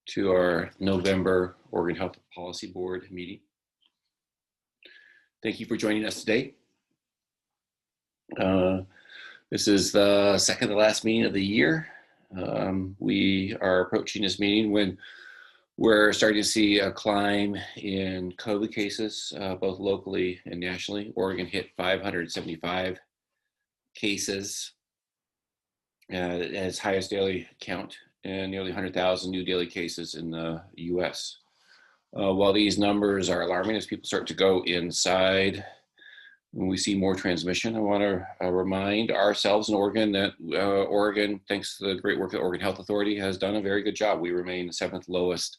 to our November Oregon Health Policy Board meeting. Thank you for joining us today. This is the second to last meeting of the year. We are approaching this meeting when we're starting to see a climb in COVID cases, both locally and nationally. Oregon hit 575 cases at its highest daily count, and nearly 100,000 new daily cases in the US. While these numbers are alarming as people start to go inside, when we see more transmission, I want to remind ourselves in Oregon that Oregon, thanks to the great work of the Oregon Health Authority, has done a very good job. We remain the 7th lowest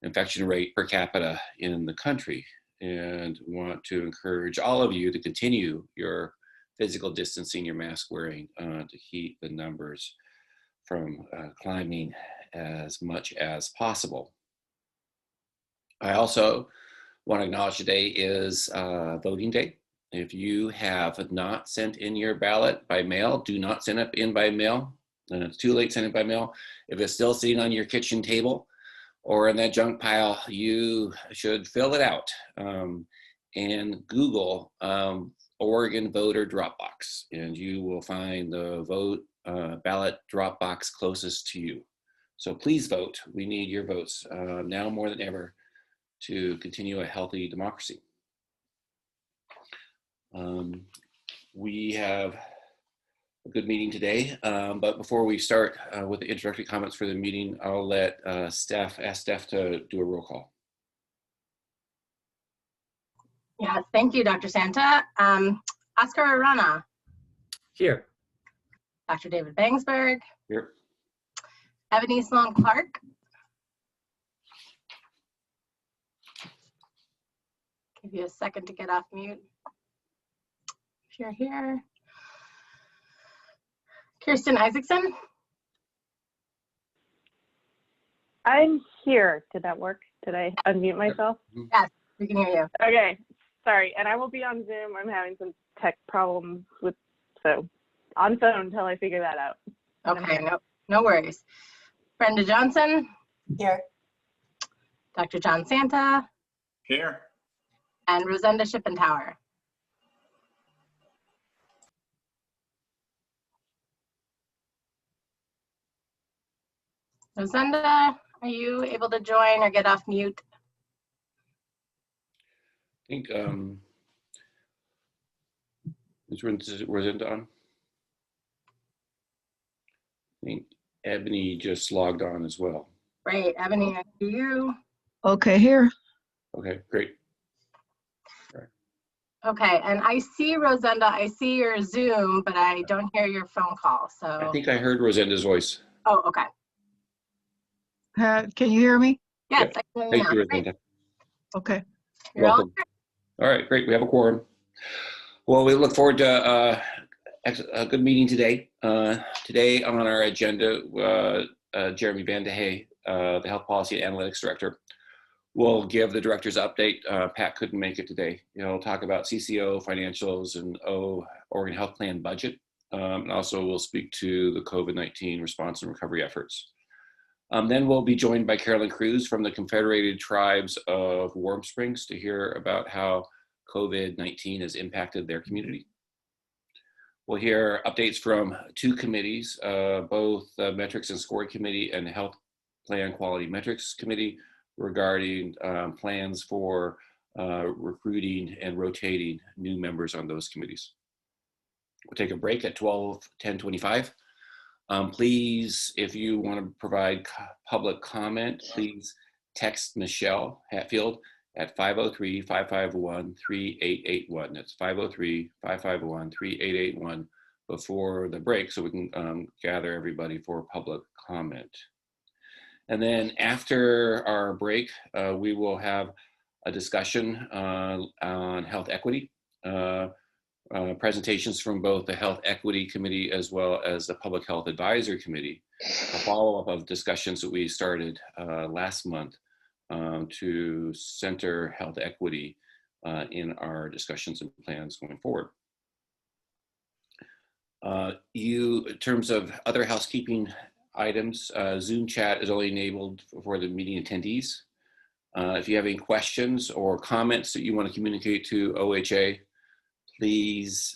infection rate per capita in the country, and want to encourage all of you to continue your physical distancing, your mask wearing, to keep the numbers from climbing as much as possible. I also want to acknowledge today is voting day. If you have not sent in your ballot by mail, do not send it in by mail. And it's too late, send it by mail. If it's still sitting on your kitchen table or in that junk pile, you should fill it out and Google Oregon voter drop box, and you will find the ballot drop box closest to you. So please vote. We need your votes now more than ever to continue a healthy democracy. We have a good meeting today, but before we start with the introductory comments for the meeting, I'll let ask Steph to do a roll call. Yes, thank you, Dr. Santa. Oscar Arana. Here. Dr. David Bangsberg. Here. Ebony Sloan Clark. Give you a second to get off mute if you're here. Kirsten Isaacson. I'm here. Did that work? Did I unmute myself? Yes, we can hear you. Okay, sorry. And I will be on Zoom. I'm having some tech problems so on phone until I figure that out. Okay, no worries. Brenda Johnson. Here. Dr. John Santa. Here. And Rosenda Shippentower. Rosenda, are you able to join or get off mute? I think, is Rosenda on? I think Ebony just logged on as well. Great, Ebony, I see you. Okay, here. Okay, great. Okay, and I see Rosenda, I see your Zoom, but I don't hear your phone call, so. I think I heard Rosenda's voice. Oh, okay. Can you hear me? Yes, Yep. I can hear Thank you you, now. Great. Rosenda. Okay. You're all Welcome. All right, great. We have a quorum. Well, we look forward to a good meeting today. Today on our agenda, Jeremy Van de Hey, the Health Policy and Analytics Director, will give the director's update. Pat couldn't make it today. He'll talk about CCO, financials, and Oregon Health Plan budget. And also we'll speak to the COVID-19 response and recovery efforts. Then we'll be joined by Carolyn Cruz from the Confederated Tribes of Warm Springs to hear about how COVID-19 has impacted their community. We'll hear updates from two committees, both the Metrics and Scoring Committee and the Health Plan Quality Metrics Committee, regarding plans for recruiting and rotating new members on those committees. We'll take a break at 10:25. Please, if you want to provide public comment, please text Michelle Hatfield at 503-551-3881. That's 503-551-3881 before the break, so we can gather everybody for public comment. And then after our break, we will have a discussion on health equity, presentations from both the Health Equity Committee as well as the Public Health Advisory Committee, a follow-up of discussions that we started last month to center health equity in our discussions and plans going forward. In terms of other housekeeping items. Zoom chat is only enabled for the meeting attendees. If you have any questions or comments that you want to communicate to OHA, please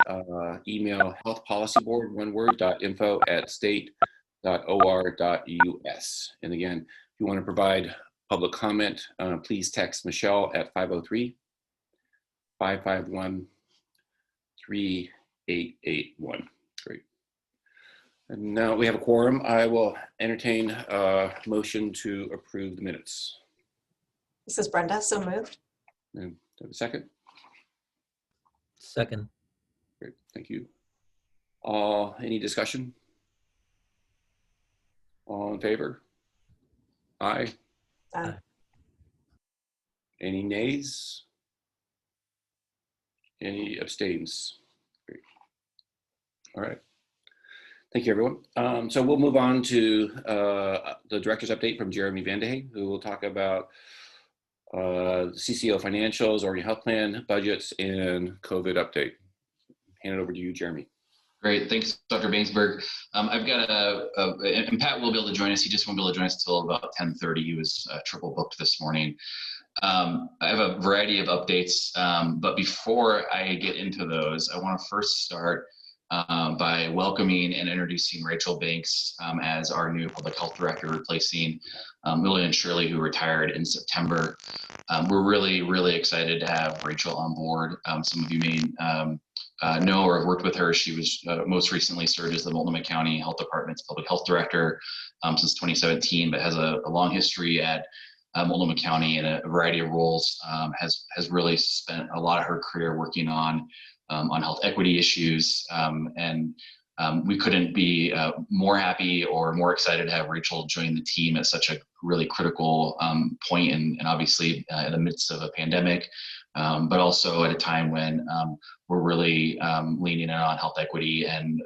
email healthpolicyboard, one word, .info@state.or.us. And again, if you want to provide public comment, please text Michelle at 503-551-3881. Great. And now we have a quorum. I will entertain a motion to approve the minutes. This is Brenda, so moved. And do I have a second? Second. Great, thank you. Any discussion? All in favor? Aye. Aye. Any nays? Any abstains? Great. All right. Thank you, everyone. So we'll move on to the director's update from Jeremy Vandehey, who will talk about CCO financials, Oregon Health Plan, budgets, and COVID update. Hand it over to you, Jeremy. Great, thanks, Dr. Bainsberg. I've got and Pat will be able to join us. He just won't be able to join us until about 10:30. He was triple booked this morning. I have a variety of updates, but before I get into those, I want to first start by welcoming and introducing Rachel Banks as our new public health director, replacing Lillian Shirley, who retired in September. We're really, really excited to have Rachel on board. Some of you may know or have worked with her. She was most recently served as the Multnomah County Health Department's public health director since 2017, but has a long history at Multnomah County in a variety of roles. Has really spent a lot of her career working on health equity issues, and we couldn't be more happy or more excited to have Rachel join the team at such a really critical point, and obviously in the midst of a pandemic, but also at a time when we're really leaning in on health equity and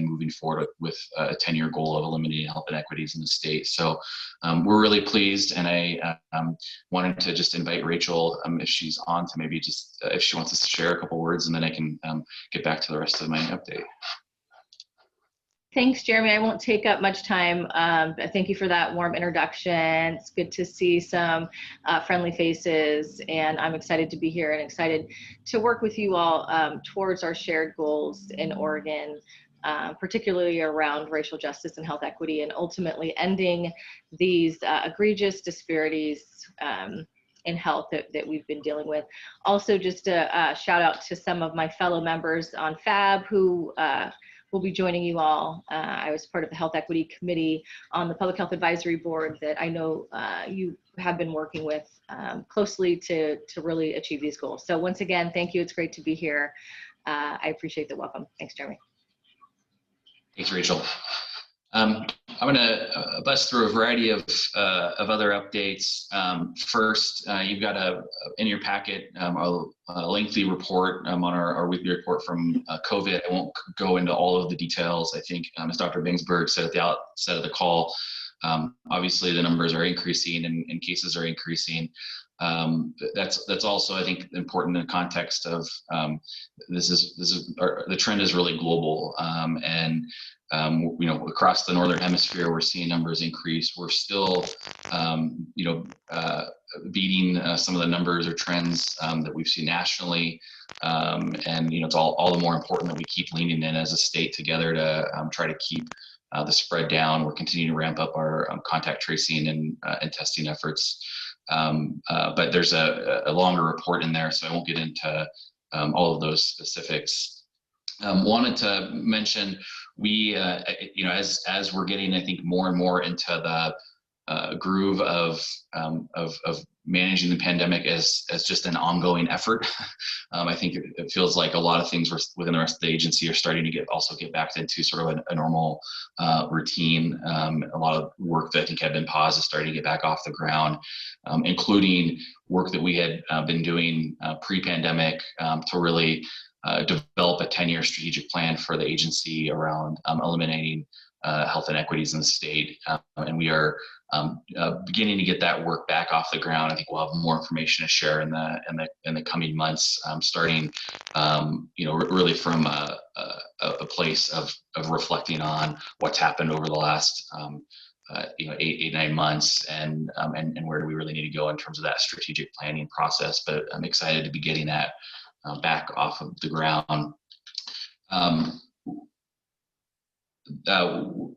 moving forward with a 10-year goal of eliminating health inequities in the state. So we're really pleased, and I wanted to just invite Rachel, if she's on, to maybe just, if she wants us to share a couple words, and then I can get back to the rest of my update. Thanks, Jeremy. I won't take up much time. Thank you for that warm introduction. It's good to see some friendly faces, and I'm excited to be here and excited to work with you all towards our shared goals in Oregon, particularly around racial justice and health equity, and ultimately ending these egregious disparities in health that we've been dealing with. Also, just a shout out to some of my fellow members on FAB who will be joining you all. I was part of the Health Equity Committee on the Public Health Advisory Board that I know you have been working with closely to really achieve these goals. So once again, thank you. It's great to be here. I appreciate the welcome. Thanks, Jeremy. Thanks, Rachel. I'm going to bust through a variety of other updates. First, you've got in your packet a lengthy report on our weekly report from COVID. I won't go into all of the details. I think, as Dr. Bainsberg said at the outset of the call, obviously the numbers are increasing and cases are increasing. That's also, I think, important in the context of the trend is really global, and across the northern hemisphere we're seeing numbers increase. We're still beating some of the numbers or trends that we've seen nationally, and it's all the more important that we keep leaning in as a state together to try to keep the spread down. We're continuing to ramp up our contact tracing and testing efforts. But there's a longer report in there, so I won't get into all of those specifics. Wanted to mention we, as we're getting, I think, more and more into the groove of managing the pandemic as just an ongoing effort. I think it feels like a lot of things within the rest of the agency are starting to get back into sort of a normal routine. A lot of work that I think had been paused is starting to get back off the ground, including work that we had been doing pre-pandemic to really develop a 10-year strategic plan for the agency around eliminating health inequities in the state. And we are beginning to get that work back off the ground. I think we'll have more information to share in the coming months, starting really from a place of reflecting on what's happened over the last 8-9 months, and where do we really need to go in terms of that strategic planning process. But I'm excited to be getting that back off of the ground.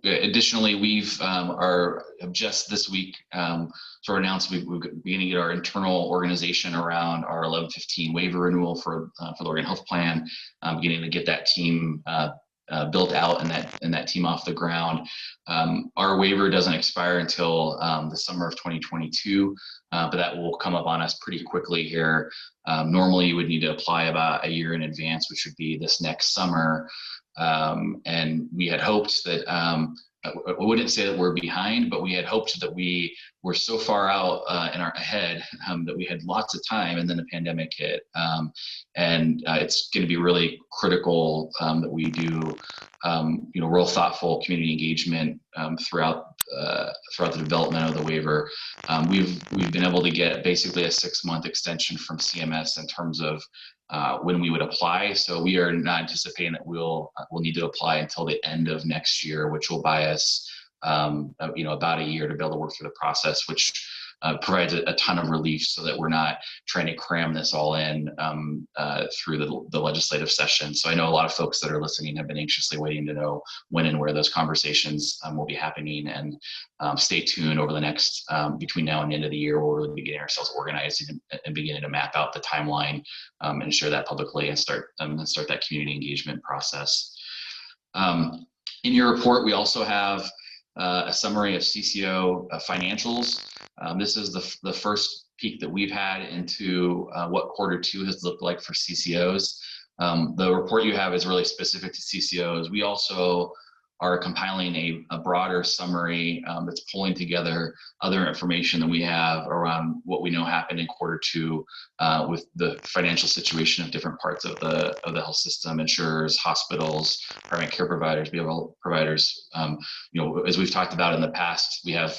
Additionally, we've just this week sort of announced we're beginning to get our internal organization around our 1115 waiver renewal for the Oregon Health Plan, beginning to get that team built out and that team off the ground. Our waiver doesn't expire until the summer of 2022, but that will come up on us pretty quickly here. Normally, you would need to apply about a year in advance, which would be this next summer. And we had hoped that, I wouldn't say that we're behind, but we had hoped that we were so far out ahead that we had lots of time, and then the pandemic hit. And it's going to be really critical that we do, real thoughtful community engagement throughout the development of the waiver. We've been able to get basically a 6-month extension from CMS in terms of when we would apply. So we are not anticipating that we'll need to apply until the end of next year, which will buy us, about a year to be able to work through the process, which provides a ton of relief, so that we're not trying to cram this all in through the legislative session. So I know a lot of folks that are listening have been anxiously waiting to know when and where those conversations will be happening. And stay tuned over the next, between now and the end of the year, we'll really be getting ourselves organized and beginning to map out the timeline and share that publicly and start that community engagement process. In your report, we also have a summary of CCO financials. This is the first peek that we've had into what Q2 has looked like for CCOs. The report you have is really specific to CCOs. We also are compiling a broader summary that's pulling together other information that we have around what we know happened in Q2 with the financial situation of different parts of the health system, insurers, hospitals, primary care providers, behavioral providers. As we've talked about in the past, we have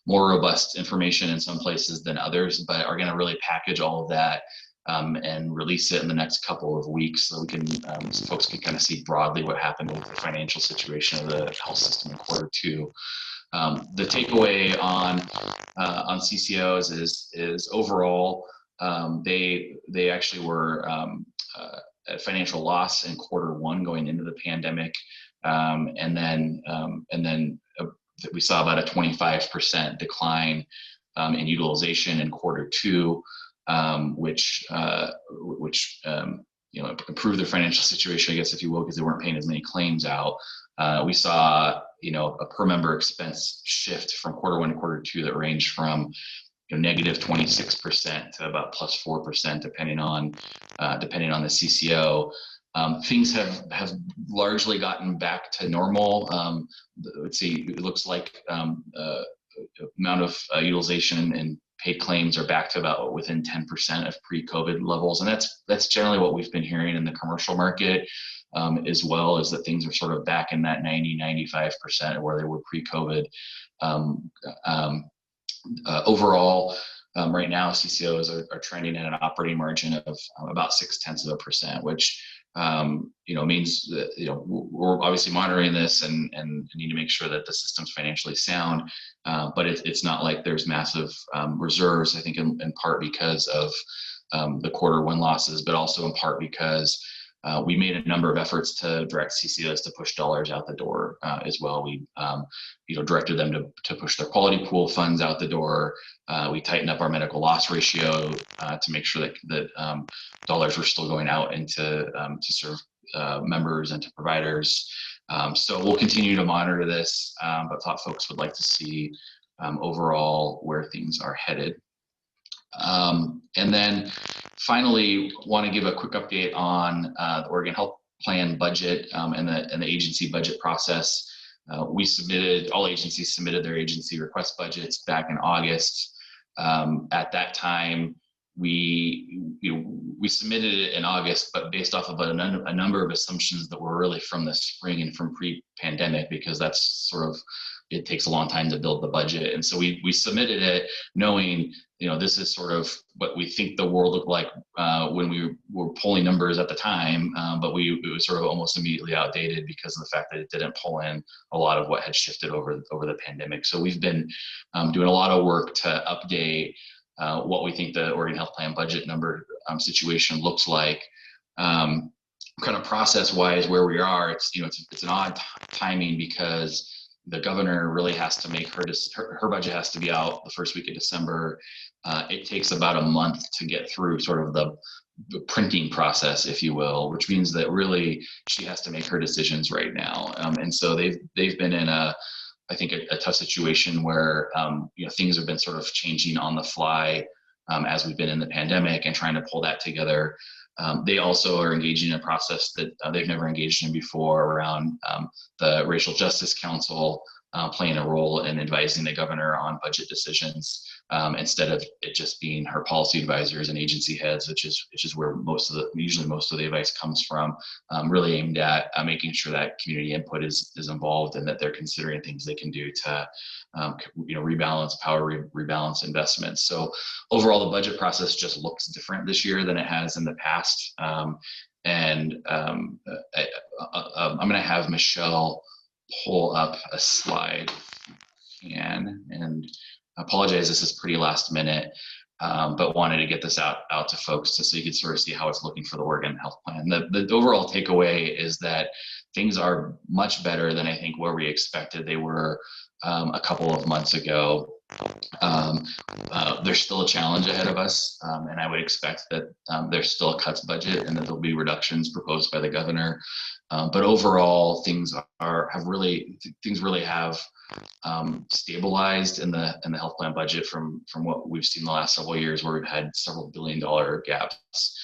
more robust information in some places than others, but are going to really package all of that and release it in the next couple of weeks, so we can, so folks can kind of see broadly what happened with the financial situation of the health system in Q2. The takeaway on CCOs is overall they actually were at financial loss in Q1 going into the pandemic, and then we saw about a 25% decline in utilization in Q2. Which improved their financial situation, I guess, if you will, because they weren't paying as many claims out. We saw, a per member expense shift from Q1 to Q2 that ranged from negative 26% to about plus 4%, depending on the CCO. Things have largely gotten back to normal. Let's see, it looks like amount of utilization and paid claims are back to about within 10% of pre-COVID levels. And that's generally what we've been hearing in the commercial market, as well, as that things are sort of back in that 90-95% where they were pre-COVID. Overall, right now, CCOs are trending at an operating margin of about 0.6%, which means that we're obviously monitoring this and need to make sure that the system's financially sound. But it's not like there's massive reserves. I think in part because of the Q1 losses, but also in part because we made a number of efforts to direct CCOs to push dollars out the door as well. We directed them to push their quality pool funds out the door. We tightened up our medical loss ratio to make sure that dollars were still going out into to serve members and to providers. So we'll continue to monitor this, but thought folks would like to see overall where things are headed. And then finally, want to give a quick update on the Oregon Health Plan budget and the agency budget process. All agencies submitted their agency request budgets back in August. At that time, we submitted it in August, but based off of a number of assumptions that were really from the spring and from pre-pandemic, because that's sort of, it takes a long time to build the budget. And so we submitted it knowing, this is sort of what we think the world looked like when we were pulling numbers at the time, but it was sort of almost immediately outdated because of the fact that it didn't pull in a lot of what had shifted over the pandemic. So we've been doing a lot of work to update what we think the Oregon Health Plan budget number situation looks like. Kind of process-wise, where we are, it's an odd timing because the governor really has to make her budget has to be out the first week of December. It takes about a month to get through sort of the printing process, if you will, which means that really she has to make her decisions right now. And so they've been in a tough situation where things have been sort of changing on the fly as we've been in the pandemic and trying to pull that together. They also are engaging in a process that they've never engaged in before around the Racial Justice Council playing a role in advising the governor on budget decisions instead of it just being her policy advisors and agency heads, which is where usually most of the advice comes from, really aimed at making sure that community input is involved and that they're considering things they can do to rebalance investments. So overall, the budget process just looks different this year than it has in the past. I'm going to have Michelle pull up a slide and I apologize, this is pretty last minute, but wanted to get this out to folks so you could sort of see how it's looking for the Oregon Health Plan. The overall takeaway is that things are much better than I think where we expected they were a couple of months ago. There's still a challenge ahead of us, and I would expect that there's still a cuts budget and that there'll be reductions proposed by the governor. But overall, things really have stabilized in the health plan budget from what we've seen the last several years, where we've had several $billion gaps.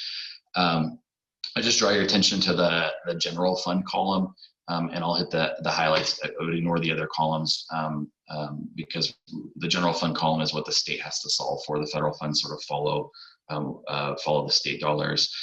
I just draw your attention to the general fund column, and I'll hit the highlights. I would ignore the other columns because the general fund column is what the state has to solve for. The federal funds sort of follow the state dollars.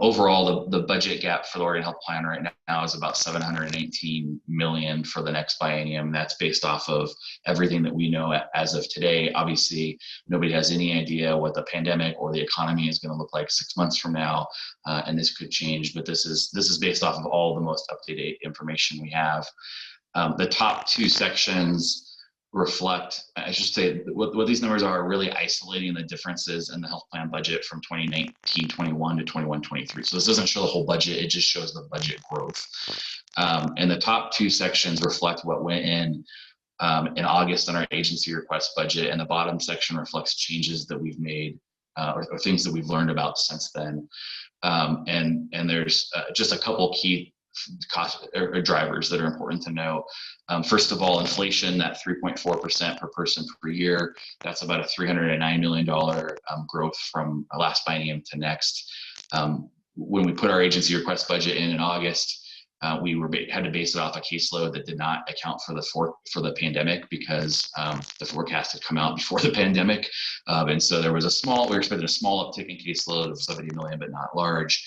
Overall, the budget gap for the Oregon Health Plan right now is about $718 million for the next biennium. That's based off of everything that we know as of today. Obviously, nobody has any idea what the pandemic or the economy is going to look like 6 months from now, and this could change. But this is based off of all the most up-to-date information we have. The top two sections reflect, I should say, what these numbers are really isolating the differences in the health plan budget from 2019-21 to 21-23. So this doesn't show the whole budget, it just shows the budget growth. And the top two sections reflect what went in August on our agency request budget, and the bottom section reflects changes that we've made or things that we've learned about since then. And there's just a couple key cost or drivers that are important to know. First of all, inflation, that 3.4% per person per year, that's about a $309 million growth from last biennium to next. When we put our agency request budget in August, we had to base it off a caseload that did not account for the pandemic because the forecast had come out before the pandemic. And so there was we were expecting a small uptick in caseload of 70 million, but not large.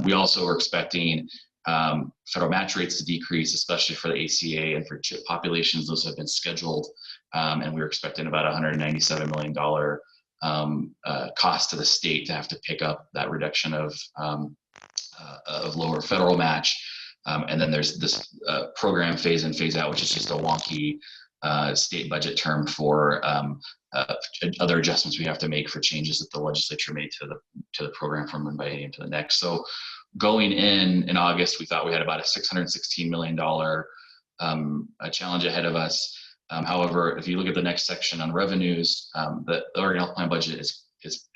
We also were expecting federal match rates to decrease, especially for the ACA and for CHIP populations. Those have been scheduled, and we were expecting about $197 million cost to the state to have to pick up that reduction of lower federal match. And then there's this program phase in, phase out, which is just a wonky state budget term for other adjustments we have to make for changes that the legislature made to the program from one biennium to the next. So going in August, we thought we had about a $616 million challenge ahead of us. However, if you look at the next section on revenues, the Oregon Health Plan budget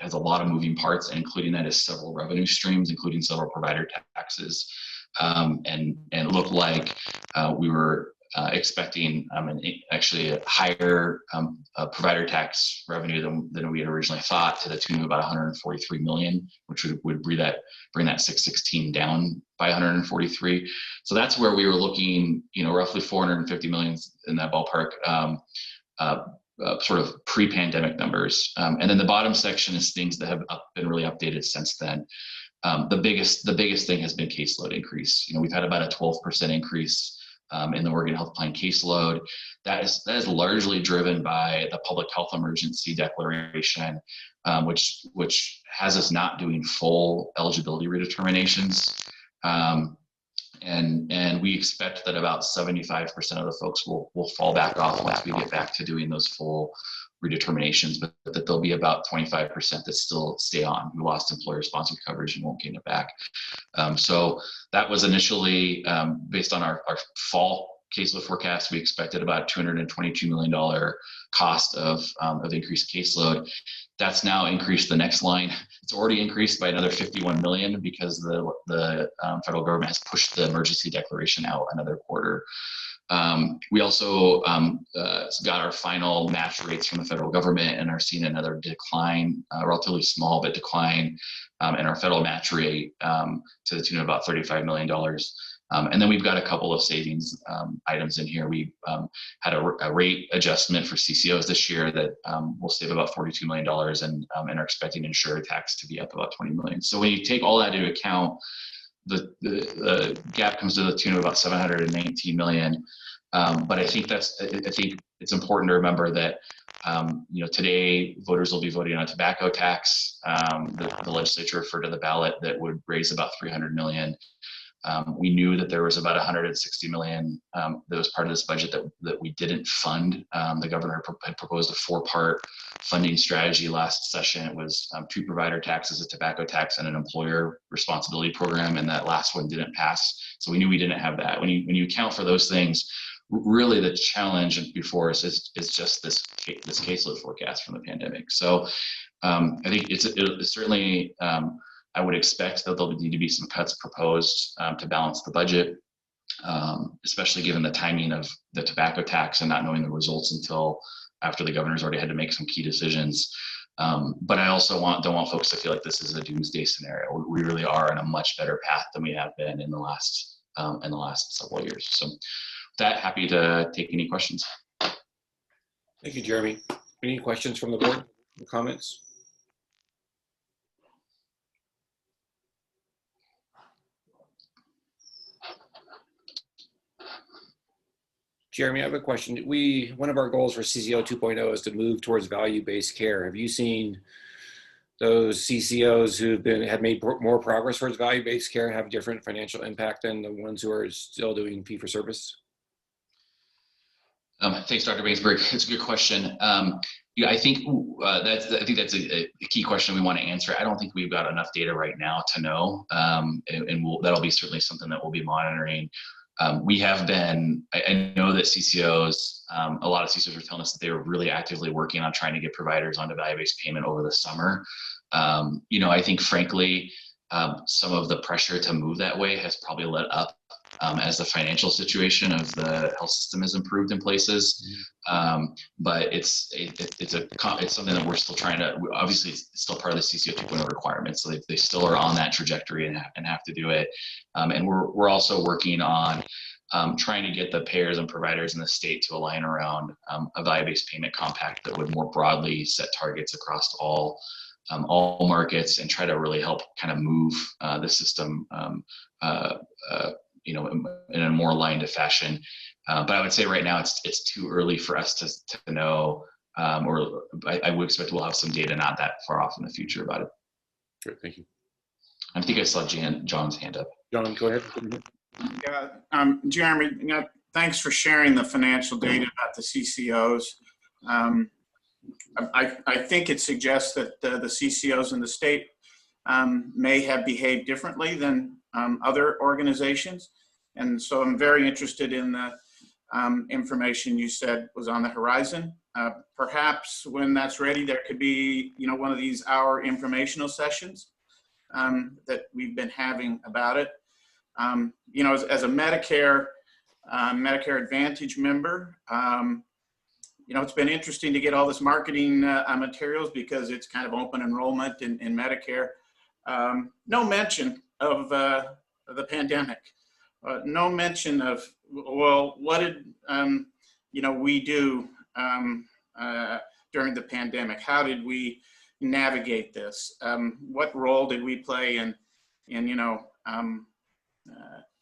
has a lot of moving parts, and including that is several revenue streams, including several provider taxes. And it looked like we were expecting actually a higher provider tax revenue than we had originally thought, to the tune of about 143 million, which would bring that 616 down by 143. So that's where we were looking, roughly 450 million in that ballpark. sort of pre-pandemic numbers. And then the bottom section is things that have been really updated since then. The biggest thing has been caseload increase. We've had about a 12% increase in the Oregon Health Plan caseload. That is largely driven by the public health emergency declaration, which has us not doing full eligibility redeterminations. And we expect that about 75% of the folks will fall back off once we get back to doing those full redeterminations, but that there'll be about 25% that still stay on, who lost employer-sponsored coverage and won't gain it back. So that was initially based on our fall caseload forecast. We expected about $222 million cost of increased caseload. That's now increased the next line. It's already increased by another 51 million because the federal government has pushed the emergency declaration out another quarter. We also got our final match rates from the federal government and are seeing another decline, relatively small, but decline in our federal match rate to the tune of about $35 million. And then we've got a couple of savings items in here. We had a rate adjustment for CCOs this year that will save about $42 million and are expecting insured tax to be up about 20 million. So when you take all that into account, the gap comes to the tune of about 719 million. But I think it's important to remember that today voters will be voting on a tobacco tax. The legislature referred to the ballot that would raise about 300 million. We knew that there was about 160 million that was part of this budget that we didn't fund. The governor had proposed a 4-part funding strategy last session. It was 2 provider taxes, a tobacco tax, and an employer responsibility program, and that last one didn't pass. So we knew we didn't have that. When you account for those things, really the challenge before us is just this caseload forecast from the pandemic. So I think it's certainly. I would expect that there'll need to be some cuts proposed to balance the budget, especially given the timing of the tobacco tax and not knowing the results until after the governor's already had to make some key decisions. But I also don't want folks to feel like this is a doomsday scenario. We really are on a much better path than we have been in the last several years. So with that, happy to take any questions. Thank you, Jeremy. Any questions from the board? Comments? Jeremy, I have a question. One of our goals for CCO 2.0 is to move towards value-based care. Have you seen those CCOs who have made more progress towards value-based care have different financial impact than the ones who are still doing fee-for-service? Thanks, Dr. Bainsberg. It's a good question. I think that's a key question we want to answer. I don't think we've got enough data right now to know, and that'll be certainly something that we'll be monitoring. We have been, I know that CCOs, a lot of CCOs were telling us that they were really actively working on trying to get providers onto value-based payment over the summer. I think frankly, some of the pressure to move that way has probably let up as the financial situation of the health system has improved in places. But it's something that we're still trying to, obviously it's still part of the CCO 2.0 requirements. So they still are on that trajectory and have to do it. And we're also working on trying to get the payers and providers in the state to align around a value-based payment compact that would more broadly set targets across all markets and try to really help kind of move the system in a more aligned fashion. But I would say right now it's too early for us to know, or I would expect we'll have some data not that far off in the future about it. Great, thank you. I think I saw John's hand up. John, go ahead. Yeah, Jeremy, thanks for sharing the financial data about the CCOs. I think it suggests that the CCOs in the state may have behaved differently than other organizations. And so I'm very interested in the information you said was on the horizon. Perhaps when that's ready, there could be, one of these hour informational sessions that we've been having about it. As a Medicare Advantage member, it's been interesting to get all this marketing materials because it's kind of open enrollment in Medicare. No mention of the pandemic. No mention of, well, what did we do during the pandemic? How did we navigate this? What role did we play in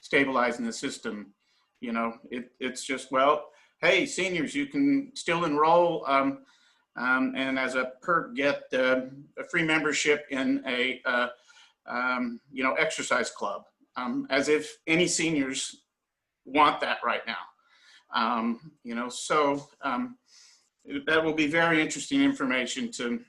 stabilizing the system? It's just, well, hey, seniors, you can still enroll and as a perk get a free membership in a exercise club, as if any seniors want that right now. So that will be very interesting information to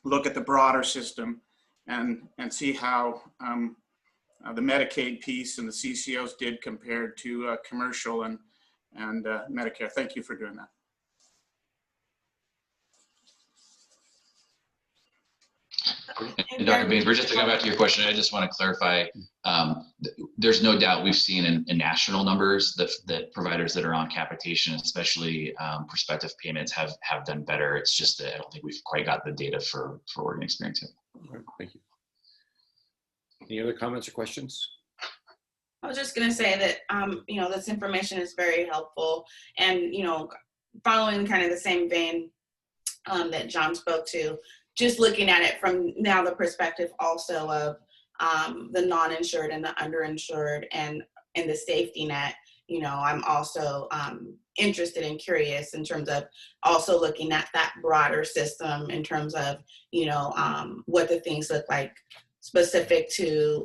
look at the broader system and see how the Medicaid piece and the CCOs did compared to commercial and Medicare. Thank you for doing that. And Dr. Bainsberg, just to come back to your question, I just want to clarify, there's no doubt we've seen in national numbers that providers that are on capitation, especially prospective payments, have done better. It's just that I don't think we've quite got the data for Oregon experience yet. Thank you. Any other comments or questions? I was just going to say that, this information is very helpful, and, following kind of the same vein that John spoke to, just looking at it from now the perspective also of the non-insured and the underinsured and the safety net, I'm also interested and curious in terms of also looking at that broader system in terms of, what the things look like specific to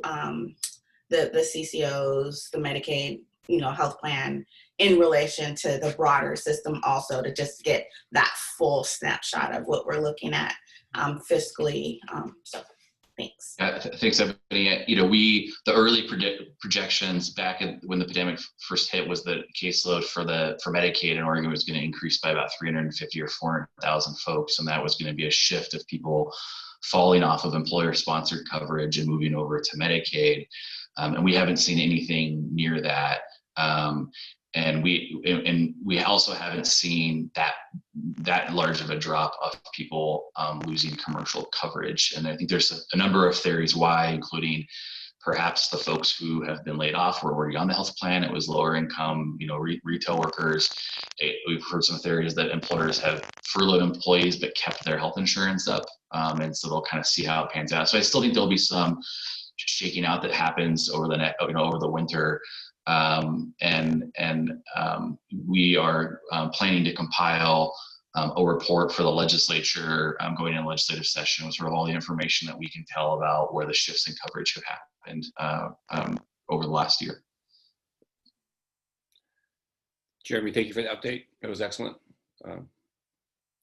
the CCOs, the Medicaid, health plan in relation to the broader system also, to just get that full snapshot of what we're looking at fiscally. So thanks. Thanks, everybody. The early projections back when the pandemic first hit was that caseload for Medicaid in Oregon was going to increase by about 350 or 400,000 folks, and that was going to be a shift of people falling off of employer-sponsored coverage and moving over to Medicaid. And we haven't seen anything near that. And we also haven't seen that large of a drop of people losing commercial coverage. And I think there's a number of theories why, including perhaps the folks who have been laid off were already on the health plan. It was lower income, retail workers. We've heard some theories that employers have furloughed employees but kept their health insurance up. And so they'll kind of see how it pans out. So I still think there'll be some shaking out that happens over the winter. We are planning to compile a report for the legislature going into legislative session with sort of all the information that we can tell about where the shifts in coverage have happened over the last year. Jeremy, thank you for the update. That was excellent.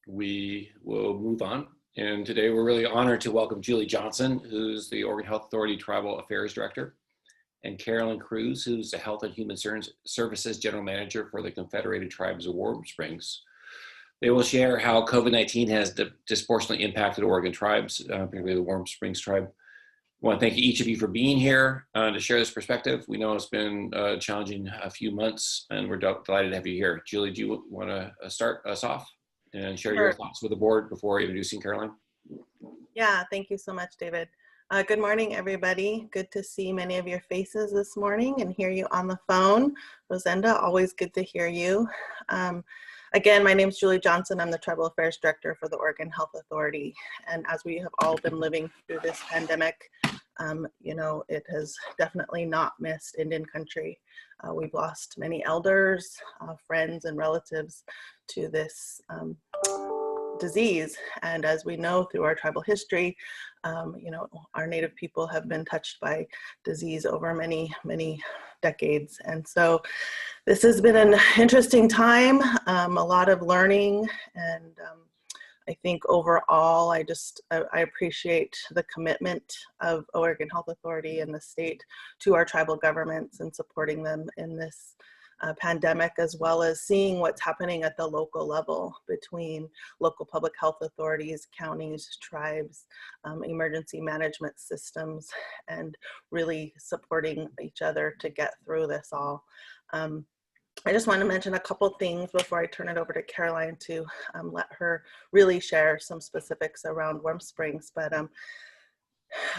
We will move on. And today we're really honored to welcome Julie Johnson, who's the Oregon Health Authority Tribal Affairs Director, and Carolyn Cruz, who's the Health and Human Services General Manager for the Confederated Tribes of Warm Springs. They will share how COVID-19 has disproportionately impacted Oregon tribes, particularly the Warm Springs tribe. I want to thank each of you for being here to share this perspective. We know it's been challenging a few months, and we're delighted to have you here. Julie, do you want to start us off and share your thoughts with the board before introducing Caroline? Yeah, thank you so much, David. Good morning, everybody. Good to see many of your faces this morning and hear you on the phone. Rosenda, always good to hear you. Again, my name is Julie Johnson. I'm the Tribal Affairs Director for the Oregon Health Authority. And as we have all been living through this pandemic, it has definitely not missed Indian country. We've lost many elders, friends, and relatives to this disease. And as we know through our tribal history, our Native people have been touched by disease over many, many decades. And so this has been an interesting time, a lot of learning, and I think overall, I appreciate the commitment of Oregon Health Authority and the state to our tribal governments and supporting them in this pandemic, as well as seeing what's happening at the local level between local public health authorities, counties, tribes, emergency management systems, and really supporting each other to get through this all. I just want to mention a couple things before I turn it over to Caroline to let her really share some specifics around Warm Springs. But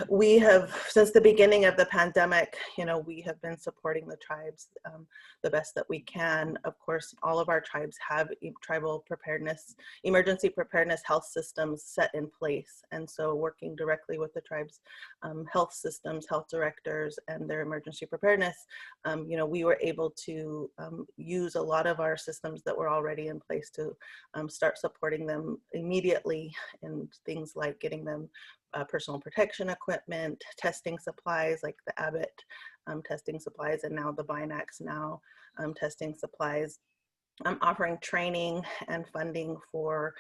we have, since the beginning of the pandemic, we have been supporting the tribes the best that we can. Of course, all of our tribes have tribal preparedness, emergency preparedness health systems set in place. And so working directly with the tribes' health systems, health directors, and their emergency preparedness, we were able to use a lot of our systems that were already in place to start supporting them immediately in things like getting them personal protection equipment, testing supplies like the Abbott testing supplies, and now the Binax now testing supplies. Offering training and funding for,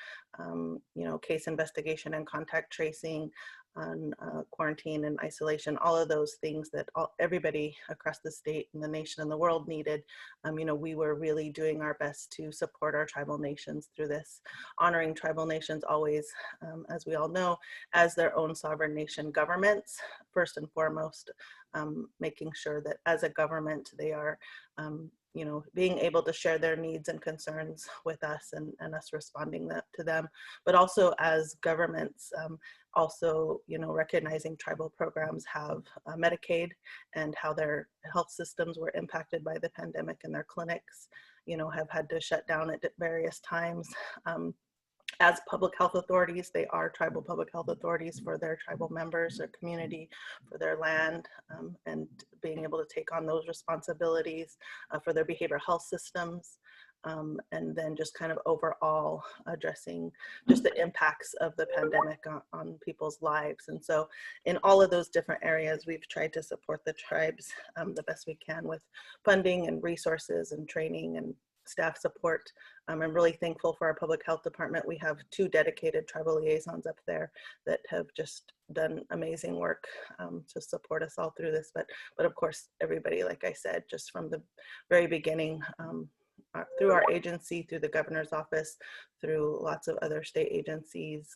case investigation and contact tracing, on quarantine and isolation, all of those things that everybody across the state and the nation and the world needed. We were really doing our best to support our tribal nations through this, honoring tribal nations always, as we all know, as their own sovereign nation governments, first and foremost, making sure that as a government, they are being able to share their needs and concerns with us and us responding to them, but also as governments, also, recognizing tribal programs have Medicaid and how their health systems were impacted by the pandemic, and their clinics, have had to shut down at various times. As public health authorities, they are tribal public health authorities for their tribal members, their community, for their land, and being able to take on those responsibilities for their behavioral health systems. And then just kind of overall addressing just the impacts of the pandemic on people's lives. And so in all of those different areas, we've tried to support the tribes the best we can with funding and resources and training and staff support. I'm really thankful for our public health department. We have 2 dedicated tribal liaisons up there that have just done amazing work to support us all through this. But of course, everybody, like I said, just from the very beginning, through our agency, through the governor's office, through lots of other state agencies,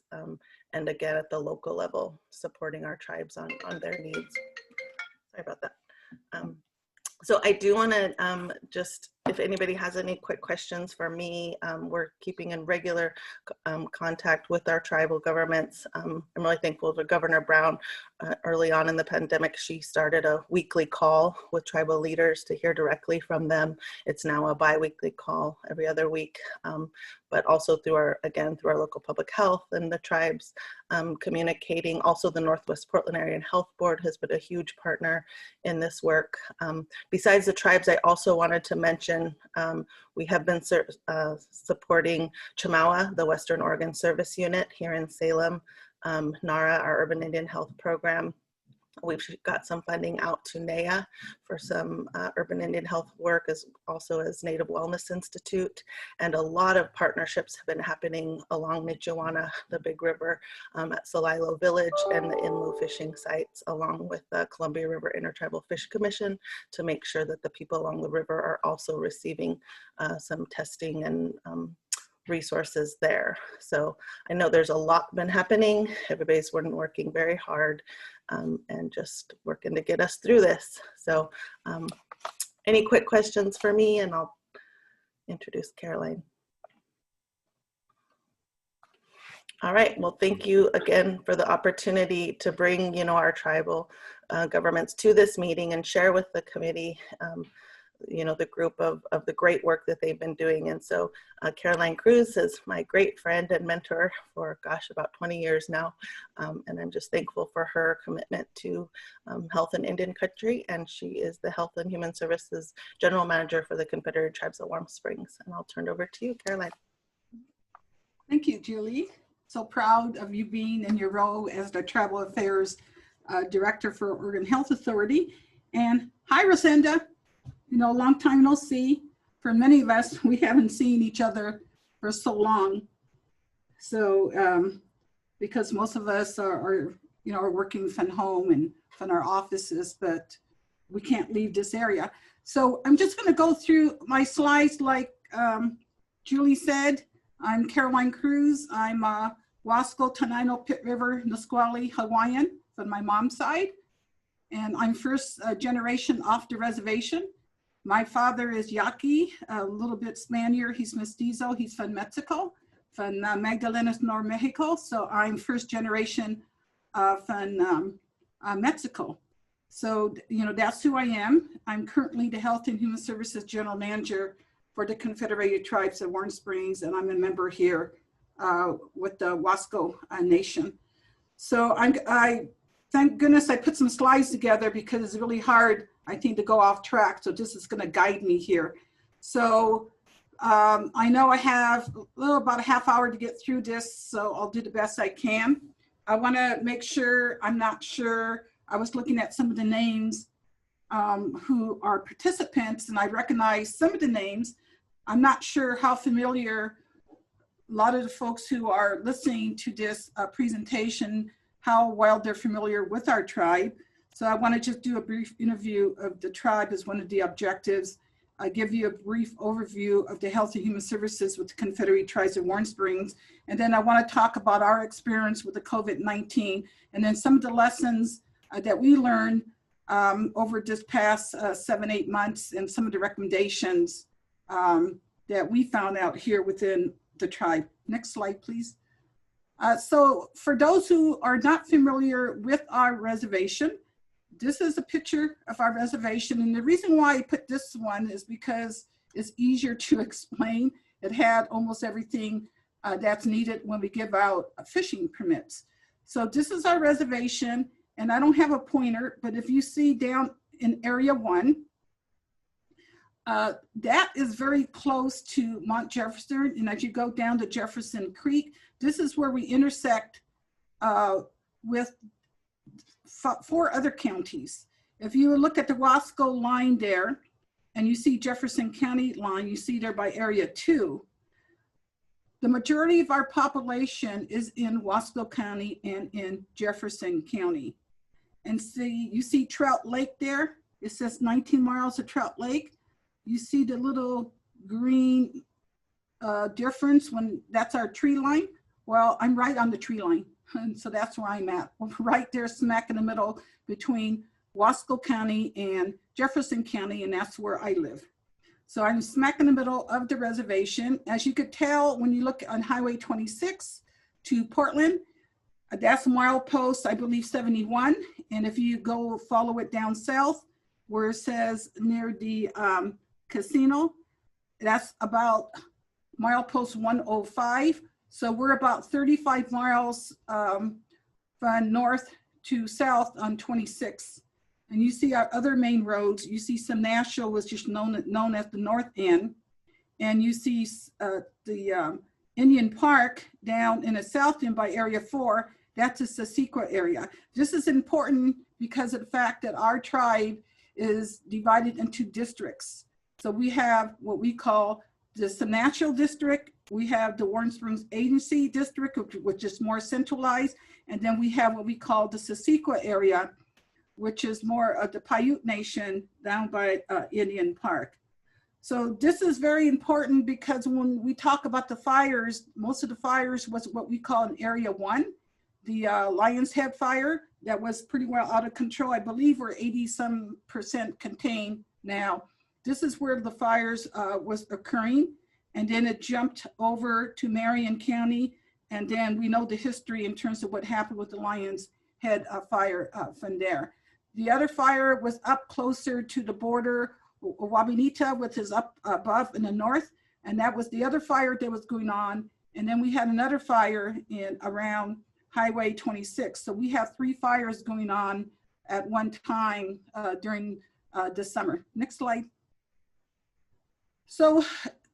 and again at the local level, supporting our tribes on their needs. Sorry about that. So I do want to just, if anybody has any quick questions for me, we're keeping in regular contact with our tribal governments. I'm really thankful to Governor Brown. Early on in the pandemic, she started a weekly call with tribal leaders to hear directly from them. It's now a bi-weekly call every other week, but also through our local public health and the tribes communicating. Also, the Northwest Portland Area Health Board has been a huge partner in this work. Besides the tribes, I also wanted to mention we have been supporting Chamawa, the Western Oregon Service Unit here in Salem, NARA, our Urban Indian Health Program. We've got some funding out to NAYA for some urban Indian health work, as also as Native Wellness Institute, and a lot of partnerships have been happening along Nichiwana, the big river, at Salilo Village and the Inlu fishing sites, along with the Columbia River Intertribal Fish Commission, to make sure that the people along the river are also receiving some testing and resources there. So I know there's a lot been happening. Everybody's been working very hard and just working to get us through this. So any quick questions for me, and I'll introduce Caroline. All right, well, thank you again for the opportunity to bring, our tribal governments to this meeting and share with the committee the group of the great work that they've been doing. And so Caroline Cruz is my great friend and mentor for, about 20 years now. And I'm just thankful for her commitment to health in Indian country. And she is the Health and Human Services General Manager for the Confederated Tribes of Warm Springs. And I'll turn it over to you, Caroline. Thank you, Julie. So proud of you being in your role as the Tribal Affairs Director for Oregon Health Authority. And hi, Rosenda. Long time no see. For many of us, we haven't seen each other for so long. So, because most of us are working from home and from our offices, but we can't leave this area. So I'm just going to go through my slides like Julie said. I'm Caroline Cruz. I'm a Wasco, Tenino, Pit River, Nisqually, Hawaiian from my mom's side. And I'm first generation off the reservation. My father is Yaqui, a little bit Spaniard. He's mestizo. He's from Mexico, from Magdalenas, North Mexico. So I'm first generation from Mexico. So, you know, that's who I am. I'm currently the Health and Human Services General Manager for the Confederated Tribes of Warm Springs, and I'm a member here with the Wasco Nation. So I thank goodness I put some slides together because it's really hard, I think, to go off track. So this is going to guide me here. So I know I have about a half hour to get through this, so I'll do the best I can. I want to make sure, I'm not sure, I was looking at some of the names who are participants, and I recognize some of the names. I'm not sure how familiar a lot of the folks who are listening to this presentation, how well they're familiar with our tribe. So I want to just do a brief interview of the tribe as one of the objectives. I give you a brief overview of the Health and Human Services with the Confederated Tribes of Warm Springs. And then I want to talk about our experience with the COVID-19 and then some of the lessons that we learned over this past 7-8 months and some of the recommendations that we found out here within the tribe. Next slide, please. So for those who are not familiar with our reservation, this is a picture of our reservation. And the reason why I put this one is because it's easier to explain. It had almost everything that's needed when we give out fishing permits. So this is our reservation, and I don't have a pointer, but if you see down in area 1, that is very close to Mount Jefferson. And as you go down to Jefferson Creek, this is where we intersect with 4 other counties. If you look at the Wasco line there, and you see Jefferson County line, you see there by area 2, the majority of our population is in Wasco County and in Jefferson County. And see, you see Trout Lake there. It says 19 miles of Trout Lake. You see the little green difference when that's our tree line. Well, I'm right on the tree line. And so that's where I'm at. We're right there smack in the middle between Wasco County and Jefferson County, and that's where I live. So I'm smack in the middle of the reservation. As you could tell, when you look on Highway 26 to Portland, that's milepost, I believe, 71. And if you go follow it down south, where it says near the casino, that's about milepost 105. So we're about 35 miles from north to south on 26. And you see our other main roads. You see some Nashville was just known as the north end. And you see the Indian Park down in the south end by area 4. That's the Sequoia area. This is important because of the fact that our tribe is divided into districts. So we have what we call the Senatchel District. We have the Warm Springs Agency District, which is more centralized. And then we have what we call the Sequoia area, which is more of the Paiute Nation down by Indian Park. So this is very important because when we talk about the fires, most of the fires was what we call in Area 1, the Lion's Head fire that was pretty well out of control. I believe we're 80% contained now. This is where the fires was occurring. And then it jumped over to Marion County. And then we know the history in terms of what happened with the Lion's Head fire from there. The other fire was up closer to the border, Wabinita, which is up above in the north. And that was the other fire that was going on. And then we had another fire in around Highway 26. So we have 3 fires going on at one time during the summer. Next slide. So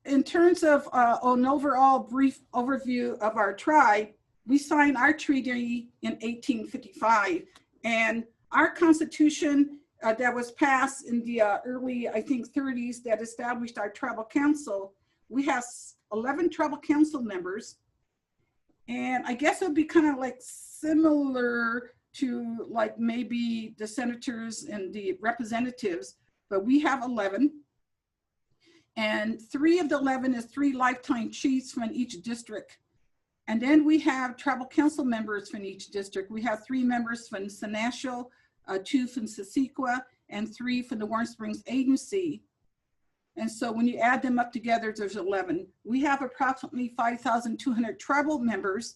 in terms of an overall brief overview of our tribe, we signed our treaty in 1855. And our constitution that was passed in the early, I think, 30s that established our tribal council, we have 11 tribal council members. And I guess it would be kind of like similar to like maybe the senators and the representatives, but we have 11. And 3 of the 11 is 3 lifetime chiefs from each district. And then we have tribal council members from each district. We have 3 members from Senatchel, 2 from Sequoia, and 3 from the Warm Springs Agency. And so when you add them up together, there's 11. We have approximately 5,200 tribal members.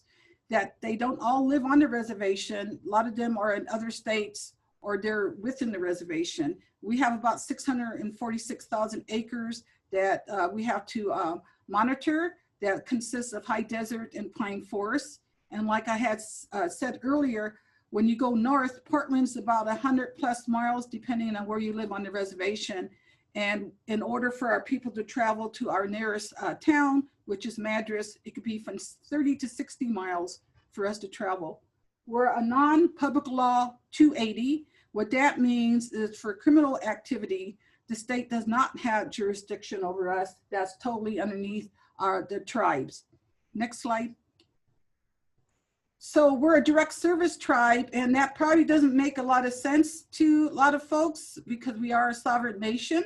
that they don't all live on the reservation. A lot of them are in other states or they're within the reservation. We have about 646,000 acres that we have to monitor, that consists of high desert and pine forests. And like I had said earlier, when you go north, Portland's about 100+ miles, depending on where you live on the reservation. And in order for our people to travel to our nearest town, which is Madras, it could be from 30 to 60 miles for us to travel. We're a non-public law 280. What that means is for criminal activity, the state does not have jurisdiction over us. That's totally underneath the tribes. Next slide. So we're a direct service tribe, and that probably doesn't make a lot of sense to a lot of folks because we are a sovereign nation.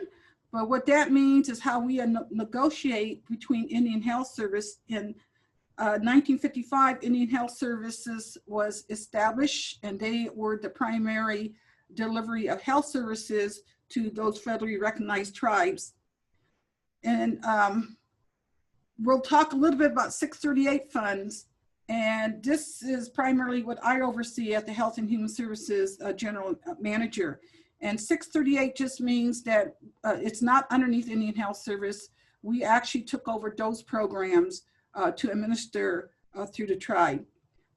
But what that means is how we negotiate between Indian Health Service. In 1955, Indian Health Services was established, and they were the primary delivery of health services to those federally recognized tribes. And we'll talk a little bit about 638 funds. And this is primarily what I oversee at the Health and Human Services General Manager. And 638 just means that it's not underneath Indian Health Service. We actually took over those programs to administer through the tribe.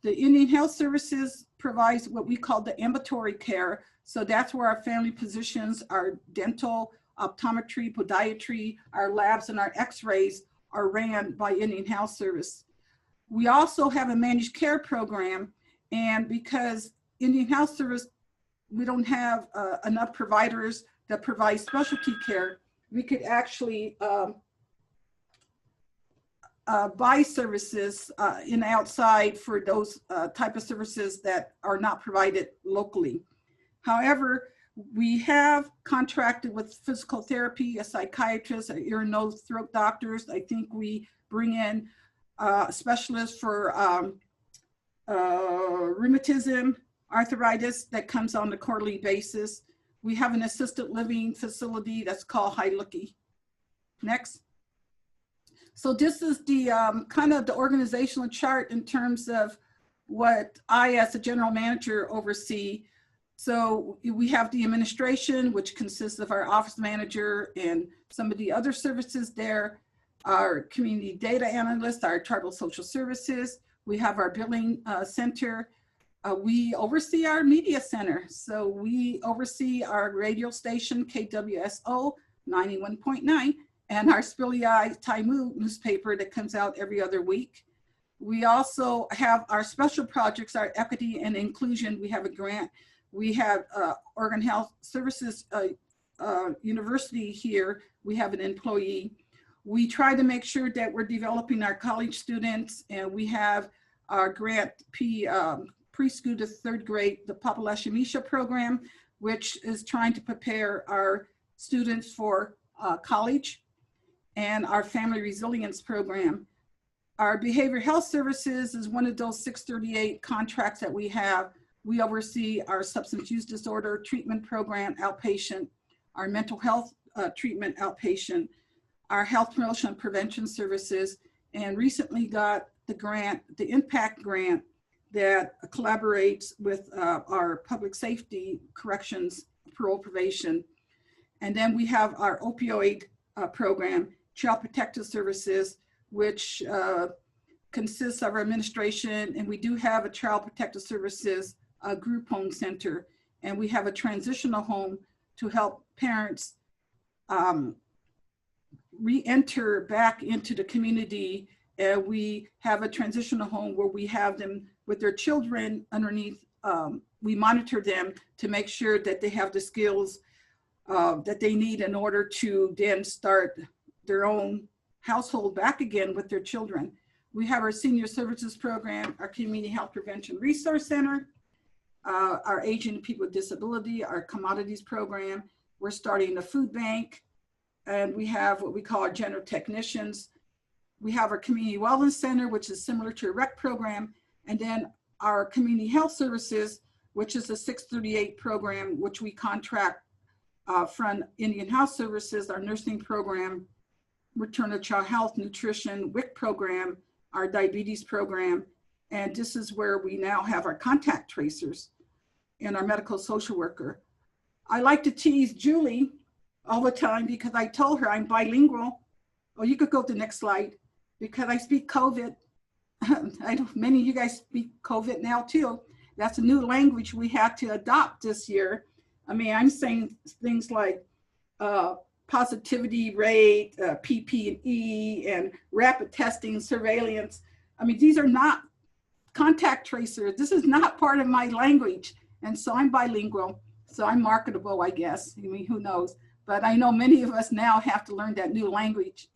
The Indian Health Services provides what we call the ambulatory care. So that's where our family physicians, our dental, optometry, podiatry, our labs, and our x-rays are ran by Indian Health Service. We also have a managed care program, and because Indian Health Service, we don't have enough providers that provide specialty care, we could actually buy services in outside for those type of services that are not provided locally. However, we have contracted with physical therapy, a psychiatrist, ear, nose, throat doctors. I think we bring in specialists for rheumatism, arthritis that comes on a quarterly basis. We have an assisted living facility that's called Hailuki. Next. So this is the kind of the organizational chart in terms of what I as a general manager oversee. So we have the administration, which consists of our office manager and some of the other services there, our community data analyst, our tribal social services. We have our billing center. We oversee our media center. So we oversee our radio station, KWSO 91.9, and our Spiliai Taimu newspaper that comes out every other week. We also have our special projects, our equity and inclusion. We have a grant. We have Oregon Health Services University here. We have an employee. We try to make sure that we're developing our college students, and we have our grant preschool to third grade, the Papalashamisha program, which is trying to prepare our students for college, and our family resilience program. Our behavioral health services is one of those 638 contracts that we have. We oversee our substance use disorder treatment program, outpatient, our mental health treatment, outpatient, our health promotion and prevention services, and recently got the grant, the impact grant that collaborates with our public safety, corrections, parole, probation. And then we have our opioid program, Child Protective Services, which consists of our administration, and we do have a Child Protective Services group home center, and we have a transitional home to help parents re-enter back into the community. And we have a transitional home where we have them with their children underneath. We monitor them to make sure that they have the skills that they need in order to then start their own household back again with their children. We have our senior services program, our community health prevention resource center, our aging and people with disability, our commodities program. We're starting a food bank, and we have what we call our general technicians. We have our community wellness center, which is similar to a rec program, and then our community health services, which is a 638 program, which we contract from Indian Health Services, our nursing program, maternal child health, nutrition, WIC program, our diabetes program, And this is where we now have our contact tracers and our medical social worker. I like to tease Julie all the time because I told her I'm bilingual. Oh, you could go to the next slide, because I speak COVID. I know many of you guys speak COVID now too. That's a new language we had to adopt this year. I mean, I'm saying things like positivity rate, PPE, and rapid testing, surveillance. I mean, these are not contact tracers. This is not part of my language. And so I'm bilingual. So I'm marketable, I guess. I mean, who knows? But I know many of us now have to learn that new language.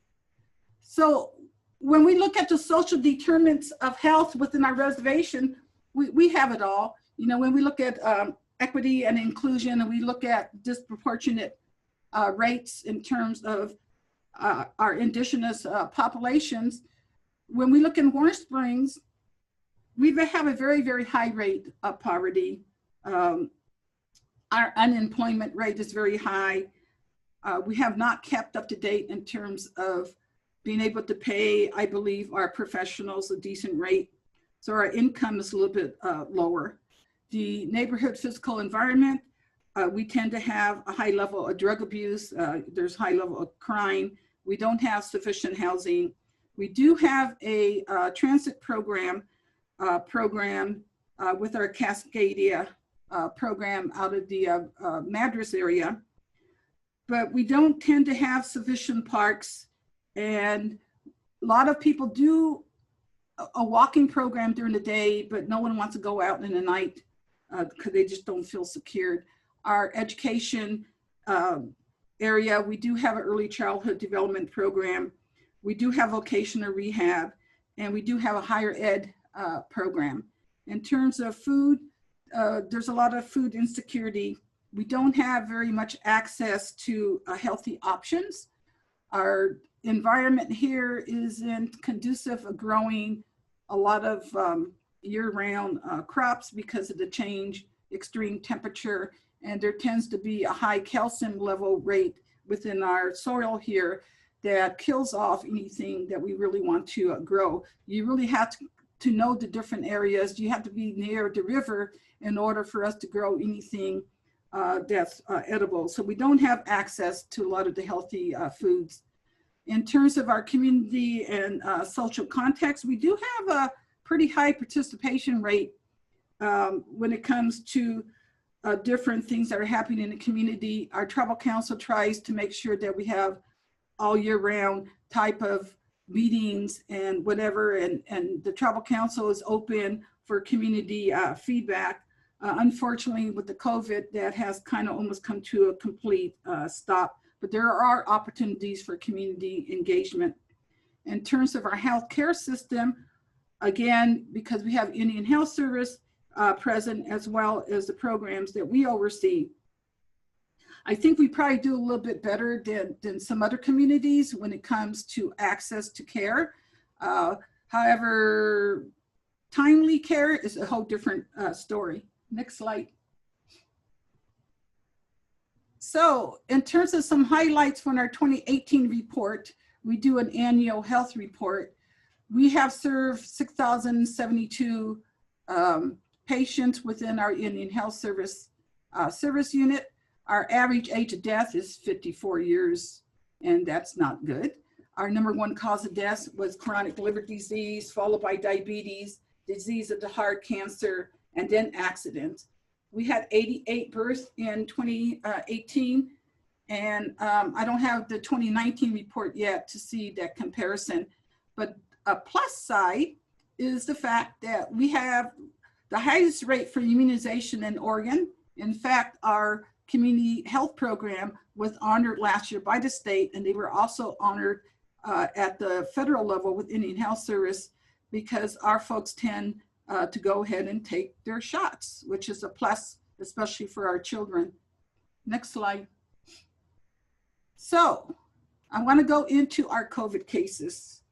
So when we look at the social determinants of health within our reservation, we have it all. You know, when we look at equity and inclusion, and we look at disproportionate rates in terms of our indigenous populations, when we look in Warm Springs, we have a very, very high rate of poverty. Our unemployment rate is very high. We have not kept up to date in terms of being able to pay, I believe, our professionals a decent rate. So our income is a little bit lower. The neighborhood physical environment, we tend to have a high level of drug abuse. There's high level of crime. We don't have sufficient housing. We do have a transit program with our Cascadia program out of the Madras area, but we don't tend to have sufficient parks. And a lot of people do a walking program during the day, but no one wants to go out in the night because they just don't feel secured. Our education area, we do have an early childhood development program. We do have vocational rehab, and we do have a higher ed program. In terms of food, there's a lot of food insecurity. We don't have very much access to healthy options. Our environment here isn't conducive of growing a lot of year-round crops because of the change, extreme temperature, and there tends to be a high calcium level rate within our soil here that kills off anything that we really want to grow. You really have to know the different areas. You have to be near the river in order for us to grow anything that's edible. So we don't have access to a lot of the healthy foods. In terms of our community and social context, we do have a pretty high participation rate when it comes to different things that are happening in the community. Our tribal council tries to make sure that we have all year round type of meetings and whatever, and the tribal council is open for community feedback. Unfortunately, with the COVID, that has kind of almost come to a complete stop, but there are opportunities for community engagement. In terms of our healthcare system, again, because we have Indian Health Service present, as well as the programs that we oversee, I think we probably do a little bit better than some other communities when it comes to access to care. However, timely care is a whole different story. Next slide. So in terms of some highlights from our 2018 report, we do an annual health report. We have served 6,072 patients within our Indian Health Service service unit. Our average age of death is 54 years, and that's not good. Our #1 cause of death was chronic liver disease, followed by diabetes, disease of the heart, cancer, and then accidents. We had 88 births in 2018, and I don't have the 2019 report yet to see that comparison. But a plus side is the fact that we have the highest rate for immunization in Oregon. In fact, our community health program was honored last year by the state, and they were also honored at the federal level with Indian Health Service, because our folks tend to go ahead and take their shots, which is a plus, especially for our children. Next slide. So I want to go into our COVID cases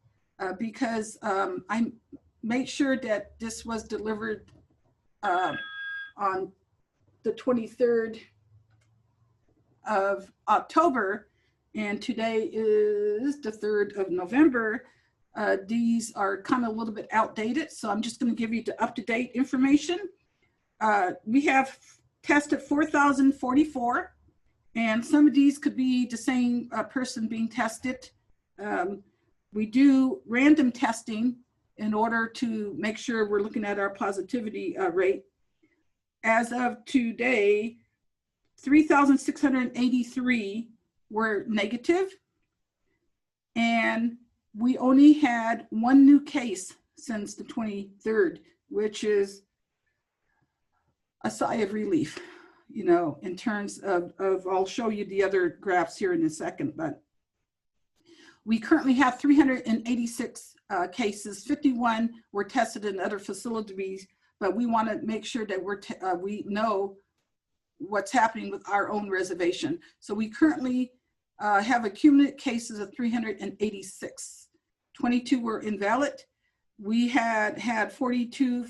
because I made sure that this was delivered on the 23rd of October, and today is the 3rd of November. These are kind of a little bit outdated, so I'm just going to give you the up-to-date information. We have tested 4,044, and some of these could be the same person being tested. We do random testing in order to make sure we're looking at our positivity rate. As of today, 3,683 were negative, and we only had one new case since the 23rd, which is a sigh of relief, you know, in terms of I'll show you the other graphs here in a second, but we currently have 386 cases. 51 were tested in other facilities, but we want to make sure that we know what's happening with our own reservation. So we currently have accumulated cases of 386. 22 were invalid. We had 42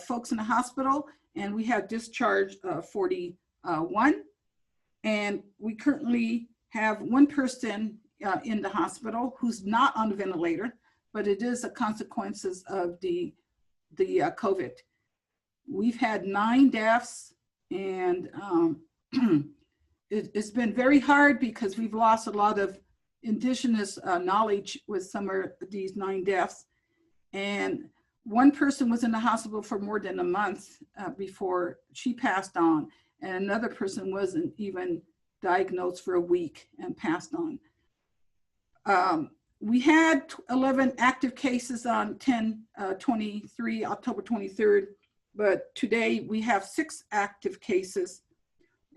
folks in the hospital, and we have discharged 41. And we currently have one person in the hospital who's not on the ventilator, but it is a consequences of the COVID. We've had 9 deaths, and it's been very hard because we've lost a lot of indigenous knowledge with some of these 9 deaths. And one person was in the hospital for more than a month before she passed on, and another person wasn't even diagnosed for a week and passed on. We had 11 active cases on 10/23, October 23rd, but today we have 6 active cases,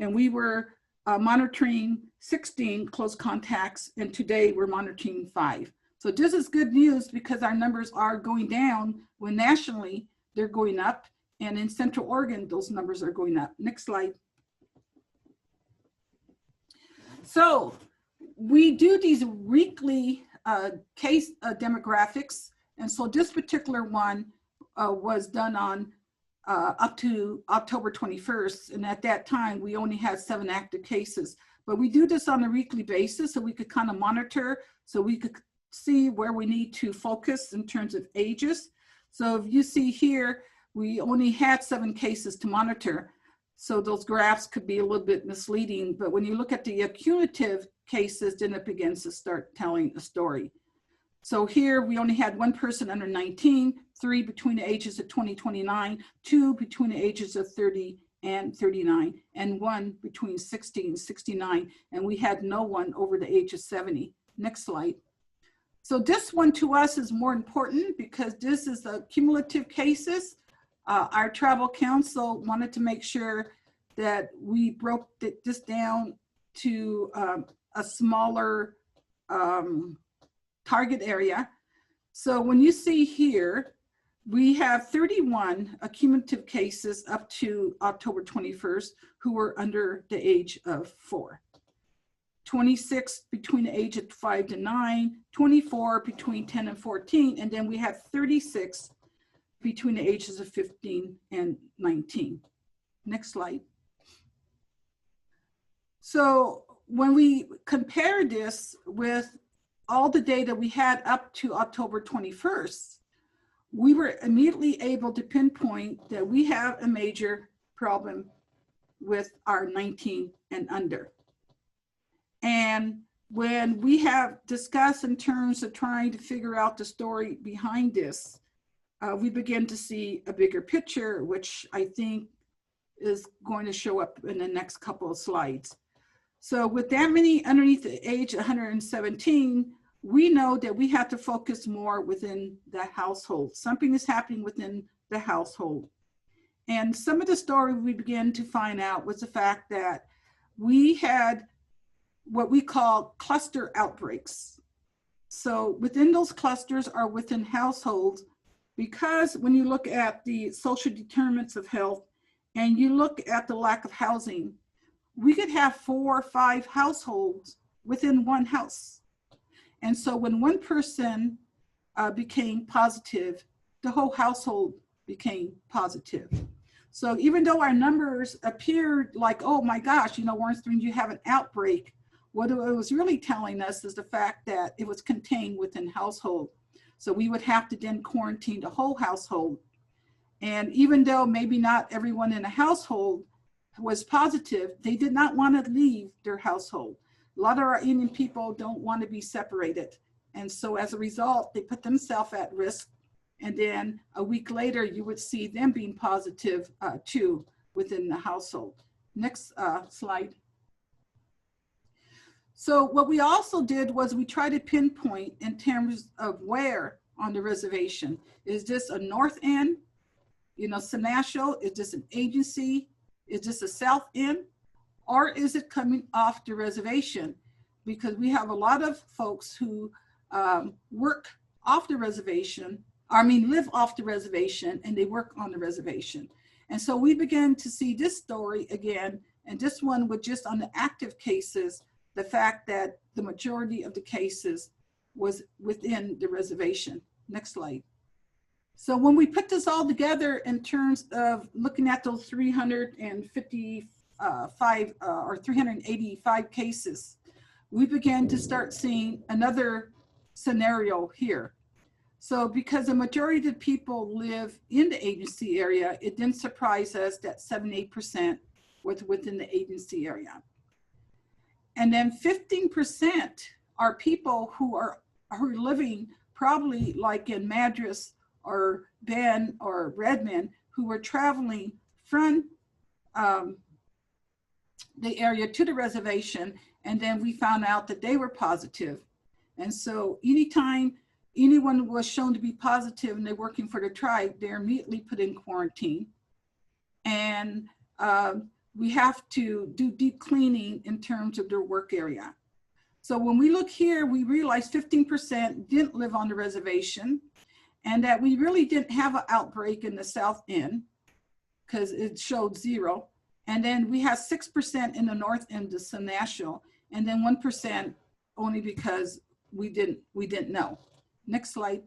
and we were monitoring 16 close contacts, and today we're monitoring 5. So this is good news because our numbers are going down when nationally they're going up, and in Central Oregon, those numbers are going up. Next slide. So we do these weekly case demographics, and so this particular one was done on up to October 21st, and at that time we only had 7 active cases. But we do this on a weekly basis so we could kind of monitor, so we could see where we need to focus in terms of ages. So if you see here, we only had 7 cases to monitor, so those graphs could be a little bit misleading, but when you look at the accumulative cases, then it begins to start telling a story. So here we only had 1 person under 19, 3 between the ages of 20 and 29, 2 between the ages of 30 and 39, and 1 between 60 and 69, and we had no one over the age of 70. Next slide. So this one to us is more important because this is the cumulative cases. Our travel council wanted to make sure that we broke this down to a smaller target area. So when you see here, we have 31 accumulative cases up to October 21st who were under the age of 4. 26 between the age of 5 to 9, 24 between 10 and 14, and then we have 36 between the ages of 15 and 19. Next slide. So when we compare this with all the data we had up to October 21st, we were immediately able to pinpoint that we have a major problem with our 19 and under. And when we have discussed in terms of trying to figure out the story behind this, we begin to see a bigger picture, which I think is going to show up in the next couple of slides. So with that many underneath the age of 117, we know that we have to focus more within the household. Something is happening within the household. And some of the story we began to find out was the fact that we had what we call cluster outbreaks. So within those clusters are within households, because when you look at the social determinants of health and you look at the lack of housing, we could have 4 or 5 households within one house. And so when one person became positive, the whole household became positive. So even though our numbers appeared like, oh my gosh, you know, Warren Springs, you have an outbreak, what it was really telling us is the fact that it was contained within household. So we would have to then quarantine the whole household. And even though maybe not everyone in the household was positive, they did not want to leave their household. A lot of our Indian people don't want to be separated. And so as a result, they put themselves at risk. And then a week later, you would see them being positive too within the household. Next slide. So what we also did was we tried to pinpoint in terms of where on the reservation. Is this a north end? You know, Senatial, is this an agency? Is this a south end? Or is it coming off the reservation? Because we have a lot of folks who work off the reservation, live off the reservation, and they work on the reservation. And so we began to see this story again, and this one was just on the active cases, the fact that the majority of the cases was within the reservation. Next slide. So when we put this all together in terms of looking at those 355 or 385 cases, we began to start seeing another scenario here. So because the majority of the people live in the agency area, it didn't surprise us that 78% was within the agency area. And then 15% are people who are living probably like in Madras or Bend or Redmond, who were traveling from the area to the reservation, and then we found out that they were positive. And so anytime anyone was shown to be positive and they're working for the tribe, they're immediately put in quarantine. And we have to do deep cleaning in terms of their work area. So when we look here, we realized 15% didn't live on the reservation, and that we really didn't have an outbreak in the south end because it showed 0. And then we had 6% in the north end of Senatial, and then 1% only because we didn't know. Next slide.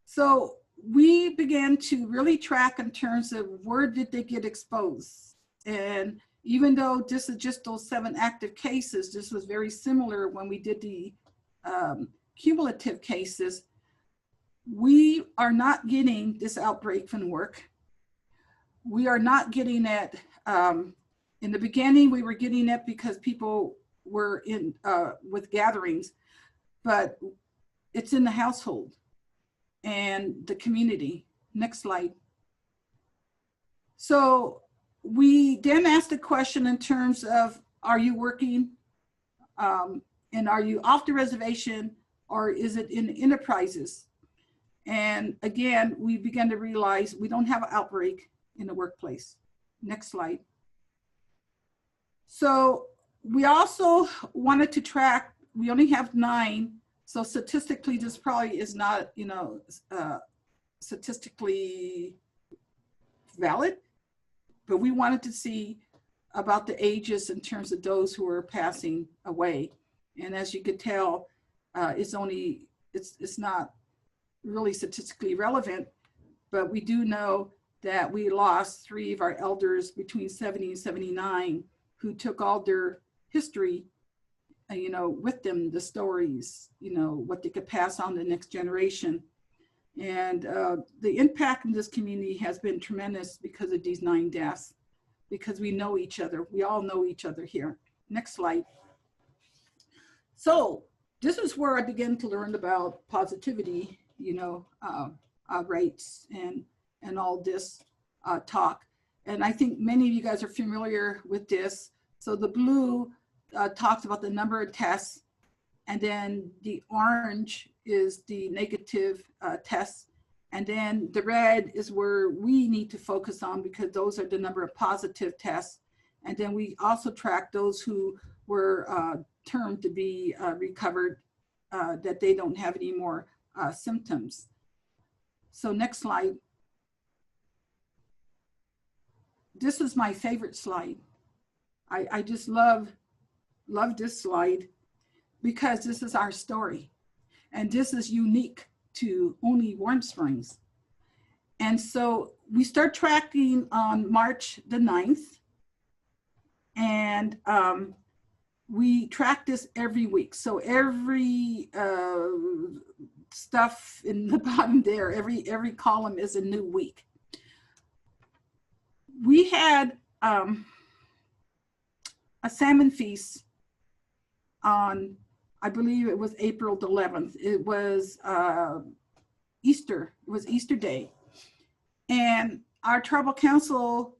So we began to really track in terms of where did they get exposed. And even though this is just those 7 active cases, this was very similar when we did the cumulative cases. We are not getting this outbreak from work. We are not getting it. In the beginning, we were getting it because people were in with gatherings, but it's in the household and the community. Next slide. So we then asked the question in terms of, are you working and are you off the reservation, or is it in enterprises? And again, we began to realize we don't have an outbreak in the workplace. Next slide. So we also wanted to track, we only have 9. So statistically, this probably is not, statistically valid, but we wanted to see about the ages in terms of those who are passing away. And as you could tell, it's not really statistically relevant, but we do know that we lost 3 of our elders between 70 and 79 who took all their history, with them, the stories, what they could pass on to the next generation. And the impact in this community has been tremendous because of these 9 deaths, because we know each other. We all know each other here. Next slide. So this is where I began to learn about positivity, rates and all this talk. And I think many of you guys are familiar with this. So the blue talks about the number of tests, and then the orange is the negative tests. And then the red is where we need to focus on, because those are the number of positive tests. And then we also track those who were termed to be recovered, that they don't have any more symptoms. So next slide. This is my favorite slide. I just love this slide because this is our story. And this is unique to only Warm Springs. And so we start tracking on March the 9th. And we track this every week. So every stuff in the bottom there. Every column is a new week. We had a salmon feast on, I believe it was April the 11th. It was Easter. It was Easter Day. And our tribal council,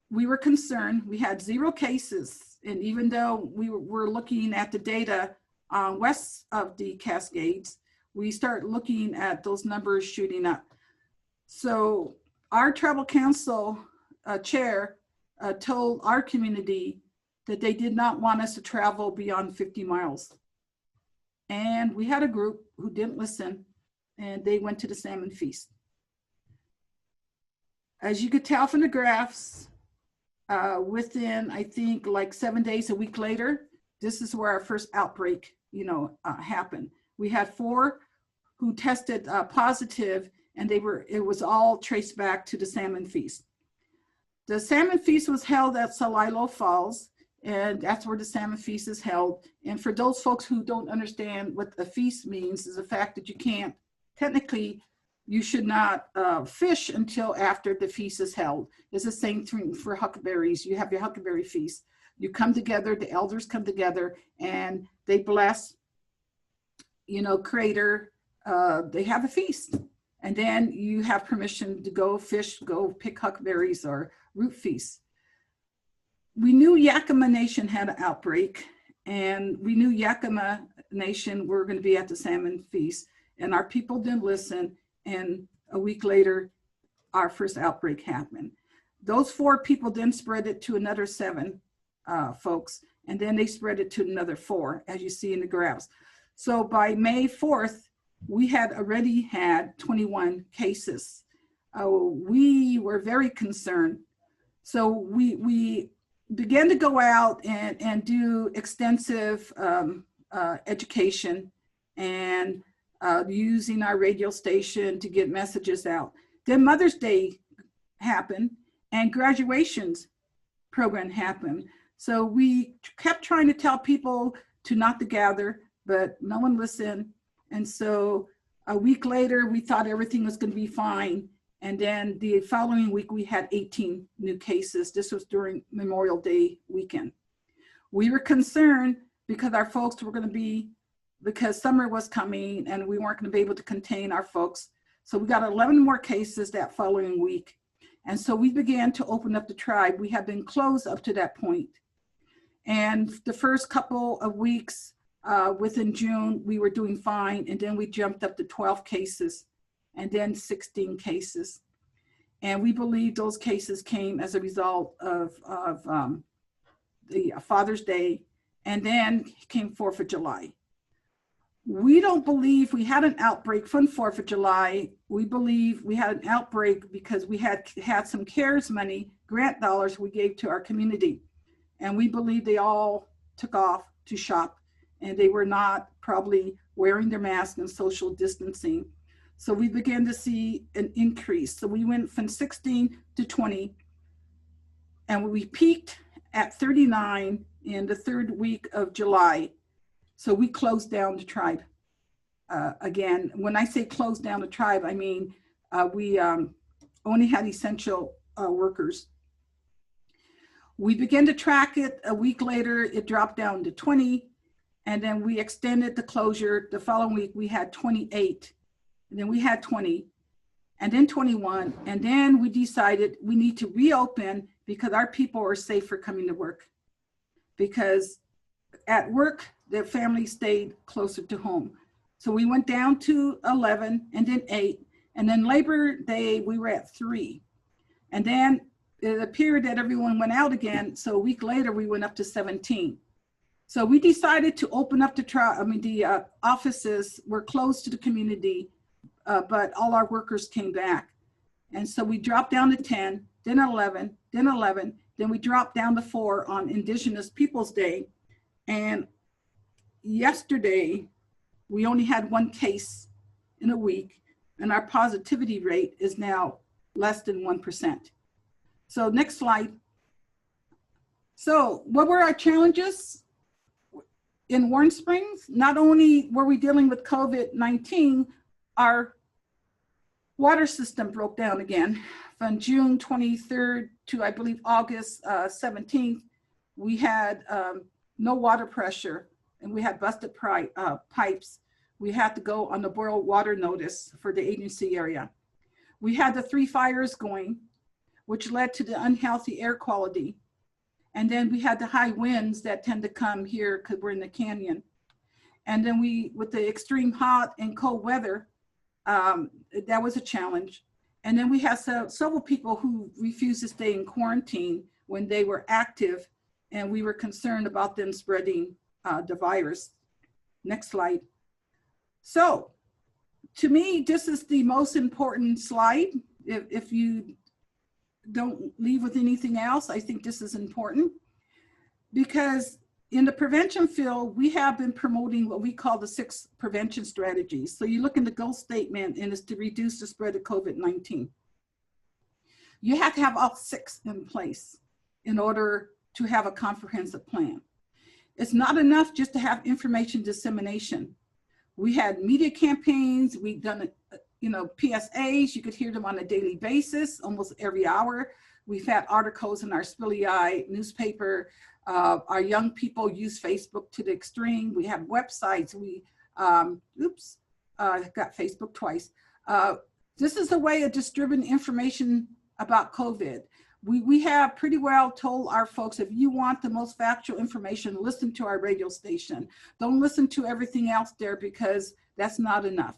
we were concerned. We had 0 cases. And even though we were looking at the data west of the Cascades, we start looking at those numbers shooting up. So our tribal council chair told our community that they did not want us to travel beyond 50 miles. And we had a group who didn't listen, and they went to the salmon feast. As you could tell from the graphs, within, I think, like 7 days, a week later, this is where our first outbreak, happened. We had 4 who tested positive, and it was all traced back to the salmon feast. The salmon feast was held at Celilo Falls, and that's where the salmon feast is held. And for those folks who don't understand what a feast means, is the fact that you can't, technically, you should not fish until after the feast is held. It's the same thing for huckleberries. You have your huckleberry feast. You come together, the elders come together, and they bless, Creator. They have a feast. And then you have permission to go fish, go pick huckleberries or root feasts. We knew Yakima Nation had an outbreak, and we knew Yakima Nation were going to be at the salmon feast, and our people didn't listen. And a week later, our first outbreak happened. Those 4 people then spread it to another 7 folks, and then they spread it to another 4, as you see in the graphs. So by May 4th, we had already had 21 cases. We were very concerned. So we began to go out and do extensive education and using our radio station to get messages out. Then Mother's Day happened and graduations program happened. So we kept trying to tell people to not to gather, but no one listened. And so a week later, we thought everything was going to be fine. And then the following week, we had 18 new cases. This was during Memorial Day weekend. We were concerned because our folks were going to be, because summer was coming and we weren't going to be able to contain our folks. So we got 11 more cases that following week. And so we began to open up the tribe. We had been closed up to that point. And the first couple of weeks within June, we were doing fine. And then we jumped up to 12 cases and then 16 cases. And we believe those cases came as a result of the Father's Day, and then came 4th of July. We don't believe we had an outbreak from 4th of July. We believe we had an outbreak because we had some CARES money, grant dollars we gave to our community. And we believe they all took off to shop, and they were not probably wearing their mask and social distancing. So we began to see an increase. So we went from 16 to 20, and we peaked at 39 in the 3rd week of July. So we closed down the tribe. Again, when I say close down the tribe, I mean we only had essential workers. We began to track it. A week later, it dropped down to 20, and then we extended the closure. The following week, we had 28, and then we had 20, and then 21, and then we decided we need to reopen because our people are safer coming to work. Because at work, their family stayed closer to home. So we went down to 11 and then 8. And then Labor Day, we were at 3. And then it appeared that everyone went out again. So a week later, we went up to 17. So we decided to open up the offices were closed to the community, but all our workers came back. And so we dropped down to 10, then 11, then 11. Then we dropped down to 4 on Indigenous Peoples Day. And yesterday, we only had 1 case in a week, and our positivity rate is now less than 1%. So next slide. So what were our challenges? in Warm Springs, not only were we dealing with COVID-19, our water system broke down again. From June 23rd to, I believe, August 17th, we had no water pressure and we had busted pipes. We had to go on the boil water notice for the agency area. We had the 3 fires going, which led to the unhealthy air quality. And then we had the high winds that tend to come here because we're in the canyon. And then with the extreme hot and cold weather, that was a challenge. And then we had several people who refused to stay in quarantine when they were active, and we were concerned about them spreading the virus. Next slide. So to me, this is the most important slide. If you don't leave with anything else, I think this is important, because in the prevention field, we have been promoting what we call the 6 prevention strategies. So you look in the goal statement, and it's to reduce the spread of COVID-19. You have to have all 6 in place in order to have a comprehensive plan. It's not enough just to have information dissemination. We had media campaigns, we've done PSAs, you could hear them on a daily basis, almost every hour. We've had articles in our Spilly Eye newspaper. Our young people use Facebook to the extreme. We have websites. We, got Facebook twice. This is a way of distributing information about COVID. We have pretty well told our folks, if you want the most factual information, listen to our radio station. Don't listen to everything else there, because that's not enough.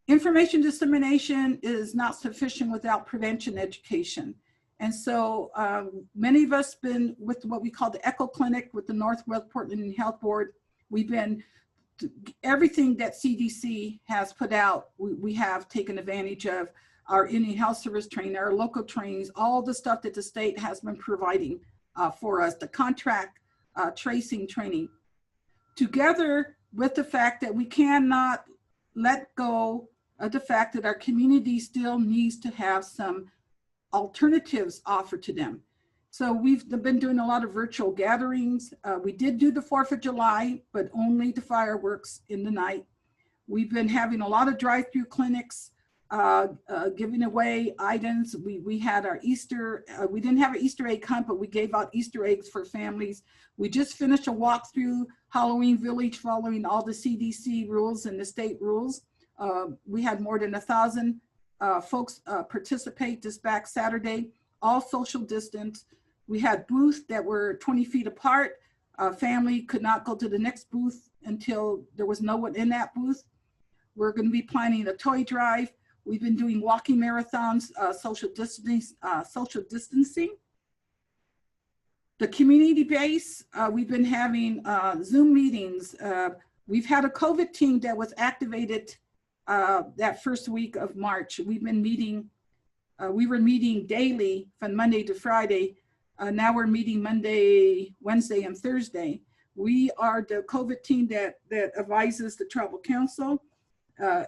Information dissemination is not sufficient without prevention education. And so many of us been with what we call the Echo Clinic with the Northwest Portland Health Board. We've been, everything that CDC has put out, we have taken advantage of. Our Indian Health Service training, our local trainings, all the stuff that the state has been providing for us, the contract tracing training, together with the fact that we cannot let go of the fact that our community still needs to have some alternatives offered to them. So we've been doing a lot of virtual gatherings. We did do the 4th of July, but only the fireworks in the night. We've been having a lot of drive-through clinics, giving away items. We had our Easter, we didn't have an Easter egg hunt, but we gave out Easter eggs for families. We just finished a walk through Halloween Village following all the CDC rules and the state rules. We had more than 1,000 folks participate this back Saturday, all social distance. We had booths that were 20 feet apart. Family could not go to the next booth until there was no one in that booth. We're going to be planning a toy drive. We've been doing walking marathons, social distancing. The community base, we've been having Zoom meetings. We've had a COVID team that was activated that first week of March. We've been meeting, we were meeting daily from Monday to Friday. Now we're meeting Monday, Wednesday, and Thursday. We are the COVID team that advises the Tribal Council.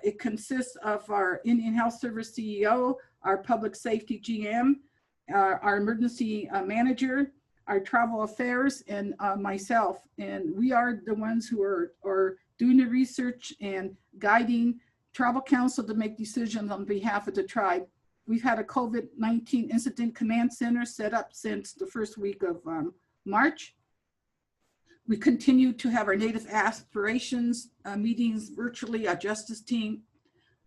It consists of our Indian Health Service CEO, our Public Safety GM, our Emergency Manager, our Travel Affairs, and myself. And we are the ones who are doing the research and guiding Tribal Council to make decisions on behalf of the tribe. We've had a COVID-19 Incident Command Center set up since the first week of March. We continue to have our Native Aspirations meetings virtually, our Justice Team,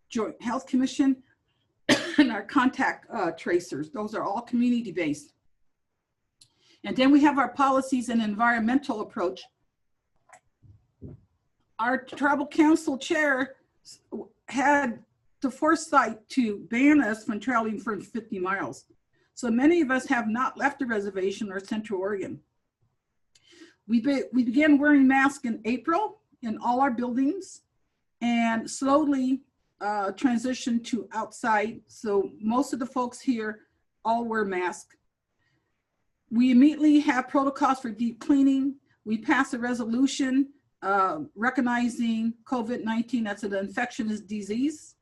Joint Health Commission, and our contact tracers. Those are all community-based. And then we have our policies and environmental approach. Our Tribal Council chair had the foresight to ban us from traveling for 50 miles. So many of us have not left the reservation or Central Oregon. We began wearing masks in April in all our buildings and slowly transitioned to outside. So most of the folks here all wear masks. We immediately have protocols for deep cleaning. We passed a resolution recognizing COVID-19 as an infectious disease.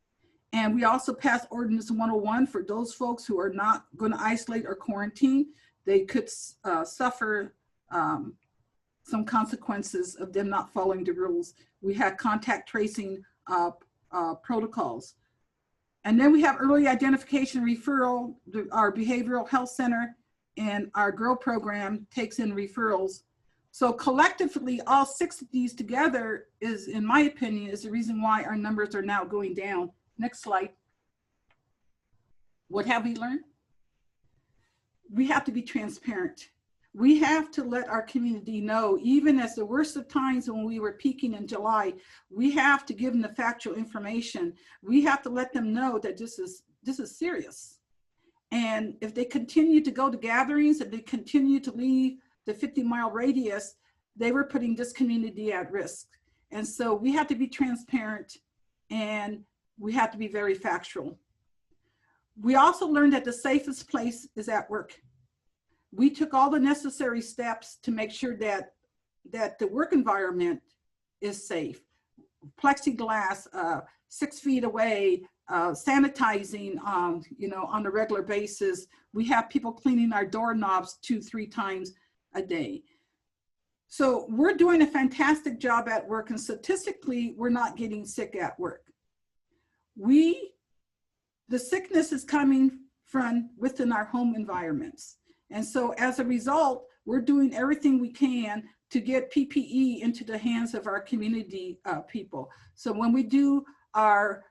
And we also passed Ordinance 101 for those folks who are not going to isolate or quarantine. They could suffer some consequences of them not following the rules. We had contact tracing protocols. And then we have early identification referral. Our behavioral health center and our GROW program takes in referrals. So collectively, all 6 of these together is, in my opinion, is the reason why our numbers are now going down. Next slide. What have we learned? We have to be transparent. We have to let our community know, even as the worst of times when we were peaking in July, we have to give them the factual information. We have to let them know that this is serious. And if they continue to go to gatherings, if they continue to leave the 50-mile radius, they were putting this community at risk. And so we have to be transparent, and we have to be very factual. We also learned that the safest place is at work. We took all the necessary steps to make sure that the work environment is safe. Plexiglass, 6 feet away, sanitizing, on a regular basis. We have people cleaning our doorknobs 2-3 times a day. So we're doing a fantastic job at work, and statistically, we're not getting sick at work. The sickness is coming from within our home environments. And so as a result, we're doing everything we can to get PPE into the hands of our community people. So when we do our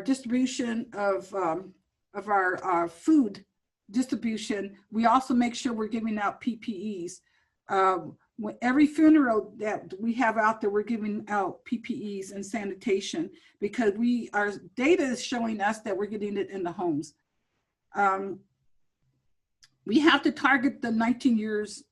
distribution of our food distribution, we also make sure we're giving out PPEs. Every funeral that we have out there, we're giving out PPEs and sanitation, because our data is showing us that we're getting it in the homes. We have to target the 19 years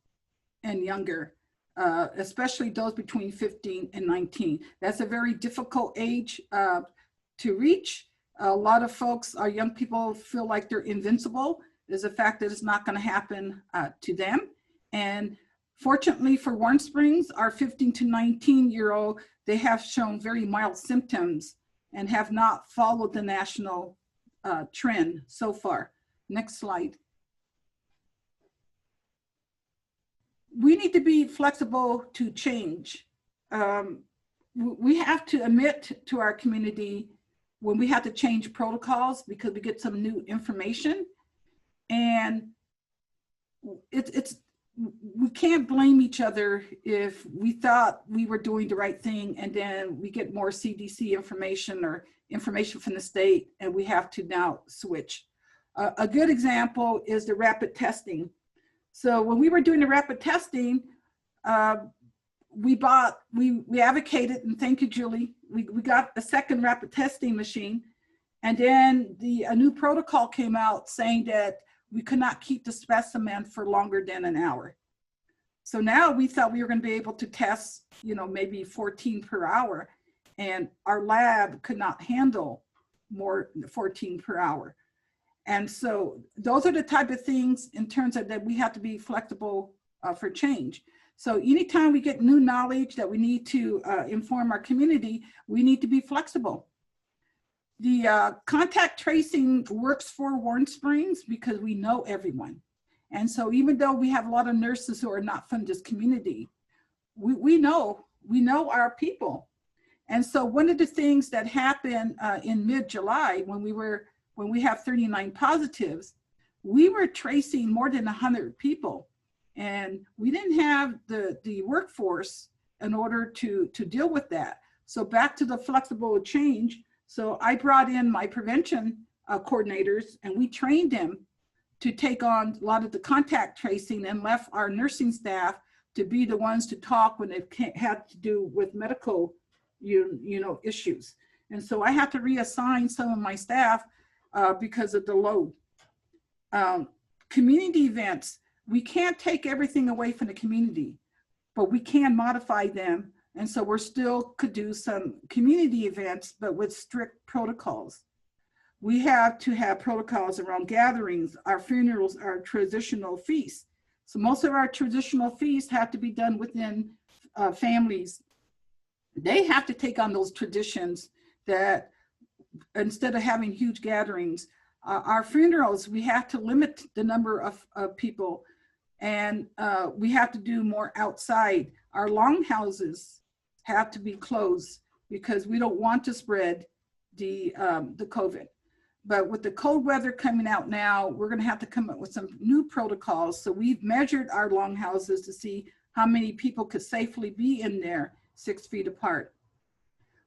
and younger, especially those between 15 and 19. That's a very difficult age to reach. A lot of folks, our young people, feel like they're invincible. There's a fact that it's not going to happen to them. And fortunately for Warm Springs, our 15 to 19-year-old, they have shown very mild symptoms and have not followed the national trend so far. Next slide. We need to be flexible to change. We have to admit to our community when we have to change protocols because we get some new information. And we can't blame each other if we thought we were doing the right thing and then we get more CDC information or information from the state and we have to now switch. A good example is the rapid testing. So when we were doing the rapid testing, we advocated, and thank you, Julie, we got a second rapid testing machine. And then a new protocol came out saying that we could not keep the specimen for longer than an hour. So now we thought we were going to be able to test, maybe 14 per hour, and our lab could not handle more than 14 per hour. And so those are the type of things in terms of that we have to be flexible for change. So anytime we get new knowledge that we need to inform our community, we need to be flexible. The contact tracing works for Warm Springs because we know everyone. And so even though we have a lot of nurses who are not from this community, we know our people. And so one of the things that happened in mid-July when we have 39 positives, we were tracing more than 100 people. And we didn't have the workforce in order to deal with that. So back to the flexible change. So I brought in my prevention coordinators and we trained them to take on a lot of the contact tracing and left our nursing staff to be the ones to talk when it had to do with medical issues. And so I had to reassign some of my staff because of the load. Community events, we can't take everything away from the community, but we can modify them. And so we're still could do some community events, but with strict protocols. We have to have protocols around gatherings, our funerals, our traditional feasts. So most of our traditional feasts have to be done within families. They have to take on those traditions that instead of having huge gatherings, our funerals, we have to limit the number of people and we have to do more outside. our longhouses have to be closed because we don't want to spread the COVID. But with the cold weather coming out now, we're going to have to come up with some new protocols. So we've measured our longhouses to see how many people could safely be in there 6 feet apart.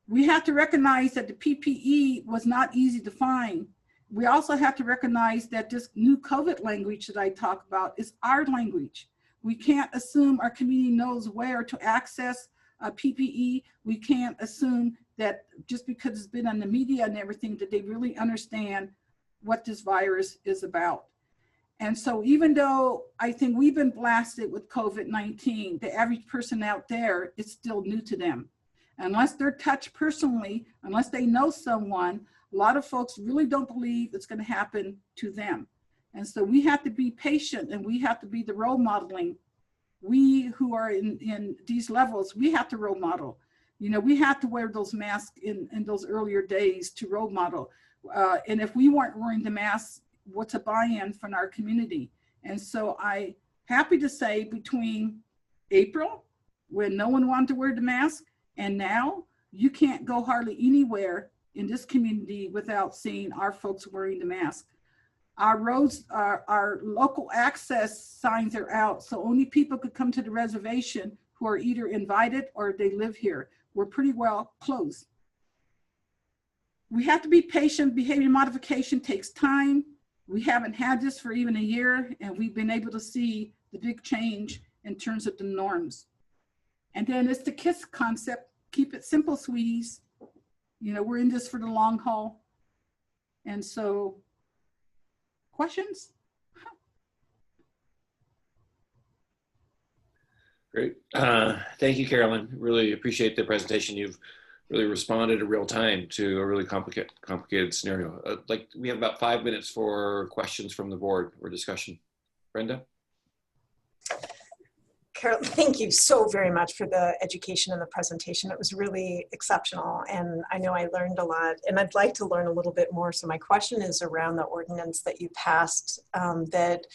We have to recognize that the PPE was not easy to find. We also have to recognize that this new COVID language that I talk about is our language. We can't assume our community knows where to access PPE. We can't assume that just because it's been on the media and everything that they really understand what this virus is about. And so even though I think we've been blasted with COVID-19, the average person out there, it's still new to them. Unless they're touched personally, unless they know someone, a lot of folks really don't believe it's going to happen to them. And so we have to be patient and we have to be the role modeling. We who are in these levels, we have to role model. You know, we have to wear those masks in those earlier days to role model. And if we weren't wearing the masks, what's a buy-in from our community? And so I'm happy to say between April, when no one wanted to wear the mask, and now, you can't go hardly anywhere in this community without seeing our folks wearing the mask. Our roads, our local access signs are out, so only people could come to the reservation who are either invited or they live here. We're pretty well closed. We have to be patient. Behavior modification takes time. We haven't had this for even a year, and we've been able to see the big change in terms of the norms. And then it's the KISS concept. Keep it simple, sweeties. You know, we're in this for the long haul. And so, questions? Great. Thank you, Carolyn. Really appreciate the presentation. You've really responded in real time to a really complicated scenario. Like, we have about 5 minutes for questions from the board or discussion. Brenda? Carol, thank you so very much for the education and the presentation. It was really exceptional, and I know I learned a lot, and I'd like to learn a little bit more. So my question is around the ordinance that you passed that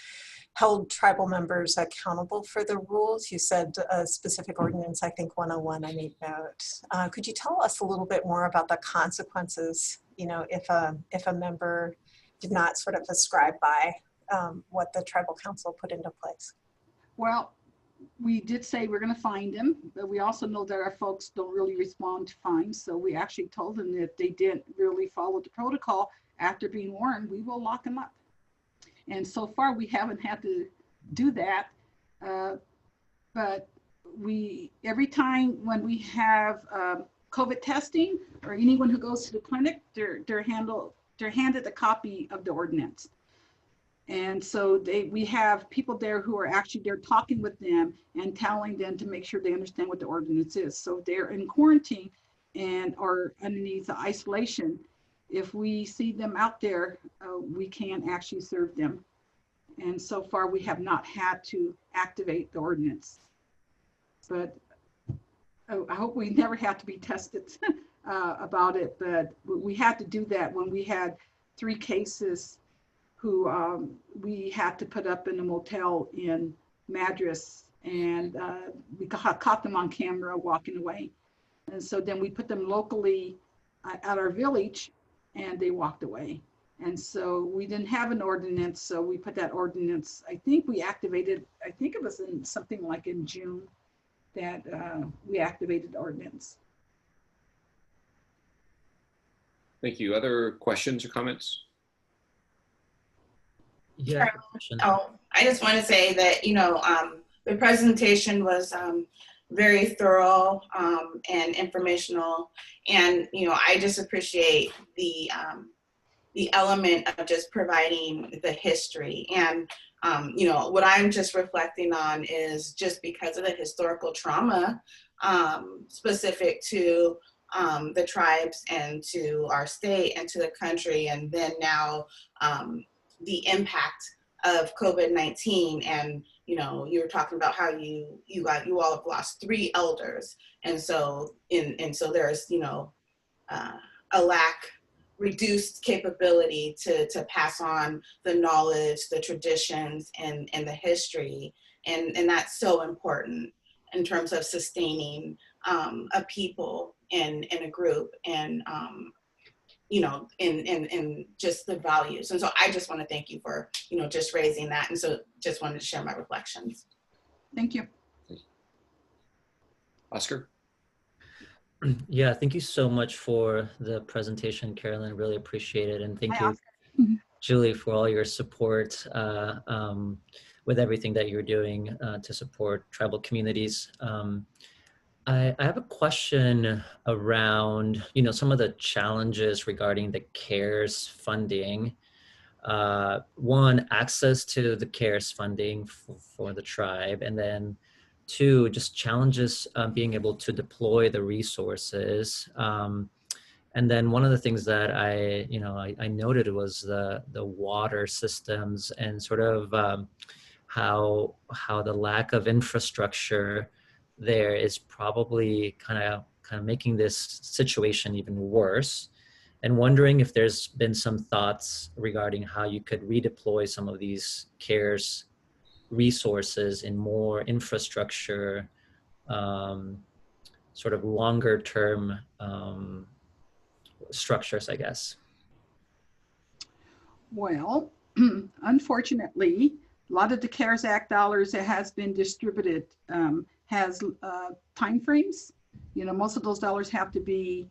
held tribal members accountable for the rules. You said a specific ordinance, I think 101, I made note. Could you tell us a little bit more about the consequences, you know, if a member did not sort of ascribe by what the tribal council put into place? Well, we did say we're going to find them, but we also know that our folks don't really respond to fines. So we actually told them that if they didn't really follow the protocol after being warned, we will lock them up. And so far we haven't had to do that. But every time when we have COVID testing or anyone who goes to the clinic, they're handed a copy of the ordinance. And so we have people there who are actually there talking with them and telling them to make sure they understand what the ordinance is. So they're in quarantine and are underneath the isolation. If we see them out there, we can actually serve them. And so far we have not had to activate the ordinance. But I hope we never have to be tested about it, but we had to do that when we had 3 cases who we had to put up in a motel in Madras, and we caught them on camera walking away. And so then we put them locally at our village, and they walked away. And so we didn't have an ordinance, so we put that ordinance, I think we activated, I think it was in something like in June that we activated the ordinance. Thank you. Other questions or comments? Yeah. Oh, I just want to say that, you know, the presentation was very thorough and informational, and you know, I just appreciate the element of just providing the history. And you know, what I'm just reflecting on is just because of the historical trauma specific to the tribes and to our state and to the country, and then now the impact of COVID-19. And you know, you were talking about how you all have lost 3 elders, and so so there's, you know, a reduced capability to pass on the knowledge, the traditions, and the history, and that's so important. in terms of sustaining a people in a group and you know, in just the values. And so I just want to thank you for, you know, just raising that. And so just wanted to share my reflections. Thank you. Oscar? Yeah, thank you so much for the presentation, Carolyn. Really appreciate it. And thank Hi, you, Julie, for all your support with everything that you're doing to support tribal communities. I have a question around, you know, some of the challenges regarding the CARES funding. One, access to the CARES funding for the tribe, and then two, just challenges being able to deploy the resources. And then one of the things that I noted was the water systems and sort of how the lack of infrastructure there is probably kind of making this situation even worse, and wondering if there's been some thoughts regarding how you could redeploy some of these CARES resources in more infrastructure, sort of longer term structures, I guess. Well, unfortunately, a lot of the CARES Act dollars that has been distributed has timeframes. You know, most of those dollars have to be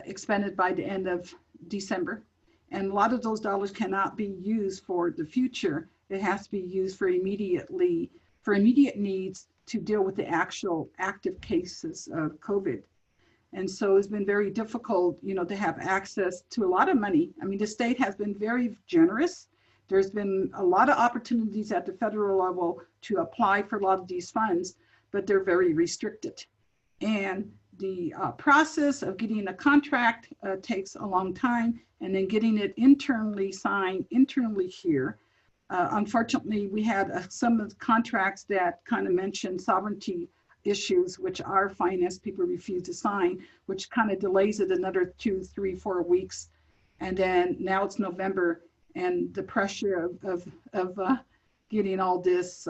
expended by the end of December. And a lot of those dollars cannot be used for the future. It has to be used for immediate needs to deal with the actual active cases of COVID. And so it's been very difficult, you know, to have access to a lot of money. I mean, the state has been very generous. There's been a lot of opportunities at the federal level to apply for a lot of these funds, but they're very restricted. And the process of getting a contract takes a long time, and then getting it internally signed internally here. Unfortunately, we had some of the contracts that kind of mentioned sovereignty issues, which our finance people refused to sign, which kind of delays it another 2, 3, 4 weeks. And then now it's November, and the pressure of getting all this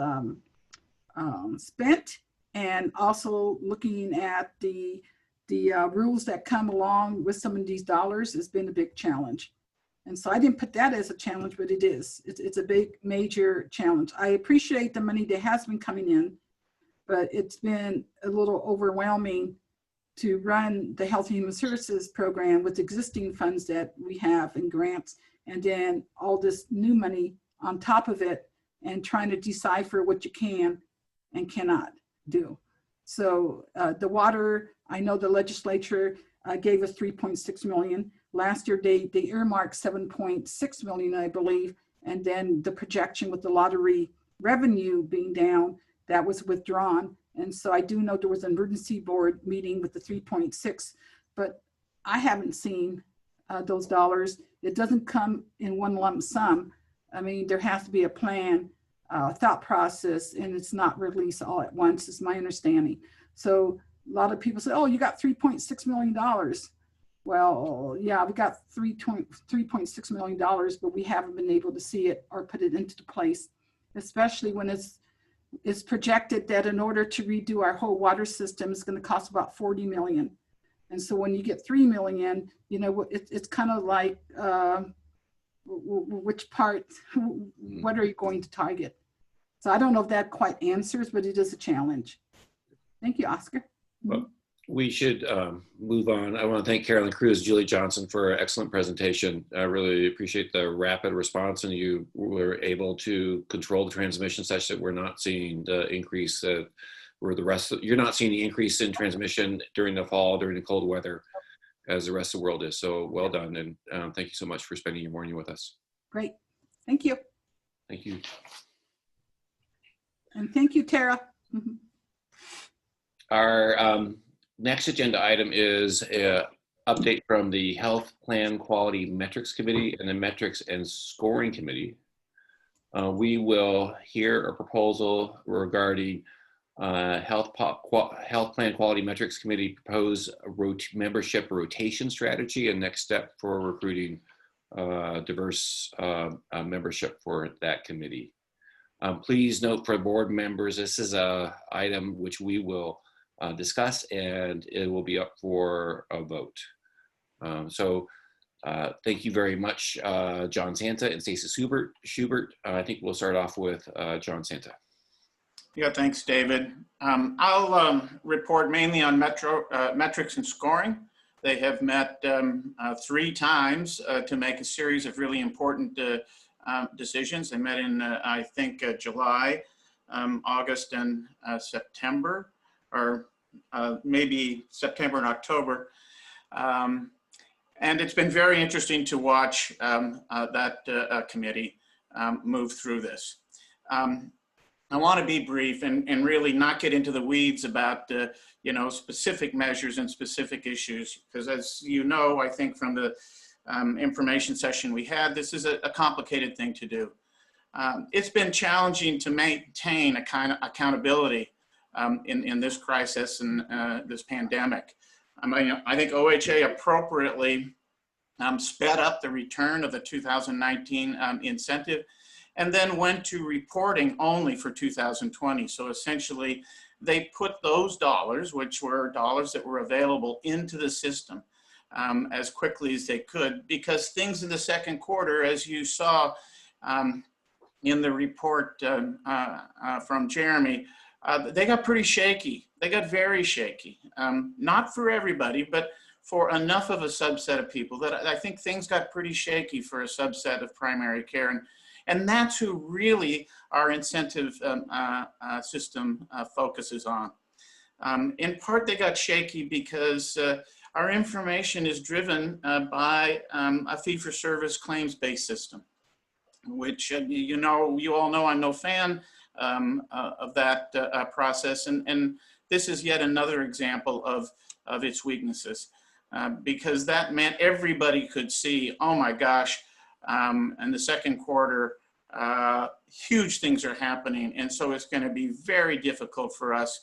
spent, and also looking at the rules that come along with some of these dollars has been a big challenge. And so I didn't put that as a challenge, but it is. It's a big, major challenge. I appreciate the money that has been coming in, but it's been a little overwhelming to run the Health and Human Services program with existing funds that we have and grants, and then all this new money on top of it, and trying to decipher what you can and cannot do. So the water, I know the legislature gave us 3.6 million. Last year, they earmarked 7.6 million, I believe. And then the projection with the lottery revenue being down, that was withdrawn. And so I do know there was an emergency board meeting with the 3.6, but I haven't seen those dollars. It doesn't come in one lump sum. I mean, there has to be a plan, thought process, and it's not released all at once, is my understanding. So a lot of people say, oh, you got $3.6 million. Well, yeah, we got $3.6 million, but we haven't been able to see it or put it into place, especially when it's projected that in order to redo our whole water system, it's going to cost about 40 million. And so when you get 3 million, you know, it's kind of like, which part, what are you going to target? So I don't know if that quite answers, but it is a challenge. Thank you, Oscar. Well, we should move on. I want to thank Carolyn Cruz, Julie Johnson for an excellent presentation. I really appreciate the rapid response, and you were able to control the transmission such that we're not seeing the increase where the rest of, you're not seeing the increase in transmission during the fall, during the cold weather, as the rest of the world is. So well done, and thank you so much for spending your morning with us. Great, thank you. Thank you. And thank you, Tara. Our next agenda item is an update from the Health Plan Quality Metrics Committee and the Metrics and Scoring Committee. We will hear a proposal regarding Health Plan Quality Metrics Committee proposed membership rotation strategy and next step for recruiting diverse membership for that committee. Please note for board members, this is a item which we will discuss, and it will be up for a vote. Thank you very much, John Santa and Stacey Schubert. I think we'll start off with John Santa. Yeah, thanks, David. I'll report mainly on metrics and scoring. They have met 3 times to make a series of really important decisions. They met in, I think, July, August, and September, or maybe September and October. And it's been very interesting to watch that committee move through this. I want to be brief and really not get into the weeds about specific measures and specific issues, because as you know, I think from the information session we had, this is a complicated thing to do. It's been challenging to maintain a kind of accountability in this crisis and this pandemic. I think OHA appropriately sped up the return of the 2019 incentive, and then went to reporting only for 2020. So essentially, they put those dollars, which were dollars that were available, into the system as quickly as they could, because things in the second quarter, as you saw in the report from Jeremy, they got pretty shaky. They got very shaky. Not for everybody, but for enough of a subset of people that I think things got pretty shaky for a subset of primary care. And that's who really our incentive system focuses on. In part, they got shaky because our information is driven by a fee-for-service claims-based system, which you all know I'm no fan of that process. And this is yet another example of its weaknesses, because that meant everybody could see, oh my gosh, in the second quarter, huge things are happening. And so it's going to be very difficult for us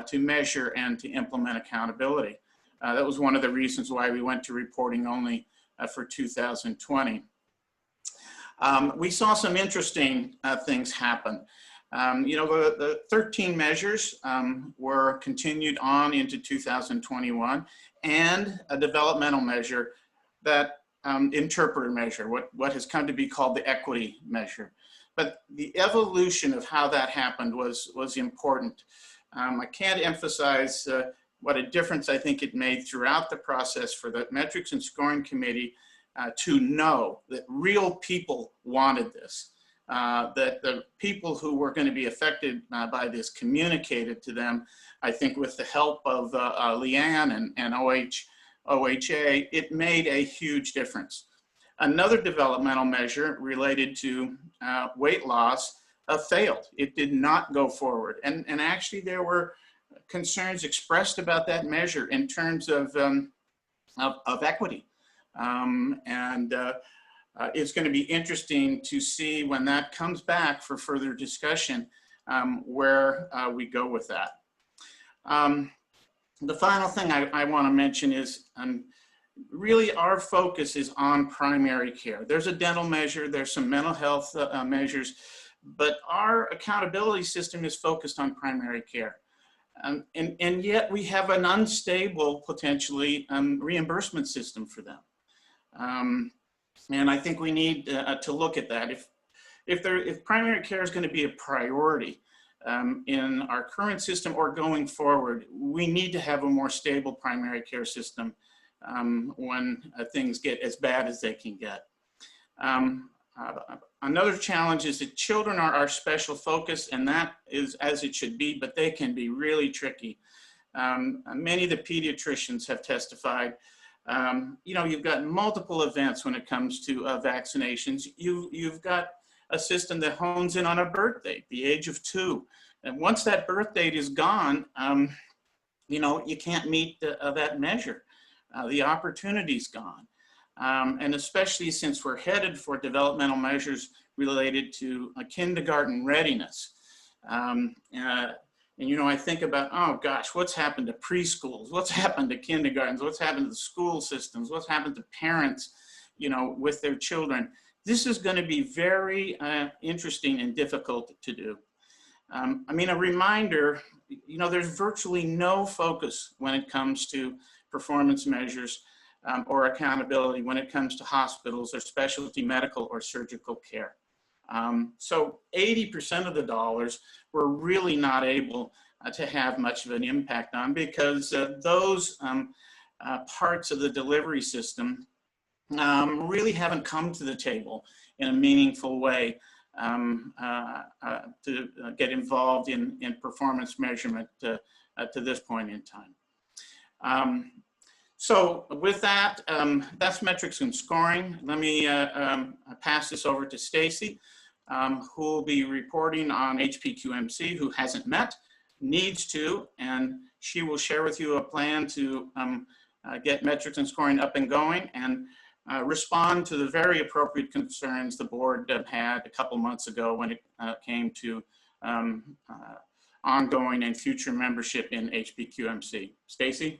to measure and to implement accountability. That was one of the reasons why we went to reporting only for 2020. We saw some interesting things happen. The 13 measures were continued on into 2021, and a developmental measure, that interpreter measure, what has come to be called the equity measure. But the evolution of how that happened was important. I can't emphasize what a difference I think it made throughout the process for the Metrics and Scoring Committee to know that real people wanted this, that the people who were going to be affected by this communicated to them, I think with the help of Leanne and OHA, it made a huge difference. Another developmental measure related to weight loss failed. It did not go forward. And actually there were concerns expressed about that measure in terms of equity. It's going to be interesting to see when that comes back for further discussion where we go with that. The final thing I want to mention is really our focus is on primary care. There's a dental measure, there's some mental health measures, but our accountability system is focused on primary care. And yet we have an unstable, potentially, reimbursement system for them. And I think we need to look at that. If primary care is going to be a priority in our current system or going forward, we need to have a more stable primary care system when things get as bad as they can get. Another challenge is that children are our special focus, and that is as it should be, but they can be really tricky. Many of the pediatricians have testified. You've got multiple events when it comes to vaccinations. You've got a system that hones in on a birth date, the age of 2. And once that birth date is gone, you can't meet that measure. The opportunity's gone. And especially since we're headed for developmental measures related to kindergarten readiness. I think about, oh gosh, what's happened to preschools? What's happened to kindergartens? What's happened to the school systems? What's happened to parents, with their children? this is going to be very interesting and difficult to do. I mean, a reminder, you know, there's virtually no focus when it comes to performance measures or accountability when it comes to hospitals or specialty medical or surgical care. So 80% of the dollars we're really not able to have much of an impact on, because those parts of the delivery system really haven't come to the table in a meaningful way to get involved in performance measurement to this point in time. So with that, that's metrics and scoring. Let me pass this over to Stacy, who will be reporting on Hp Qmc, who hasn't met, needs to, and she will share with you a plan to get metrics and scoring up and going, and respond to the very appropriate concerns the board had a couple months ago when it came to ongoing and future membership in Hp Qmc. Stacy?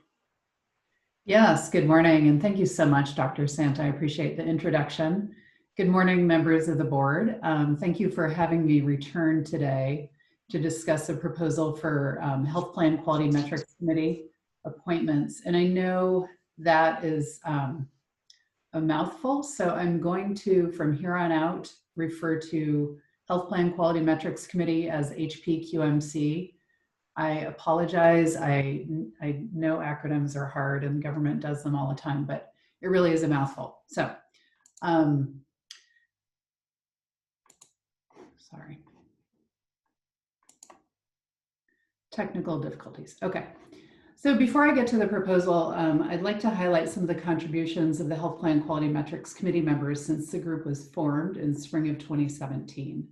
Yes, good morning, and thank you so much, Dr. Sant. I appreciate the introduction. Good morning, members of the board. Thank you for having me return today to discuss a proposal for Health Plan Quality Metrics Committee appointments. And I know that is a mouthful, so I'm going to, from here on out, refer to Health Plan Quality Metrics Committee as Hp Qmc. I apologize. I know acronyms are hard and government does them all the time, but it really is a mouthful. So, sorry. Technical difficulties. Okay. So before I get to the proposal, I'd like to highlight some of the contributions of the Health Plan Quality Metrics Committee members since the group was formed in spring of 2017.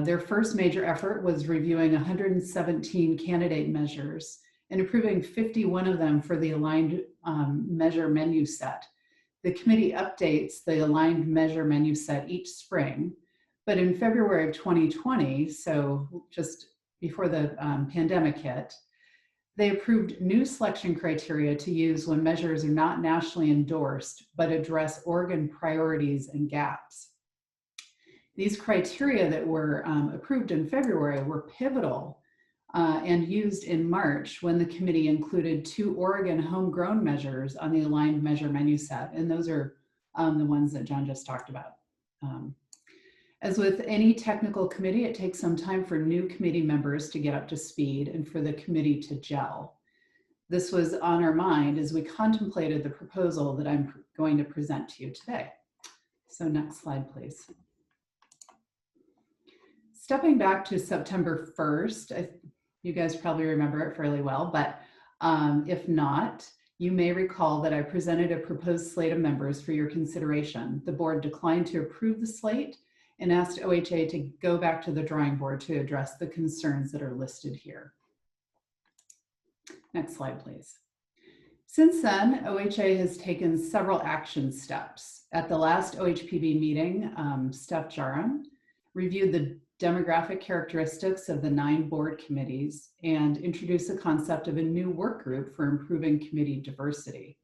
Their first major effort was reviewing 117 candidate measures and approving 51 of them for the aligned measure menu set. The committee updates the aligned measure menu set each spring, but in February of 2020, so just before the pandemic hit, they approved new selection criteria to use when measures are not nationally endorsed, but address Oregon priorities and gaps. These criteria that were approved in February were pivotal and used in March when the committee included 2 Oregon homegrown measures on the aligned measure menu set. And those are the ones that John just talked about. As with any technical committee, it takes some time for new committee members to get up to speed and for the committee to gel. This was on our mind as we contemplated the proposal that I'm going to present to you today. So next slide, please. Stepping back to September 1st, you guys probably remember it fairly well, but if not, you may recall that I presented a proposed slate of members for your consideration. The board declined to approve the slate and asked OHA to go back to the drawing board to address the concerns that are listed here. Next slide, please. Since then, OHA has taken several action steps. At the last OHPB meeting, Steph Jaram reviewed the demographic characteristics of the 9 board committees and introduced the concept of a new work group for improving committee diversity.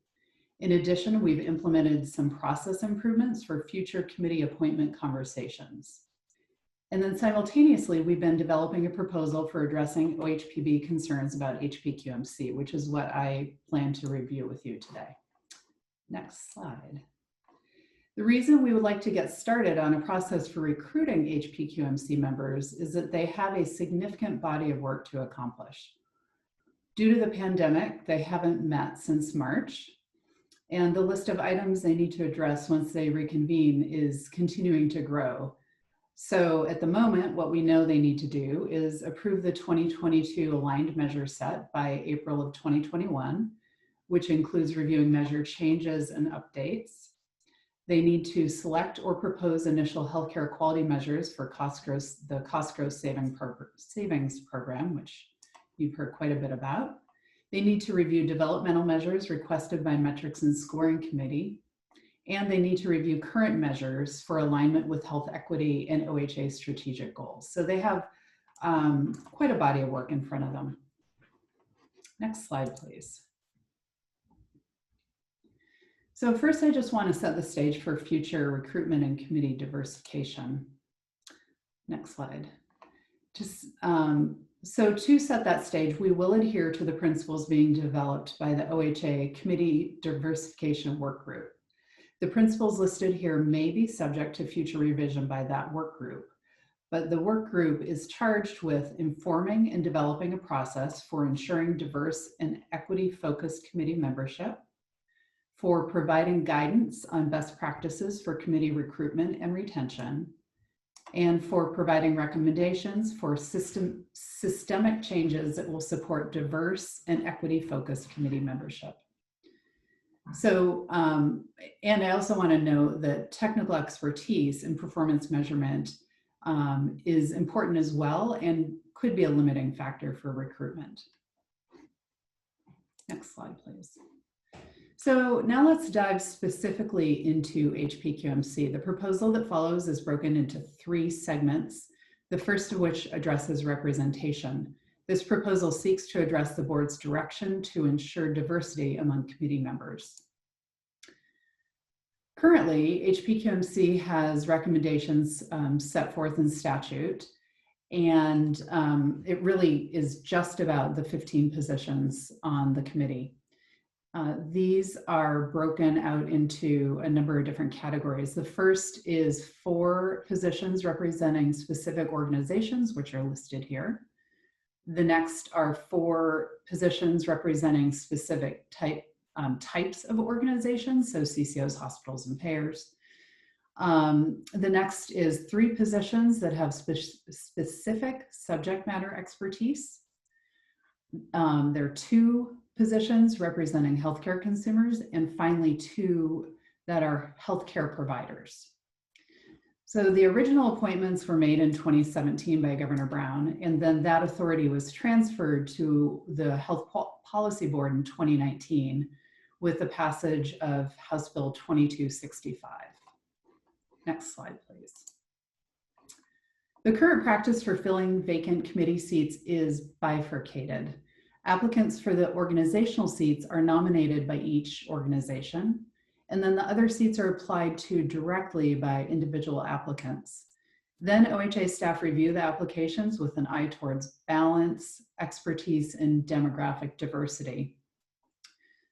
In addition, we've implemented some process improvements for future committee appointment conversations. And then simultaneously, we've been developing a proposal for addressing OHPB concerns about Hp Qmc, which is what I plan to review with you today. Next slide. The reason we would like to get started on a process for recruiting Hp Qmc members is that they have a significant body of work to accomplish. Due to the pandemic, they haven't met since March, and the list of items they need to address once they reconvene is continuing to grow. So at the moment, what we know they need to do is approve the 2022 aligned measure set by April of 2021, which includes reviewing measure changes and updates. They need to select or propose initial healthcare quality measures for the cost growth savings program, which you've heard quite a bit about. They need to review developmental measures requested by Metrics and Scoring Committee, and they need to review current measures for alignment with health equity and OHA strategic goals. So they have quite a body of work in front of them. Next slide, please. So first, I just want to set the stage for future recruitment and committee diversification. Next slide. So to set that stage, we will adhere to the principles being developed by the OHA Committee Diversification Work Group. The principles listed here may be subject to future revision by that work group, but the work group is charged with informing and developing a process for ensuring diverse and equity-focused committee membership, for providing guidance on best practices for committee recruitment and retention, and for providing recommendations for systemic changes that will support diverse and equity-focused committee membership. So, and I also want to note that technical expertise in performance measurement is important as well and could be a limiting factor for recruitment. Next slide, please. So now let's dive specifically into HP QMC. The proposal that follows is broken into 3 segments, the first of which addresses representation. This proposal seeks to address the board's direction to ensure diversity among committee members. Currently, HP QMC has recommendations set forth in statute, and it really is just about the 15 positions on the committee. These are broken out into a number of different categories. The first is 4 positions representing specific organizations, which are listed here. The next are 4 positions representing specific types of organizations, so CCOs, hospitals, and payers. The next is 3 positions that have specific subject matter expertise. There are 2 positions representing healthcare consumers, and finally 2 that are healthcare providers. So the original appointments were made in 2017 by Governor Brown, and then that authority was transferred to the Health Policy Board in 2019 with the passage of House Bill 2265. Next slide, please. The current practice for filling vacant committee seats is bifurcated. Applicants for the organizational seats are nominated by each organization, and then the other seats are applied to directly by individual applicants. Then OHA staff review the applications with an eye towards balance, expertise, and demographic diversity.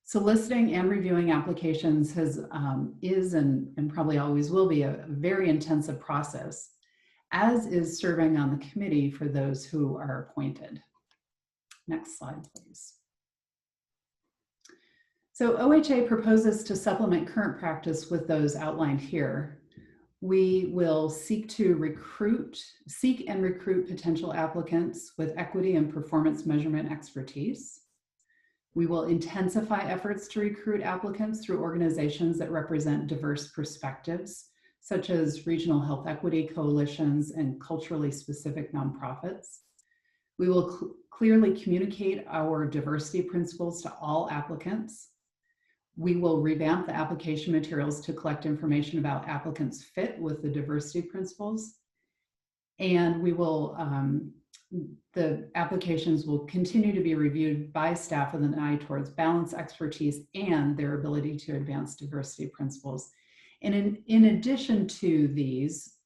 Soliciting and reviewing applications is and probably always will be a very intensive process, as is serving on the committee for those who are appointed. Next slide, please. So OHA proposes to supplement current practice with those outlined here. We will seek and recruit potential applicants with equity and performance measurement expertise. We will intensify efforts to recruit applicants through organizations that represent diverse perspectives, such as regional health equity coalitions and culturally specific nonprofits. We will clearly communicate our diversity principles to all applicants. We will revamp the application materials to collect information about applicants' fit with the diversity principles. And we will, the applications will continue to be reviewed by staff with an eye towards balance, expertise, and their ability to advance diversity principles. And in addition to these,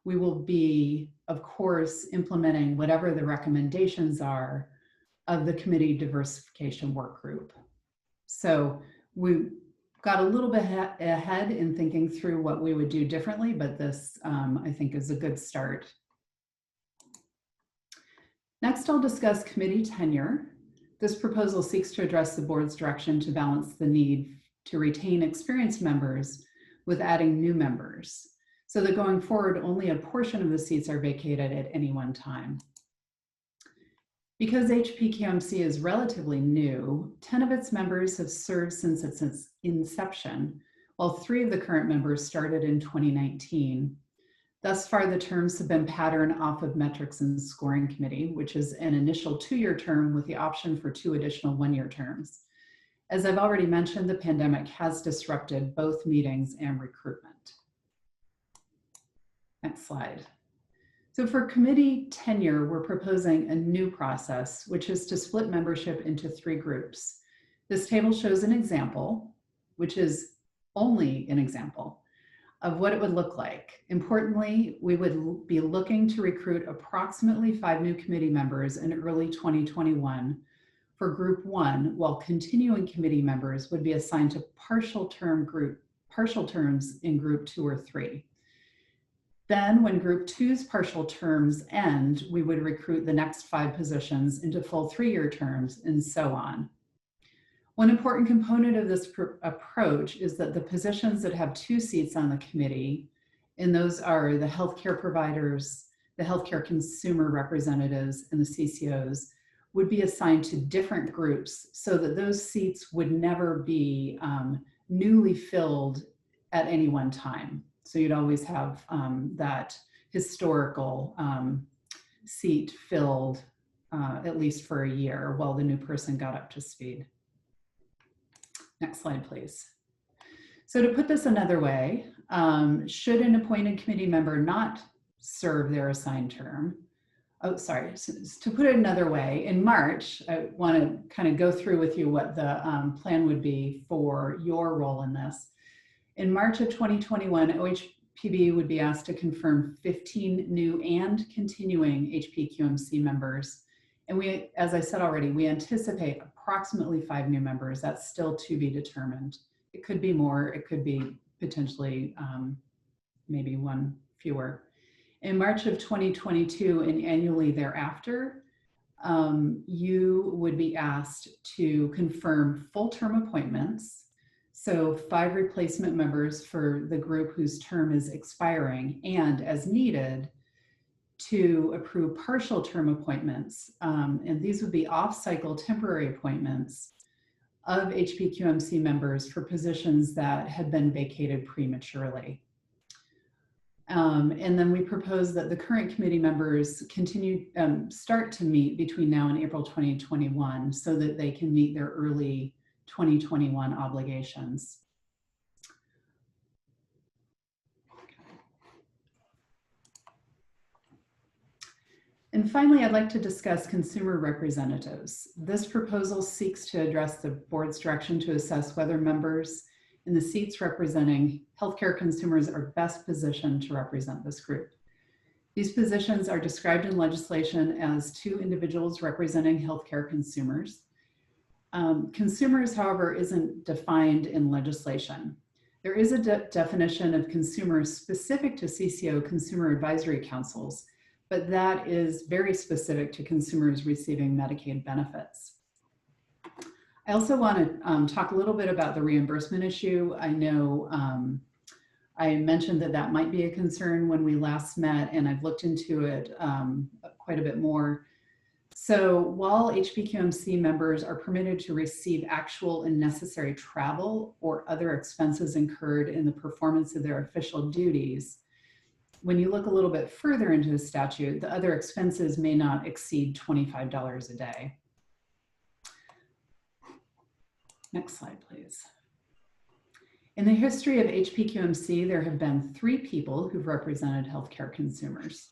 we will be, of course, implementing whatever the recommendations are of the committee diversification work group. So we got a little bit ahead in thinking through what we would do differently, but this, I think, is a good start. Next, I'll discuss committee tenure. This proposal seeks to address the board's direction to balance the need to retain experienced members with adding new members, so that going forward, only a portion of the seats are vacated at any one time. Because HP QMC is relatively new, 10 of its members have served since its inception, while 3 of the current members started in 2019. Thus far, the terms have been patterned off of metrics and scoring committee, which is an initial 2-year term with the option for 2 additional 1-year terms. As I've already mentioned, the pandemic has disrupted both meetings and recruitment. Next slide. So for committee tenure, we're proposing a new process, which is to split membership into 3 groups. This table shows an example. which is only an example of what it would look like. Importantly, we would be looking to recruit approximately 5 new committee members in early 2021 for Group 1, while continuing committee members would be assigned to partial terms in Group 2 or 3. Then when Group 2's partial terms end, we would recruit the next 5 positions into full 3-year terms, and so on. One important component of this approach is that the positions that have 2 seats on the committee, and those are the healthcare providers, the healthcare consumer representatives, and the CCOs, would be assigned to different groups so that those seats would never be newly filled at any one time. So you'd always have that historical seat filled at least for a year while the new person got up to speed. Next slide, please. So to put this another way, should an appointed committee member not serve their assigned term, to put it another way, in March, I want to kind of go through with you what the plan would be for your role in this. In March of 2021, OHPB would be asked to confirm 15 new and continuing Hp Qmc members. And we, as I said already, we anticipate approximately 5 new members. That's still to be determined. It could be more, it could be potentially maybe 1 fewer. In March of 2022 and annually thereafter, you would be asked to confirm full-term appointments. So 5 replacement members for the group whose term is expiring, and as needed, to approve partial term appointments. And these would be off-cycle temporary appointments of Hp Qmc members for positions that had been vacated prematurely. And then we propose that the current committee members start to meet between now and April 2021 so that they can meet their early 2021 obligations. And finally, I'd like to discuss consumer representatives. This proposal seeks to address the board's direction to assess whether members in the seats representing healthcare consumers are best positioned to represent this group. These positions are described in legislation as 2 individuals representing healthcare consumers. Consumers, however, isn't defined in legislation. There is a definition of consumers specific to CCO consumer advisory councils, but that is very specific to consumers receiving Medicaid benefits. I also want to talk a little bit about the reimbursement issue. I know I mentioned that that might be a concern when we last met, and I've looked into it quite a bit more. So while Hp Qmc members are permitted to receive actual and necessary travel or other expenses incurred in the performance of their official duties, when you look a little bit further into the statute, the other expenses may not exceed $25 a day. Next slide, please. In the history of Hp Qmc, there have been 3 people who've represented healthcare consumers.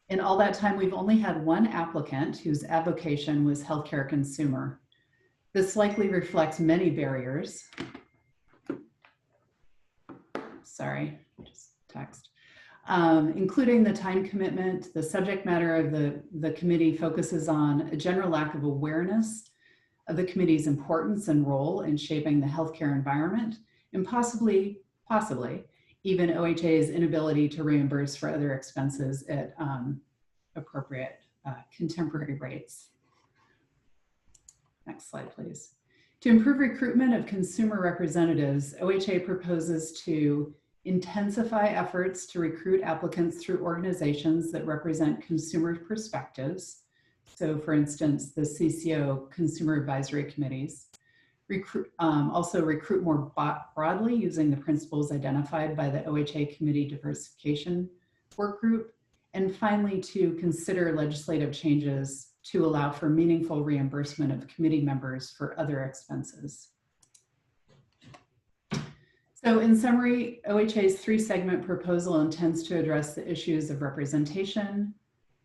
In all that time, we've only had 1 applicant whose avocation was healthcare consumer. This likely reflects many barriers. Sorry, just text. Including the time commitment. The subject matter of the committee focuses on a general lack of awareness of the committee's importance and role in shaping the healthcare environment, and possibly even OHA's inability to reimburse for other expenses at appropriate contemporary rates. Next slide, please. To improve recruitment of consumer representatives, OHA proposes to intensify efforts to recruit applicants through organizations that represent consumer perspectives. So for instance, the CCO consumer advisory committees. Also recruit more broadly using the principles identified by the OHA committee diversification work group. And finally, to consider legislative changes to allow for meaningful reimbursement of committee members for other expenses. So in summary, OHA's 3-segment proposal intends to address the issues of representation,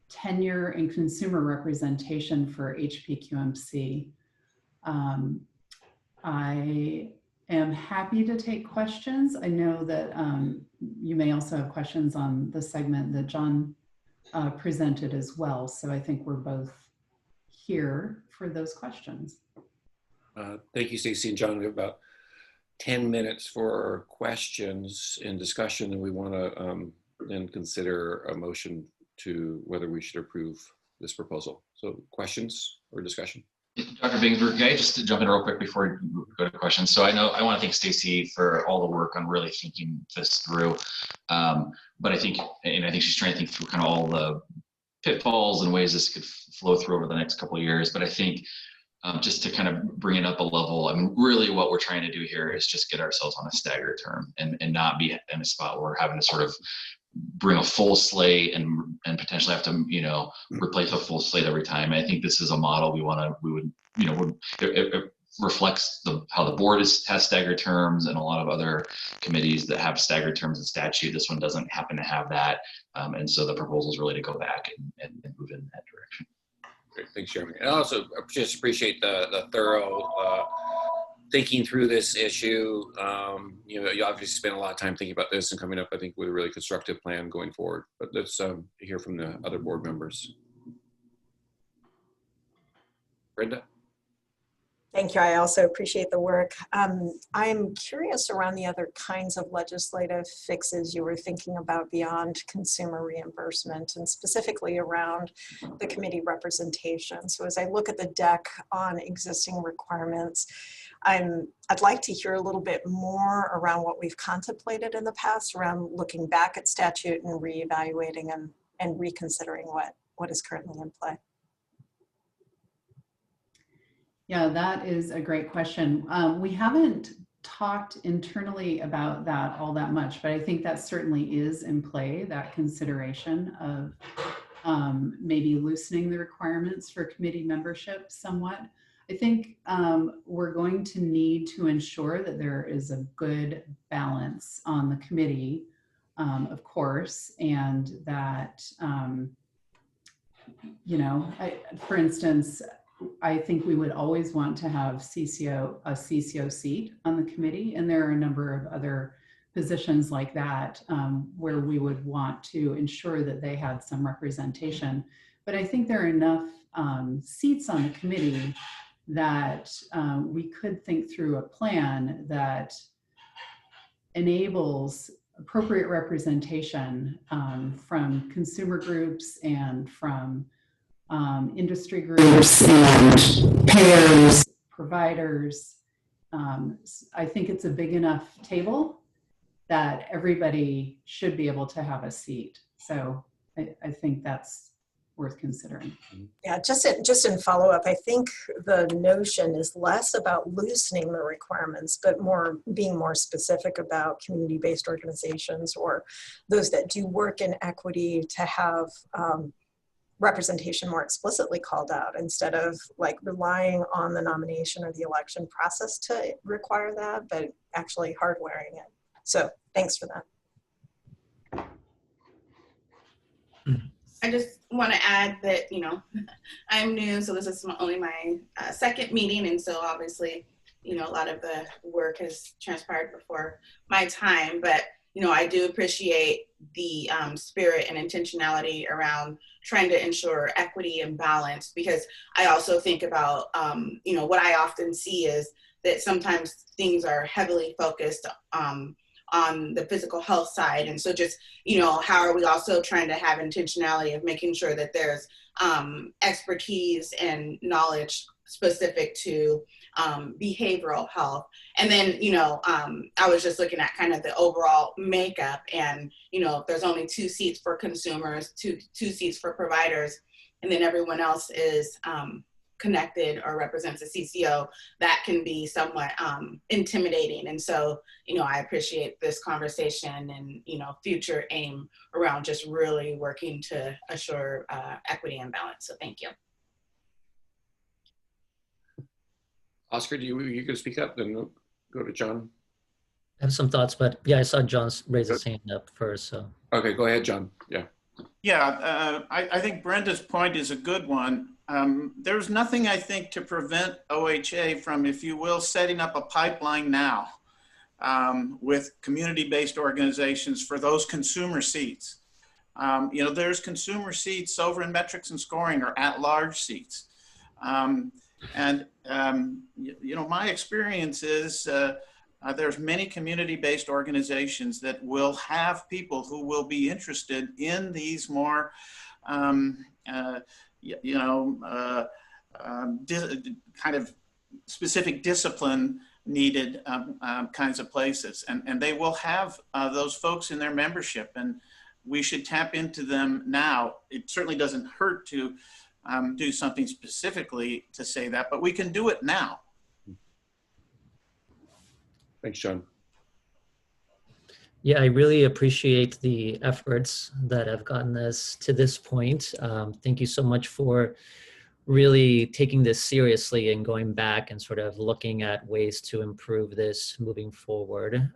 tenure, and consumer representation for Hp Qmc. I am happy to take questions. I know that you may also have questions on the segment that John presented as well. So I think we're both here for those questions. Thank you, Stacey and John. We have about 10 minutes for questions and discussion, and we want to then consider a motion to whether we should approve this proposal. So questions or discussion? Dr. Bingsberg, can I just jump in real quick before we go to questions? So I want to thank Stacey for all the work on really thinking this through. But I think she's trying to think through kind of all the pitfalls and ways this could flow through over the next couple of years. But I think just to kind of bring it up a level, I mean, really what we're trying to do here is just get ourselves on a staggered term and not be in a spot where we're having to sort of bring a full slate and potentially have to, you know, replace a full slate every time. I think this is a model it reflects how the board has staggered terms and a lot of other committees that have staggered terms in statute. This one doesn't happen to have that. And so the proposal is really to go back and move in that direction. Great, thanks, Jeremy. And I also just appreciate the thorough thinking through this issue. You know, you obviously spent a lot of time thinking about this and coming up, I think, with a really constructive plan going forward. But let's hear from the other board members. Brenda? Thank you. I also appreciate the work. I'm curious around the other kinds of legislative fixes you were thinking about beyond consumer reimbursement, and specifically around the committee representation. So as I look at the deck on existing requirements, I'd like to hear a little bit more around what we've contemplated in the past around looking back at statute and reevaluating and reconsidering what is currently in play. Yeah, that is a great question. We haven't talked internally about that all that much, but I think that certainly is in play, that consideration of maybe loosening the requirements for committee membership somewhat. I think we're going to need to ensure that there is a good balance on the committee, of course, and that, you know, for instance, I think we would always want to have a CCO seat on the committee, and there are a number of other positions like that where we would want to ensure that they had some representation. But I think there are enough seats on the committee that we could think through a plan that enables appropriate representation from consumer groups and from industry groups and payers, providers. I think it's a big enough table that everybody should be able to have a seat. So I think that's worth considering. Yeah, just in follow-up, I think the notion is less about loosening the requirements, but being more specific about community-based organizations or those that do work in equity to have representation more explicitly called out instead of like relying on the nomination or the election process to require that, but actually hardwiring it. So thanks for that. I just want to add that, you know, I'm new, so this is only my second meeting, and so obviously, you know, a lot of the work has transpired before my time, but, you know, I do appreciate the spirit and intentionality around trying to ensure equity and balance, because I also think about, you know, what I often see is that sometimes things are heavily focused on the physical health side. And so just, you know, how are we also trying to have intentionality of making sure that there's expertise and knowledge specific to behavioral health. And then, you know, I was just looking at kind of the overall makeup, and, you know, if there's only 2 seats for consumers, two seats for providers, and then everyone else is connected or represents a CCO, that can be somewhat intimidating. And so, you know, I appreciate this conversation and, you know, future aim around just really working to assure equity and balance. So thank you. Oscar, you going to speak up? Then we'll go to John. I have some thoughts, but yeah, I saw John's raise his hand up first. So okay, go ahead, John. Yeah. Yeah, I think Brenda's point is a good one. there's nothing, I think, to prevent OHA from, if you will, setting up a pipeline now with community-based organizations for those consumer seats. You know, there's consumer seats over in metrics and scoring or at-large seats. You know, my experience is there's many community-based organizations that will have people who will be interested in these more, you know, kind of specific discipline needed kinds of places. And they will have those folks in their membership, and we should tap into them now. It certainly doesn't hurt to do something specifically to say that, but we can do it now. Thanks, John. Yeah, I really appreciate the efforts that have gotten us to this point. Thank you so much for really taking this seriously and going back and sort of looking at ways to improve this moving forward.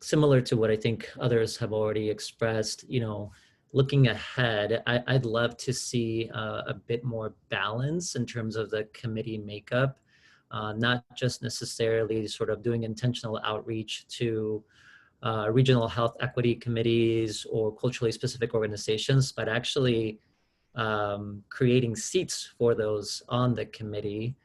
Similar to what I think others have already expressed, you know, looking ahead, I'd love to see a bit more balance in terms of the committee makeup, not just necessarily sort of doing intentional outreach to regional health equity committees or culturally specific organizations, but actually creating seats for those on the committee.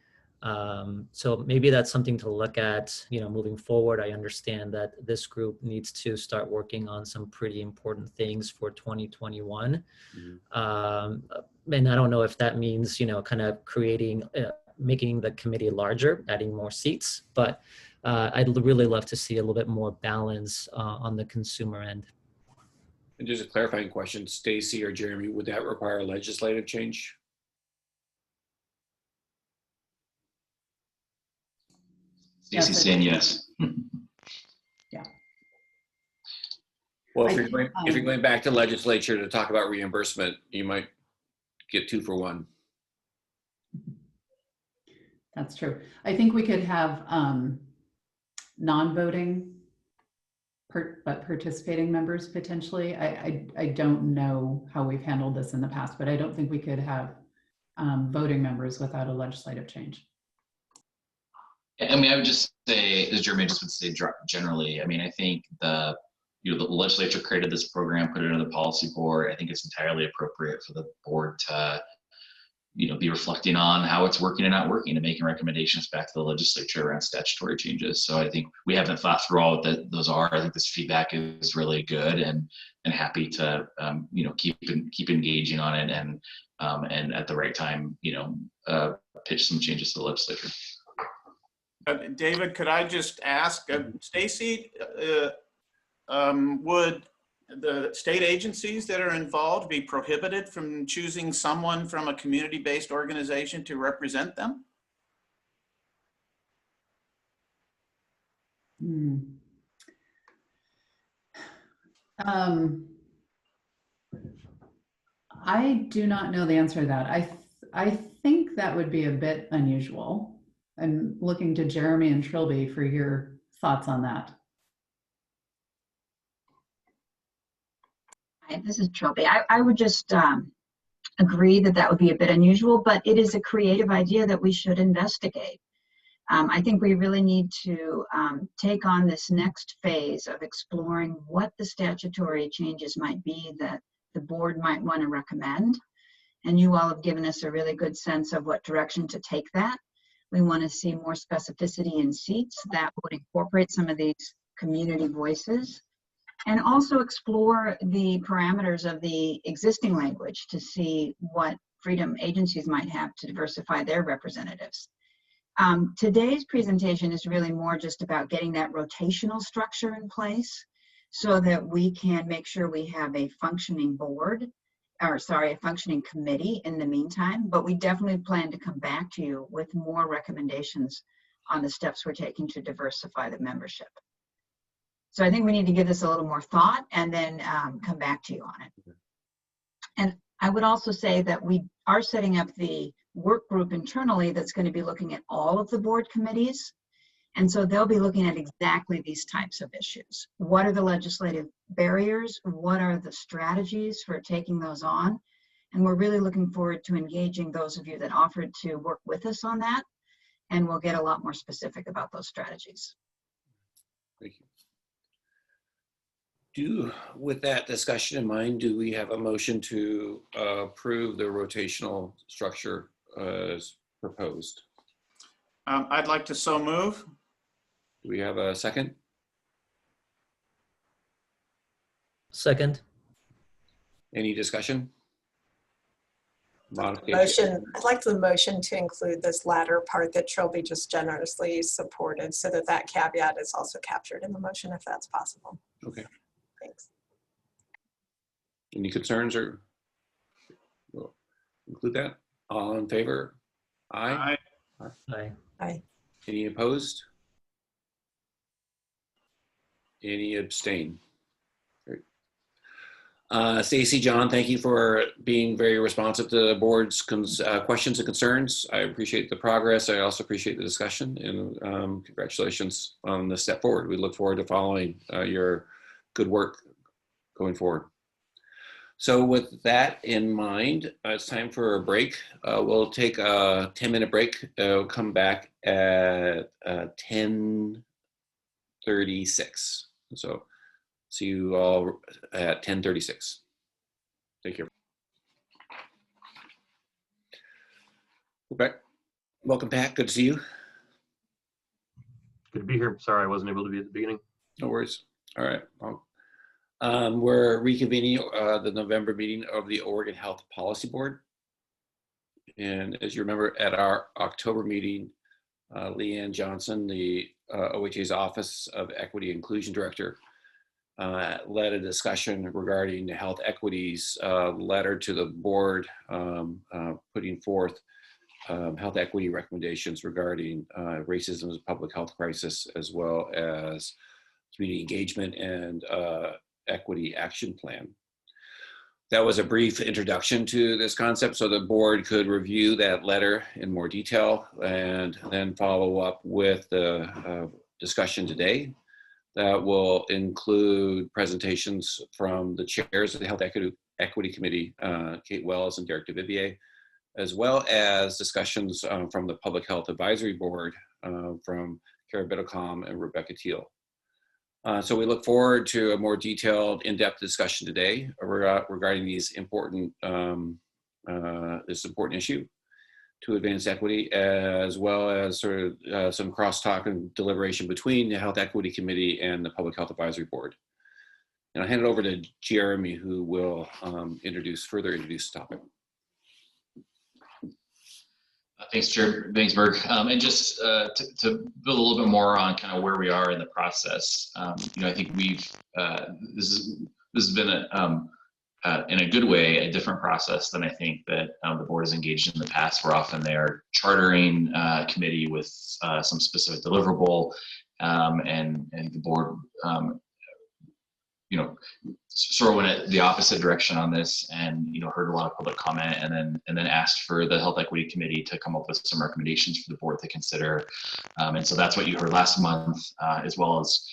So maybe that's something to look at, you know, moving forward. I understand that this group needs to start working on some pretty important things for 2021. And I don't know if that means, you know, kind of creating, making the committee larger, adding more seats, but I'd really love to see a little bit more balance on the consumer end. And just a clarifying question, Stacy or Jeremy, would that require legislative change? Stacy's saying yes. Yeah. Well, if you're going back to legislature to talk about reimbursement, you might get 2 for 1. That's true. I think we could have non-voting but participating members potentially. I don't know how we've handled this in the past, but I don't think we could have voting members without a legislative change. I mean, I would just say, as Jeremy just would say generally, I mean, I think the legislature created this program, put it into the policy board. I think it's entirely appropriate for the board to, you know, be reflecting on how it's working and not working and making recommendations back to the legislature around statutory changes. So I think we haven't thought through all what those are. I think this feedback is really good, and happy to, you know, keep engaging on it, and at the right time, you know, pitch some changes to the legislature. David, could I just ask, Stacy, would the state agencies that are involved be prohibited from choosing someone from a community-based organization to represent them? I do not know the answer to that. I think that would be a bit unusual. I'm looking to Jeremy and Trilby for your thoughts on that. Hi, this is Trilby. I would just agree that that would be a bit unusual, but it is a creative idea that we should investigate. I think we really need to take on this next phase of exploring what the statutory changes might be that the board might want to recommend. And you all have given us a really good sense of what direction to take that. We want to see more specificity in seats that would incorporate some of these community voices, and also explore the parameters of the existing language to see what freedom agencies might have to diversify their representatives. Today's presentation is really more just about getting that rotational structure in place so that we can make sure we have a functioning board, or sorry, a functioning committee in the meantime, but we definitely plan to come back to you with more recommendations on the steps we're taking to diversify the membership. So I think we need to give this a little more thought and then come back to you on it. And I would also say that we are setting up the work group internally that's going to be looking at all of the board committees. And so they'll be looking at exactly these types of issues. What are the legislative barriers? What are the strategies for taking those on? And we're really looking forward to engaging those of you that offered to work with us on that. And we'll get a lot more specific about those strategies. Thank you. With that discussion in mind, do we have a motion to approve the rotational structure as proposed? I'd like to so move. Do we have a second? Second. Any discussion? Motion. I'd like the motion to include this latter part that Trilby just generously supported, so that that caveat is also captured in the motion, if that's possible. Okay. Thanks. Any concerns, or we'll include that? All in favor? Aye. Aye. Aye. Any opposed? Any abstain? Great. Stacy, John, thank you for being very responsive to the board's questions and concerns. I appreciate the progress. I also appreciate the discussion, and congratulations on the step forward. We look forward to following your good work going forward. So with that in mind, it's time for a break. We'll take a 10-minute break. We'll come back at 10:36. So see you all at 10:36. Take care. Okay. Welcome back. Good to see you. Good to be here. Sorry I wasn't able to be at the beginning. No worries. All right. Well, we're reconvening the November meeting of the Oregon Health Policy Board. And as you remember, at our October meeting, Leanne Johnson, the OHA's Office of Equity Inclusion Director, led a discussion regarding the health equities letter to the board, putting forth health equity recommendations regarding racism as a public health crisis, as well as community engagement and equity action plan. That was a brief introduction to this concept, so the board could review that letter in more detail and then follow up with the discussion today. That will include presentations from the chairs of the Health Equity Committee, Kate Wells and Derek DeVivier, as well as discussions from the Public Health Advisory Board from Kara Biddlecom and Rebecca Teal. So we look forward to a more detailed, in-depth discussion today regarding these important, this important issue to advance equity, as well as sort of some crosstalk and deliberation between the Health Equity Committee and the Public Health Advisory Board. And I'll hand it over to Jeremy, who will further introduce the topic. Thanks, Chair Bangsberg. And just to build a little bit more on kind of where we are in the process, I think we've this has been in a good way a different process than I think that the board has engaged in the past, where often they are chartering a committee with some specific deliverable, and the board sort of went at the opposite direction on this, and heard a lot of public comment, and then asked for the Health Equity Committee to come up with some recommendations for the board to consider. And so that's what you heard last month, as well as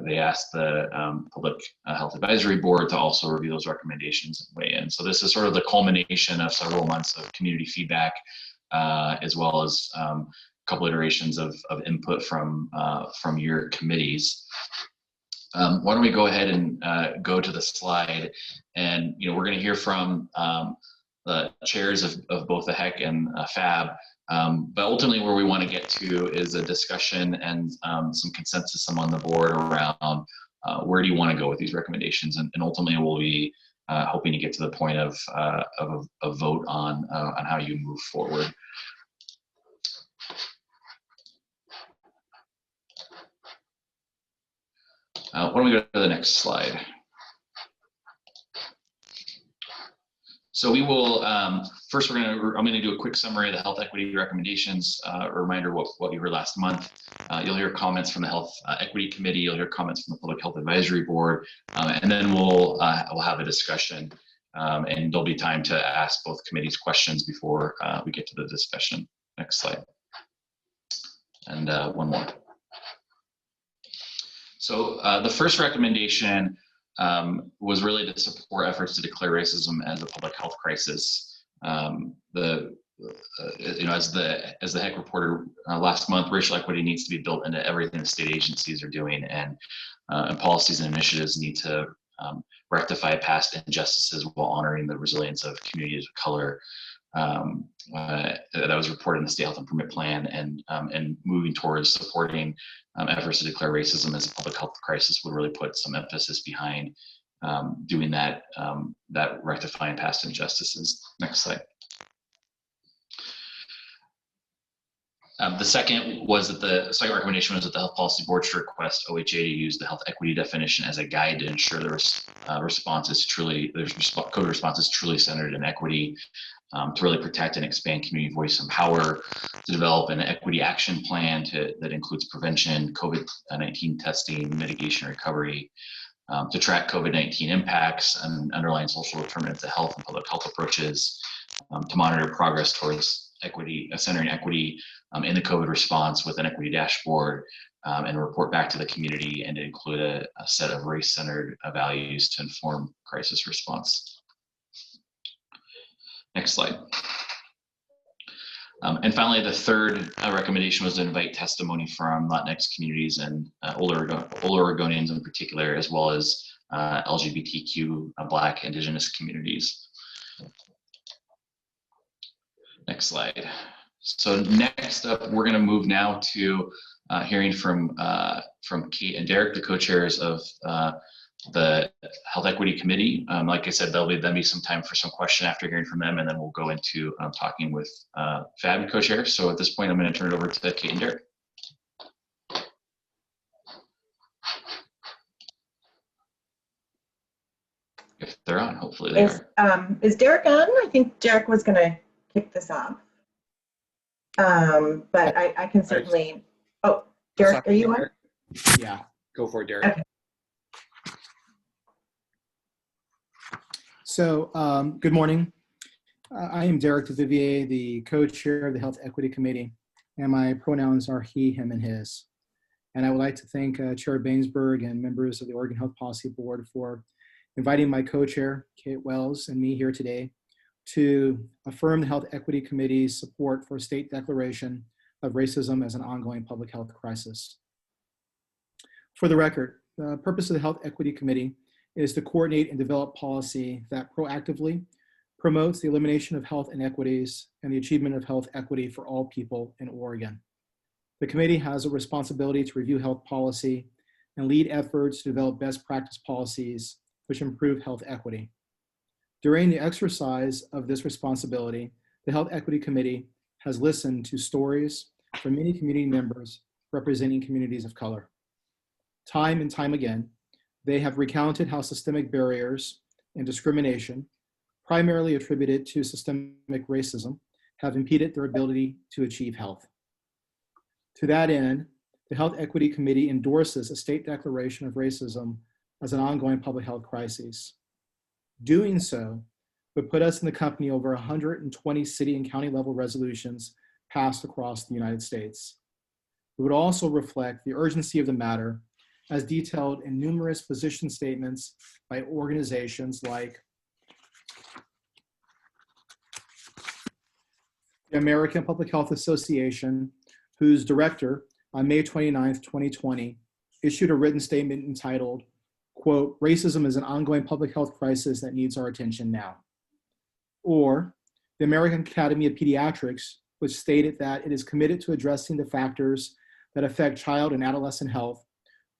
they asked the Public Health Advisory Board to also review those recommendations and weigh in. So this is sort of the culmination of several months of community feedback, as well as a couple iterations of input from your committees. Why don't we go ahead and go to the slide, and we're going to hear from the chairs of both the HEC and FAB, but ultimately where we want to get to is a discussion and some consensus among the board around where do you want to go with these recommendations, and ultimately we'll be hoping to get to the point of a vote on how you move forward. Why don't we go to the next slide? So we will, first I'm going to do a quick summary of the health equity recommendations, a reminder what you heard last month. You'll hear comments from the Health Equity Committee, you'll hear comments from the Public Health Advisory Board, and then we'll have a discussion, and there'll be time to ask both committees questions before we get to the discussion. Next slide. And one more. So the first recommendation was really to support efforts to declare racism as a public health crisis. As the HEC reported last month, racial equity needs to be built into everything the state agencies are doing, and policies and initiatives need to rectify past injustices while honoring the resilience of communities of color. That was reported in the State Health Improvement Plan, and moving towards supporting efforts to declare racism as a public health crisis would really put some emphasis behind doing that, that rectifying past injustices. Next slide. The second recommendation was that the Health Policy Board should request OHA to use the health equity definition as a guide to ensure the COVID response is truly centered in equity, to really protect and expand community voice and power, to develop an equity action plan that includes prevention, COVID-19 testing, mitigation, recovery, to track COVID-19 impacts and underlying social determinants of health and public health approaches, to monitor progress towards equity, centering equity in the COVID response with an equity dashboard, and report back to the community, and to include a set of race-centered values to inform crisis response. Next slide. And finally, the third recommendation was to invite testimony from Latinx communities and older Oregonians in particular, as well as LGBTQ, Black, Indigenous communities. Next slide. So next up, we're going to move now to hearing from Kate and Derek, the co-chairs of the Health Equity Committee. Like I said, there'll then be some time for some question after hearing from them, and then we'll go into talking with FAB co-chairs. So at this point, I'm going to turn it over to Kate and Derek. If they're on, hopefully they are. Is Derek on? I think Derek was going to kick this off. But I can certainly, oh, Derek, are you on? Yeah, go for it, Derek. Okay. So, good morning. I am Derek DeVivier, the co-chair of the Health Equity Committee, and my pronouns are he, him, and his. And I would like to thank Chair Bainsberg and members of the Oregon Health Policy Board for inviting my co-chair, Kate Wells, and me here today to affirm the Health Equity Committee's support for a state declaration of racism as an ongoing public health crisis. For the record, the purpose of the Health Equity Committee is to coordinate and develop policy that proactively promotes the elimination of health inequities and the achievement of health equity for all people in Oregon. The committee has a responsibility to review health policy and lead efforts to develop best practice policies which improve health equity. During the exercise of this responsibility, the Health Equity Committee has listened to stories from many community members representing communities of color. Time and time again, they have recounted how systemic barriers and discrimination, primarily attributed to systemic racism, have impeded their ability to achieve health. To that end, the Health Equity Committee endorses a state declaration of racism as an ongoing public health crisis. Doing so would put us in the company over 120 city and county level resolutions passed across the United States. It would also reflect the urgency of the matter as detailed in numerous position statements by organizations like the American Public Health Association, whose director on May 29th, 2020, issued a written statement entitled, quote, "Racism is an ongoing public health crisis that needs our attention now." Or the American Academy of Pediatrics, which stated that it is committed to addressing the factors that affect child and adolescent health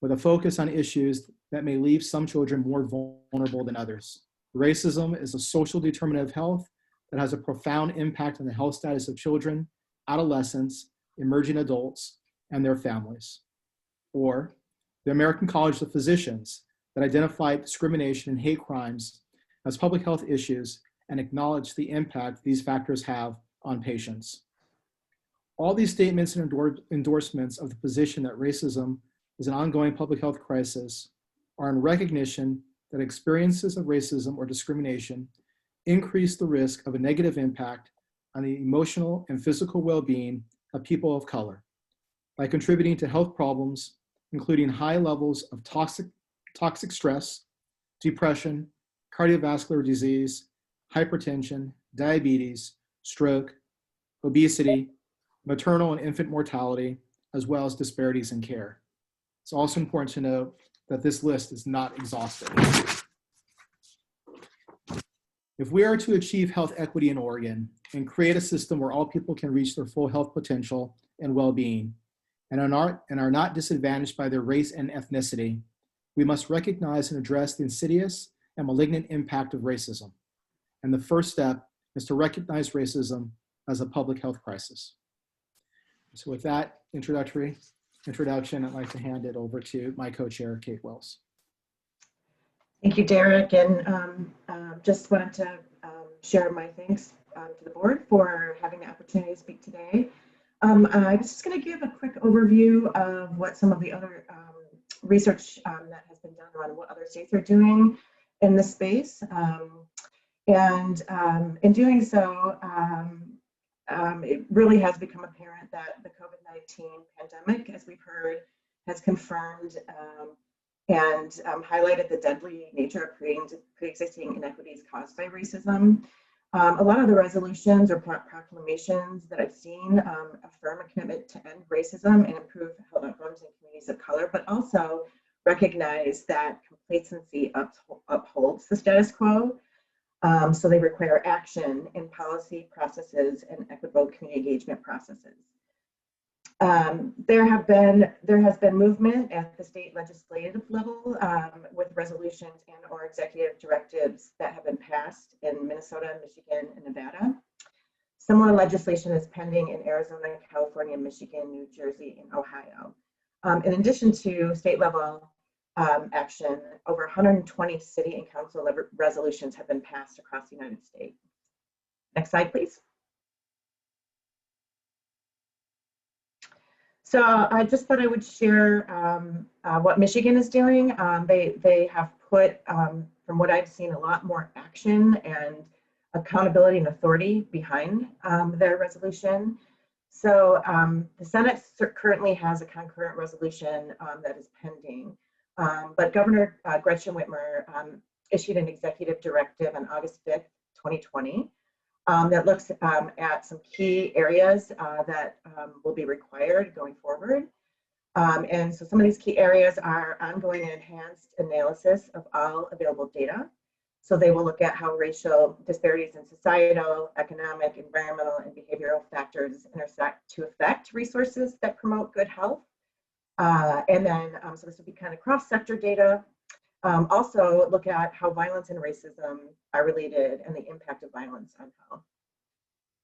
with a focus on issues that may leave some children more vulnerable than others. Racism is a social determinant of health that has a profound impact on the health status of children, adolescents, emerging adults, and their families. Or the American College of Physicians, that identified discrimination and hate crimes as public health issues and acknowledged the impact these factors have on patients. All these statements and endorsements of the position that racism is an ongoing public health crisis are in recognition that experiences of racism or discrimination increase the risk of a negative impact on the emotional and physical well-being of people of color by contributing to health problems, including high levels of toxic stress, depression, cardiovascular disease, hypertension, diabetes, stroke, obesity, maternal and infant mortality, as well as disparities in care. It's also important to note that this list is not exhaustive. If we are to achieve health equity in Oregon and create a system where all people can reach their full health potential and well-being and are not disadvantaged by their race and ethnicity, we must recognize and address the insidious and malignant impact of racism. And the first step is to recognize racism as a public health crisis. So with that introduction, I'd like to hand it over to my co-chair, Kate Wells. Thank you, Derek, and just wanted to share my thanks to the board for having the opportunity to speak today. I was just going to give a quick overview of what some of the other research that has been done on what other states are doing in this space. And in doing so, it really has become apparent that the COVID-19 pandemic, as we've heard, has confirmed and highlighted the deadly nature of pre-existing inequities caused by racism. A lot of the resolutions or proclamations that I've seen affirm a commitment to end racism and improve health outcomes in communities of color, but also recognize that complacency upholds the status quo. So they require action in policy processes and equitable community engagement processes. There has been movement at the state legislative level with resolutions and or executive directives that have been passed in Minnesota, Michigan, and Nevada. Similar legislation is pending in Arizona, California, Michigan, New Jersey, and Ohio. In addition to state level action, over 120 city and council resolutions have been passed across the United States. Next slide, please. So I just thought I would share what Michigan is doing. They have put, from what I've seen, a lot more action and accountability and authority behind their resolution. So the Senate currently has a concurrent resolution that is pending. But Governor Gretchen Whitmer issued an executive directive on August 5th, 2020, that looks at some key areas that will be required going forward. And so some of these key areas are ongoing and enhanced analysis of all available data. So they will look at how racial disparities in societal, economic, environmental, and behavioral factors intersect to affect resources that promote good health. And then, so this would be kind of cross-sector data. Also look at how violence and racism are related and the impact of violence on health.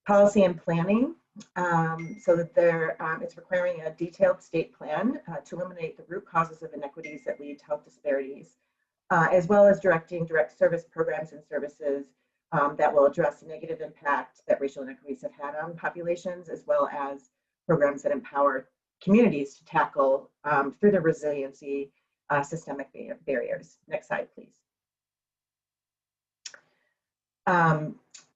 Policy and planning, so that it's requiring a detailed state plan to eliminate the root causes of inequities that lead to health disparities, as well as directing direct service programs and services that will address the negative impact that racial inequities have had on populations, as well as programs that empower communities to tackle through the resiliency systemic barriers. Next slide, please.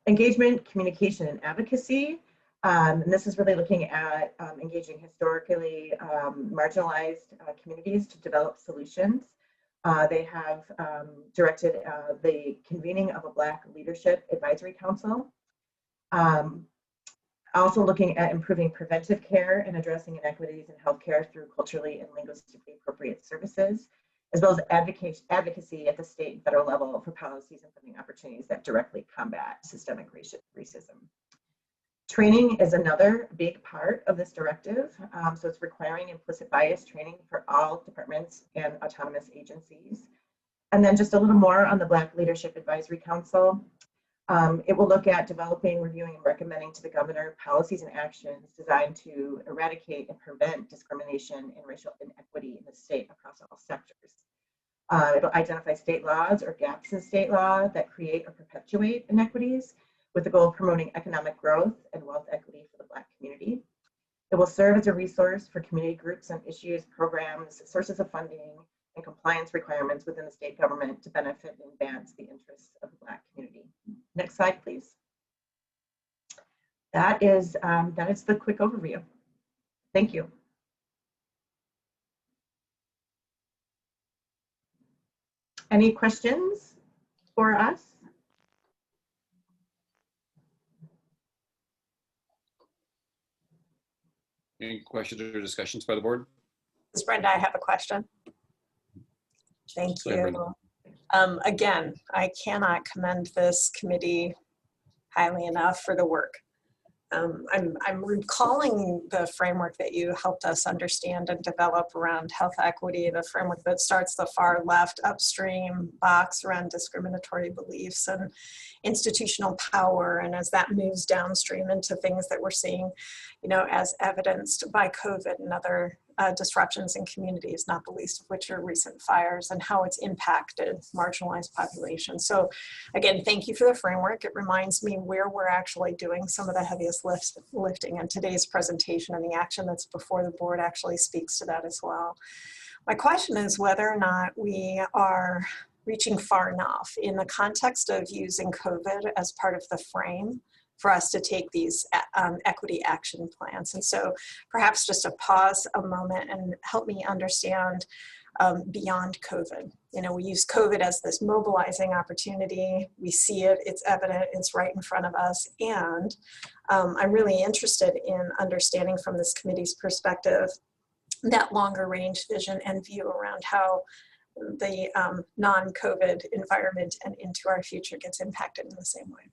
Engagement, communication, and advocacy. And this is really looking at engaging historically marginalized communities to develop solutions. They have directed the convening of a Black Leadership Advisory Council. Also looking at improving preventive care and addressing inequities in healthcare through culturally and linguistically appropriate services, as well as advocacy at the state and federal level for policies and funding opportunities that directly combat systemic racism. Training is another big part of this directive. So it's requiring implicit bias training for all departments and autonomous agencies. And then just a little more on the Black Leadership Advisory Council. It will look at developing, reviewing, and recommending to the governor policies and actions designed to eradicate and prevent discrimination and racial inequity in the state across all sectors. It'll identify state laws or gaps in state law that create or perpetuate inequities with the goal of promoting economic growth and wealth equity for the Black community. It will serve as a resource for community groups on issues, programs, sources of funding, and compliance requirements within the state government to benefit and advance the interests of the Black community. Next slide, please. That is the quick overview. Thank you. Any questions for us? Any questions or discussions by the board? This is Brenda. I have a question. Thank Go ahead, you. Brenda. Again, I cannot commend this committee highly enough for the work. I'm recalling the framework that you helped us understand and develop around health equity, the framework that starts the far left upstream box around discriminatory beliefs and institutional power. And as that moves downstream into things that we're seeing, you know, as evidenced by COVID and other disruptions in communities, not the least of which are recent fires, and how it's impacted marginalized populations. So again, thank you for the framework. It reminds me where we're actually doing some of the heaviest lifting, and today's presentation and the action that's before the board actually speaks to that as well. My question is whether or not we are reaching far enough in the context of using COVID as part of the frame for us to take these equity action plans. And so perhaps just to pause a moment and help me understand beyond COVID. You know, we use COVID as this mobilizing opportunity. We see it, it's evident, it's right in front of us. And I'm really interested in understanding from this committee's perspective that longer range vision and view around how the non-COVID environment and into our future gets impacted in the same way.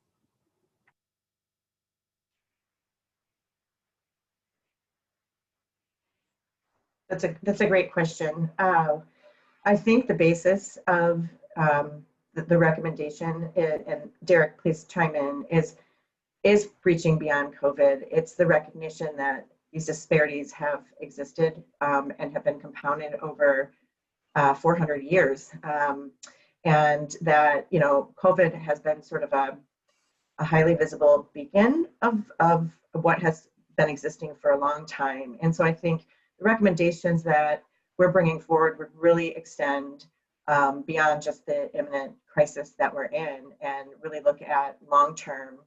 That's a great question. I think the basis of the recommendation, and Derek, please chime in, is reaching beyond COVID. It's the recognition that these disparities have existed and have been compounded over 400 years, and that, you know, COVID has been sort of a highly visible beacon of what has been existing for a long time. And so I think the recommendations that we're bringing forward would really extend beyond just the imminent crisis that we're in, and really look at long-term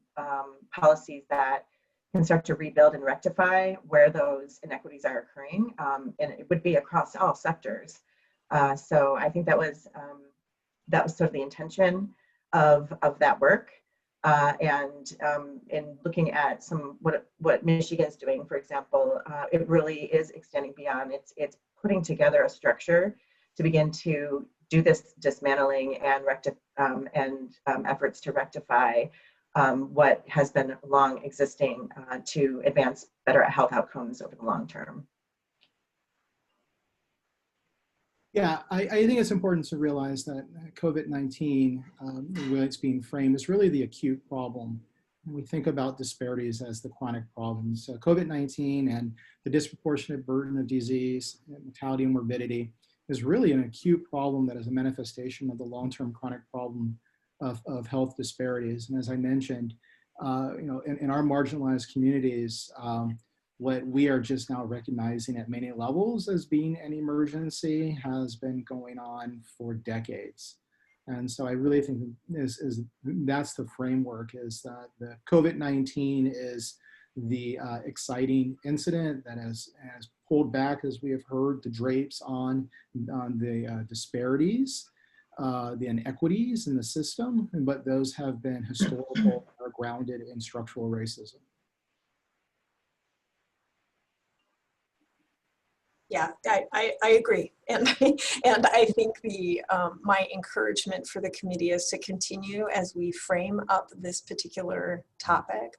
policies that can start to rebuild and rectify where those inequities are occurring, and it would be across all sectors. So I think that was sort of the intention of that work. And in looking at what Michigan's doing, for example, it really is extending beyond. It's putting together a structure to begin to do this dismantling and efforts to rectify what has been long existing to advance better health outcomes over the long term. Yeah, I think it's important to realize that COVID-19, the way it's being framed, is really the acute problem. When we think about disparities as the chronic problems. So COVID-19 and the disproportionate burden of disease, mortality and morbidity is really an acute problem that is a manifestation of the long-term chronic problem of health disparities. And as I mentioned, you know, in our marginalized communities, what we are just now recognizing at many levels as being an emergency has been going on for decades. And so I really think that's the framework, is that the COVID-19 is the exciting incident that has pulled back, as we have heard, the drapes on the disparities, the inequities in the system, but those have been historical or grounded in structural racism. Yeah, I agree, and I think my encouragement for the committee is to continue as we frame up this particular topic,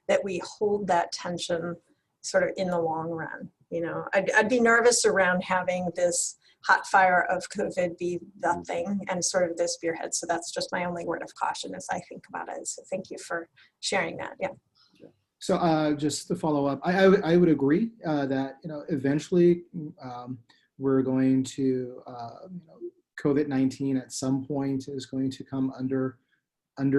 that we hold that tension sort of in the long run. You know, I'd be nervous around having this hot fire of COVID be the thing and sort of the spearhead. So that's just my only word of caution as I think about it. So thank you for sharing that. Yeah. So just to follow up, I would agree that, you know, eventually we're going to, you know, COVID-19 at some point is going to come under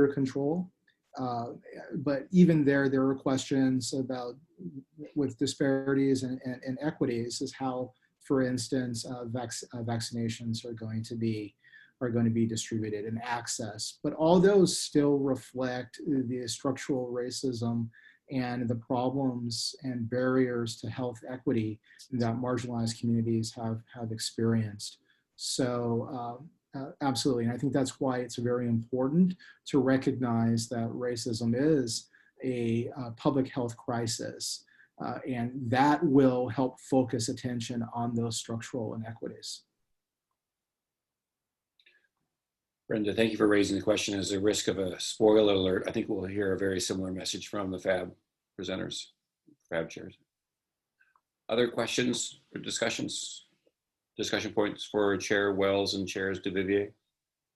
control. But even there are questions about, with disparities and equities, is how, for instance, vaccinations are going to be distributed and access. But all those still reflect the structural racism and the problems and barriers to health equity that marginalized communities have experienced. So Absolutely. And I think that's why it's very important to recognize that racism is a public health crisis. And that will help focus attention on those structural inequities. Brenda, thank you for raising the question. As a risk of a spoiler alert, I think we'll hear a very similar message from the FAB presenters, FAB chairs. Other questions or discussions? Discussion points for Chair Wells and Chairs DeVivier?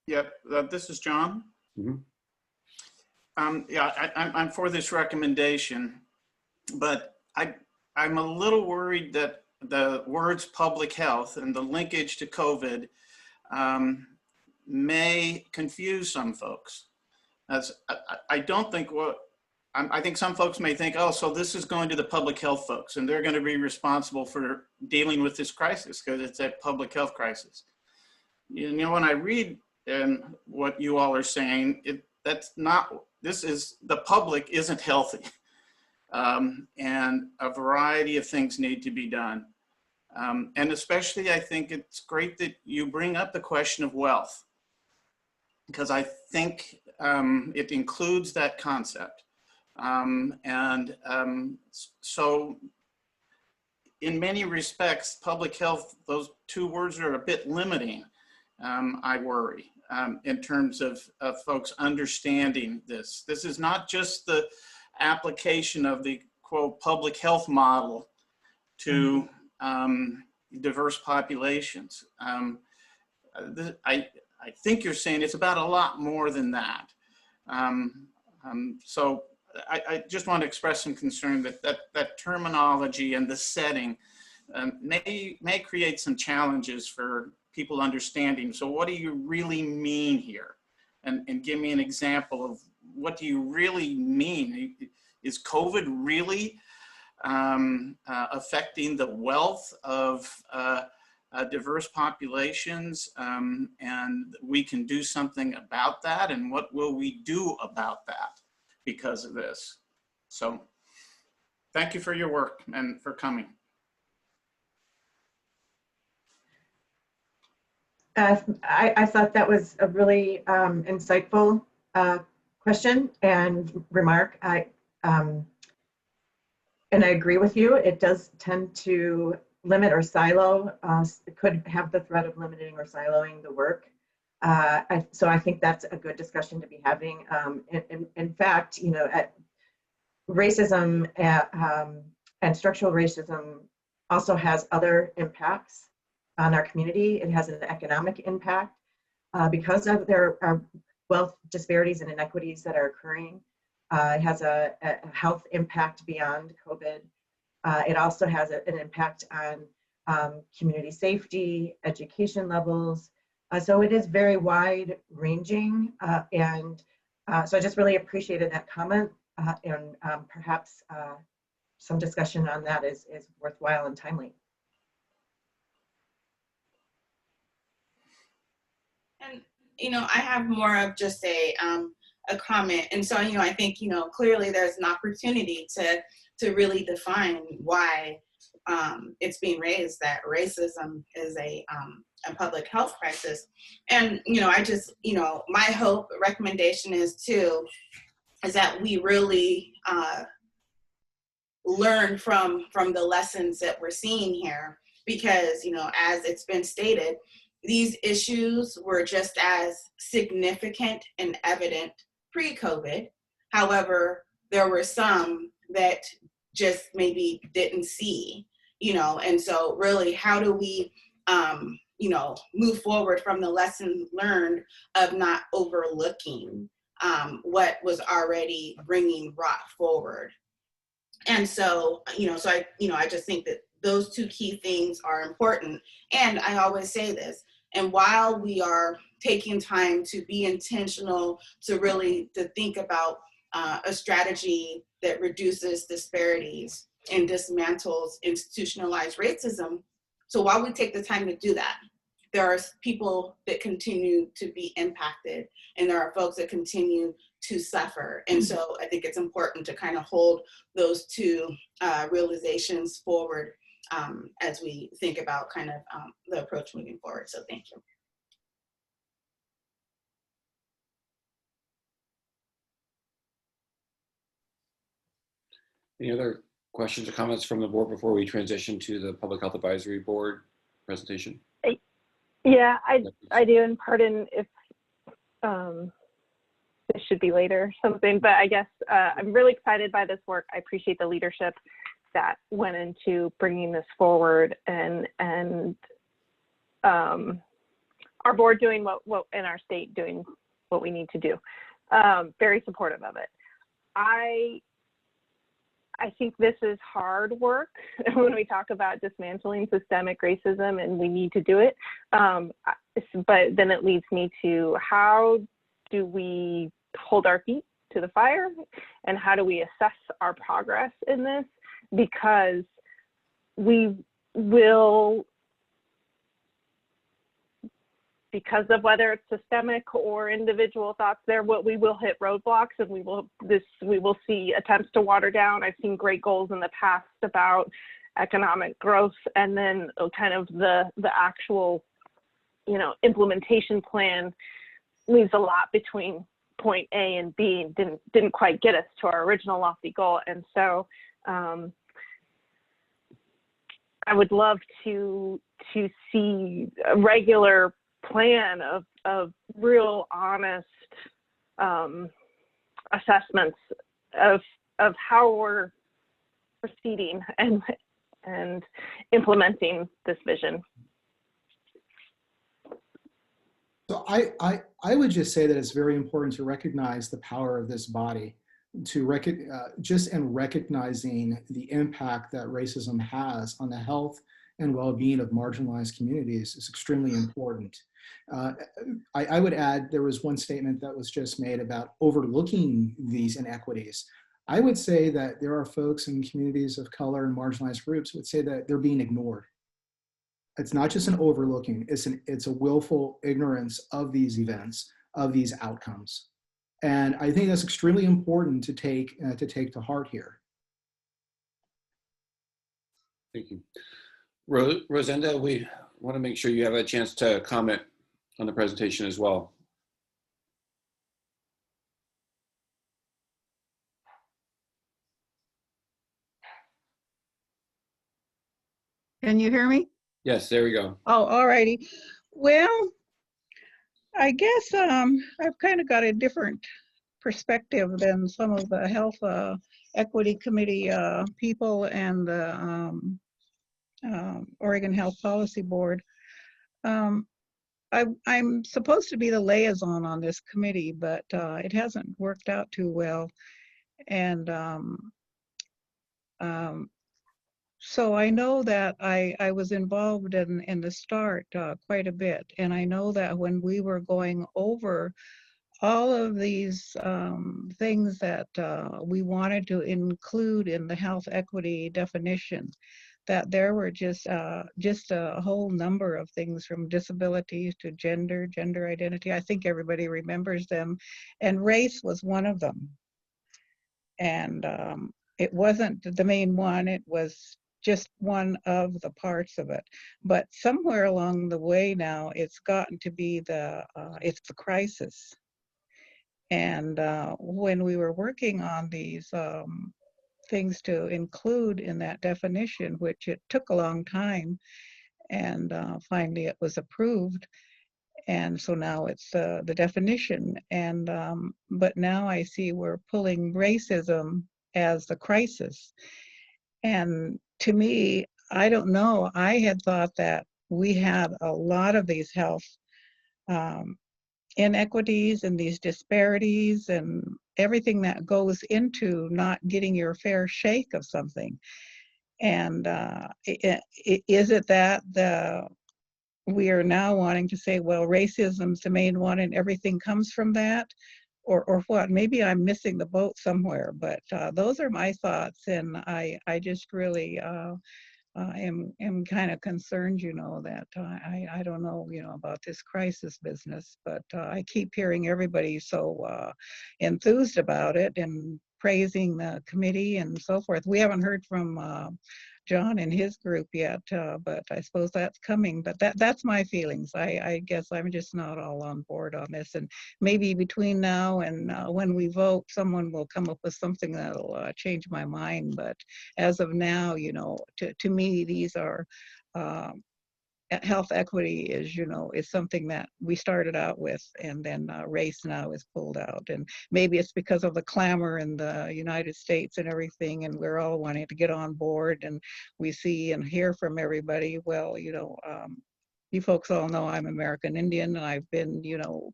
Yep, this is John. Mm-hmm. Yeah, I'm for this recommendation, but I'm a little worried that the words public health and the linkage to COVID may confuse some folks. I don't think I think some folks may think, oh, so this is going to the public health folks and they're going to be responsible for dealing with this crisis because it's a public health crisis. You know, when I read what you all are saying, that's not, this is, the public isn't healthy. And a variety of things need to be done. And especially, I think it's great that you bring up the question of wealth, because I think it includes that concept. So in many respects, public health, those two words are a bit limiting, I worry, in terms of folks understanding this. This is not just the application of the quote public health model to diverse populations. I think you're saying it's about a lot more than that. So I just want to express some concern that terminology and the setting may create some challenges for people understanding. So what do you really mean here? And give me an example of what do you really mean? Is COVID really affecting the wealth of diverse populations, and we can do something about that? And what will we do about that because of this? So thank you for your work and for coming. I thought that was a really insightful question and remark. And I agree with you. It does tend to limit or silo. It could have the threat of limiting or siloing the work. So I think that's a good discussion to be having. In fact, you know, racism and structural racism also has other impacts on our community. It has an economic impact because of there are wealth disparities and inequities that are occurring. It has a health impact beyond COVID. It also has an impact on community safety, education levels. So it is very wide ranging. So I just really appreciated that comment, and perhaps some discussion on that is worthwhile and timely. And, you know, I have more of just a comment. And so, you know, I think, you know, clearly there's an opportunity to really define why it's being raised that racism is a public health crisis. And, you know, I just, you know, my hope recommendation is that we really learn from the lessons that we're seeing here, because, you know, as it's been stated, these issues were just as significant and evident pre-COVID. However, there were some that just maybe didn't see, you know, and so really, how do we, you know, move forward from the lesson learned of not overlooking what was already brought forward. And so, you know, I just think that those two key things are important. And I always say this, and while we are taking time to be intentional, to think about a strategy that reduces disparities and dismantles institutionalized racism, so while we take the time to do that, there are people that continue to be impacted, and there are folks that continue to suffer. And so I think it's important to kind of hold those two realizations forward as we think about kind of the approach moving forward. So thank you. Any other questions or comments from the board before we transition to the Public Health Advisory Board presentation? Yeah, I do, and pardon if this should be later or something, but I guess I'm really excited by this work. I appreciate the leadership that went into bringing this forward, and our board doing what in our state doing what we need to do. Very supportive of it. I think this is hard work when we talk about dismantling systemic racism, and we need to do it. But then it leads me to, how do we hold our feet to the fire, and how do we assess our progress in this? Because we will, because of whether it's systemic or individual thoughts there, we will hit roadblocks, and we will see attempts to water down. I've seen great goals in the past about economic growth, and then kind of the actual, implementation plan leaves a lot between point A and B, and didn't quite get us to our original lofty goal. And so I would love to see a regular plan of real honest assessments of how we're proceeding and implementing this vision. So I would just say that it's very important to recognize the power of this body, to just in recognizing the impact that racism has on the health and well-being of marginalized communities is extremely important. I would add, there was one statement that was just made about overlooking these inequities. I would say that there are folks in communities of color and marginalized groups who would say that they're being ignored. It's not just an overlooking, it's a willful ignorance of these events, of these outcomes. And I think that's extremely important to take to heart here. Thank you. Rosenda, we want to make sure you have a chance to comment on the presentation as well. Can you hear me? Yes, there we go. Oh, all righty. Well, I guess I've kind of got a different perspective than some of the Health Equity Committee people and the Oregon Health Policy Board. I'm supposed to be the liaison on this committee, but it hasn't worked out too well. And so I know that I was involved in the start quite a bit. And I know that when we were going over all of these things that we wanted to include in the health equity definition, that there were just a whole number of things, from disabilities to gender identity. I think everybody remembers them. And race was one of them. And it wasn't the main one, it was just one of the parts of it. But somewhere along the way now, it's gotten to be it's the crisis. And when we were working on these things to include in that definition, which it took a long time, and finally it was approved. And so now it's the definition. And but now I see we're pulling racism as the crisis. And to me, I don't know, I had thought that we had a lot of these health inequities and these disparities and everything that goes into not getting your fair shake of something. And is it that we are now wanting to say, well, racism's the main one and everything comes from that? Or what? Maybe I'm missing the boat somewhere, but those are my thoughts. And I just really am kind of concerned, that I don't know, about this crisis business, but I keep hearing everybody so enthused about it, and praising the committee and so forth. We haven't heard from John and his group yet, but I suppose that's coming. But that's my feelings. I guess I'm just not all on board on this. And maybe between now and when we vote, someone will come up with something that'll change my mind. But as of now, you know, to me, these are health equity is, you know, is something that we started out with, and then race now is pulled out. And maybe it's because of the clamor in the United States and everything, and we're all wanting to get on board, and we see and hear from everybody. Well, you know, you folks all know I'm American Indian, and I've been, you know,